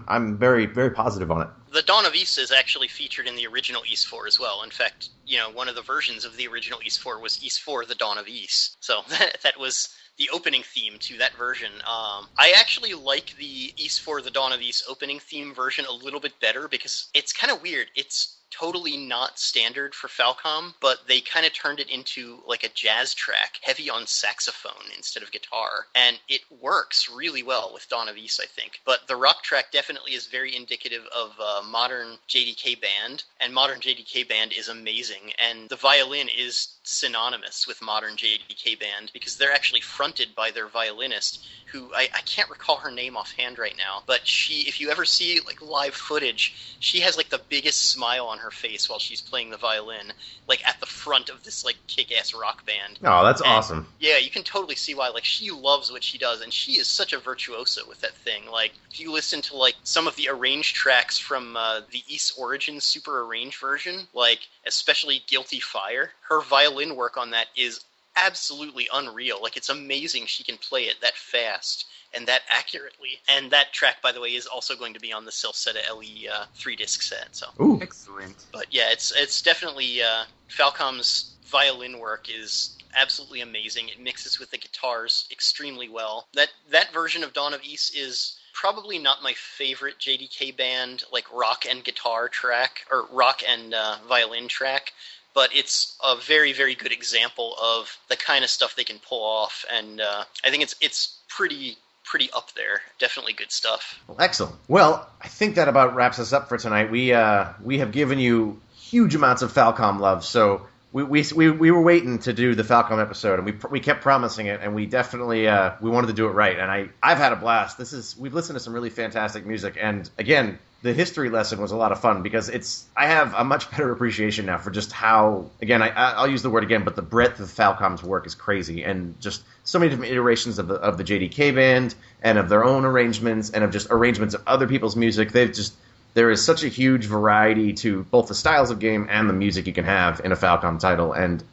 I'm very, very positive on it. The Dawn of Ys is actually featured in the original Ys 4 as well. In fact, one of the versions of the original Ys 4 was Ys 4, The Dawn of Ys. So that was the opening theme to that version. I actually like the Ys 4, The Dawn of Ys opening theme version a little bit better because it's kind of weird. It's totally not standard for Falcom, but they kind of turned it into like a jazz track, heavy on saxophone instead of guitar, and it works really well with Dawn of Ys, I think. But the rock track definitely is very indicative of modern JDK band, and modern JDK band is amazing, and the violin is synonymous with modern JDK band because they're actually fronted by their violinist, who I can't recall her name offhand right now, but she, if you ever see like live footage, she has like the biggest smile on her face while she's playing the violin, like at the front of this like kick-ass rock band. Oh, that's awesome. Yeah, you can totally see why. Like, she loves what she does, and she is such a virtuoso with that thing. Like, if you listen to like some of the arranged tracks from the Ys Origins super arranged version, like especially Guilty Fire, her violin work on that is absolutely unreal. Like, it's amazing she can play it that fast and that accurately. And that track, by the way, is also going to be on the Celceta LE 3-disc set. So, ooh, excellent. But yeah, it's definitely Falcom's violin work is absolutely amazing. It mixes with the guitars extremely well. That version of Dawn of Ys is probably not my favorite JDK band, like rock and guitar track, or rock and violin track, but it's a very, very good example of the kind of stuff they can pull off, and I think it's pretty up there. Definitely good stuff. Well, excellent. Well, I think that about wraps us up for tonight. We have given you huge amounts of Falcom love, so we were waiting to do the Falcom episode, and we kept promising it, and we definitely we wanted to do it right. And I've had a blast. We've listened to some really fantastic music, and again, the history lesson was a lot of fun because I have a much better appreciation now for just how, again, I'll use the word again, but the breadth of Falcom's work is crazy, and just so many different iterations of the JDK band and of their own arrangements and of just arrangements of other people's music. There is such a huge variety to both the styles of game and the music you can have in a Falcom title, and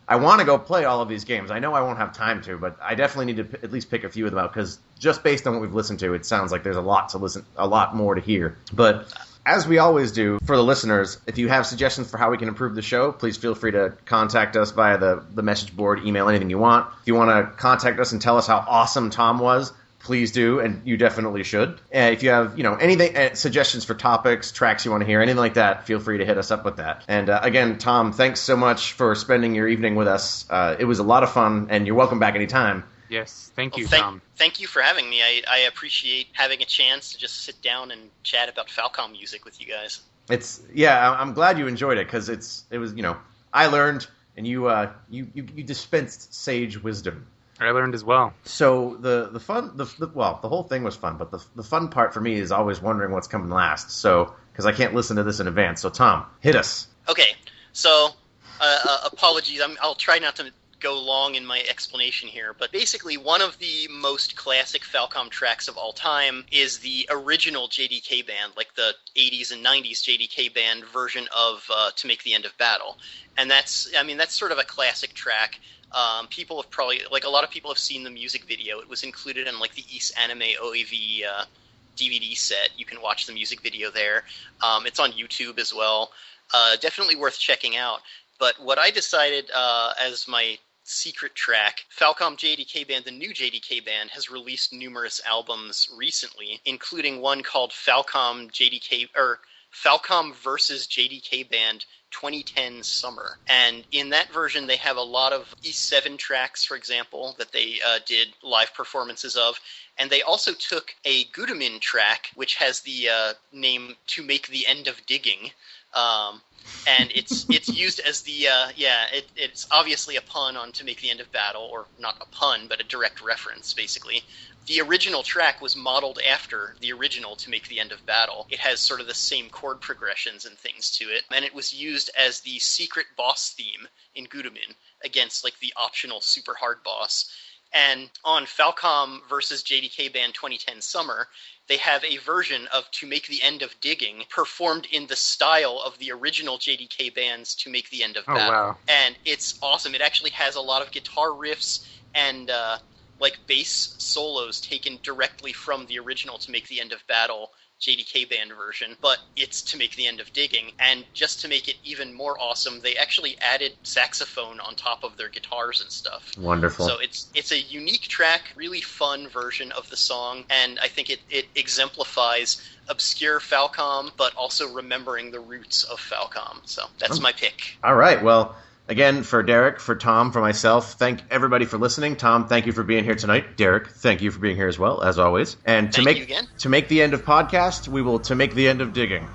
I want to go play all of these games. I know I won't have time to, but I definitely need to at least pick a few of them out, because just based on what we've listened to, it sounds like there's a lot more to hear. But as we always do, for the listeners, if you have suggestions for how we can improve the show, please feel free to contact us via the message board, email, anything you want. If you want to contact us and tell us how awesome Tom was, please do, and you definitely should. If you have, anything, suggestions for topics, tracks you want to hear, anything like that, feel free to hit us up with that. And again, Tom, thanks so much for spending your evening with us. It was a lot of fun, and you're welcome back anytime. Yes, thank you, Tom. Thank you for having me. I appreciate having a chance to just sit down and chat about Falcom music with you guys. I'm glad you enjoyed it, because it was, I learned, and you dispensed sage wisdom. I learned as well. So the whole thing was fun, but the fun part for me is always wondering what's coming last. So, because I can't listen to this in advance. So, Tom, hit us. Okay. So, apologies. I'll try not to go long in my explanation here, but basically one of the most classic Falcom tracks of all time is the original JDK band, like the 80s and 90s JDK band version of To Make the End of Battle. And that's sort of a classic track. People have probably, a lot of people have seen the music video. It was included in, the Ys Anime OAV DVD set. You can watch the music video there. It's on YouTube as well. Definitely worth checking out. But what I decided as my secret track, Falcom JDK Band, the new JDK Band, has released numerous albums recently, including one called Falcom versus JDK Band 2010 Summer. And in that version, they have a lot of E7 tracks, for example, that they did live performances of. And they also took a Gudamin track, which has the name To Make the End of Digging. And it's used as the it's obviously a pun on To Make the End of Battle, or not a pun, but a direct reference, basically. The original track was modeled after the original To Make the End of Battle. It has sort of the same chord progressions and things to it, and it was used as the secret boss theme in Gudamin against the optional super hard boss. And on Falcom versus JDK Band 2010 Summer, they have a version of To Make the End of Digging performed in the style of the original JDK Band's To Make the End of Battle. Wow. And it's awesome. It actually has a lot of guitar riffs and like bass solos taken directly from the original to make the End of Battle JDK band version, but it's to make the End of Digging. And just to make it even more awesome, they actually added saxophone on top of their guitars and stuff. Wonderful. So it's a unique track, really fun version of the song, and I think it exemplifies obscure Falcom, but also remembering the roots of Falcom. So that's my pick. All right. Well, again, for Derek, for Tom, for myself, thank everybody for listening. Tom, thank you for being here tonight. Derek, thank you for being here as well, as always. And to Thank you again. to make the end of podcast, we will to make the end of digging.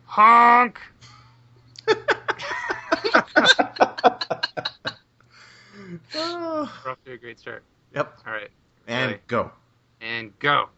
Honk! Oh. We're off to a great start. Yep. All right. And Really. go. And go.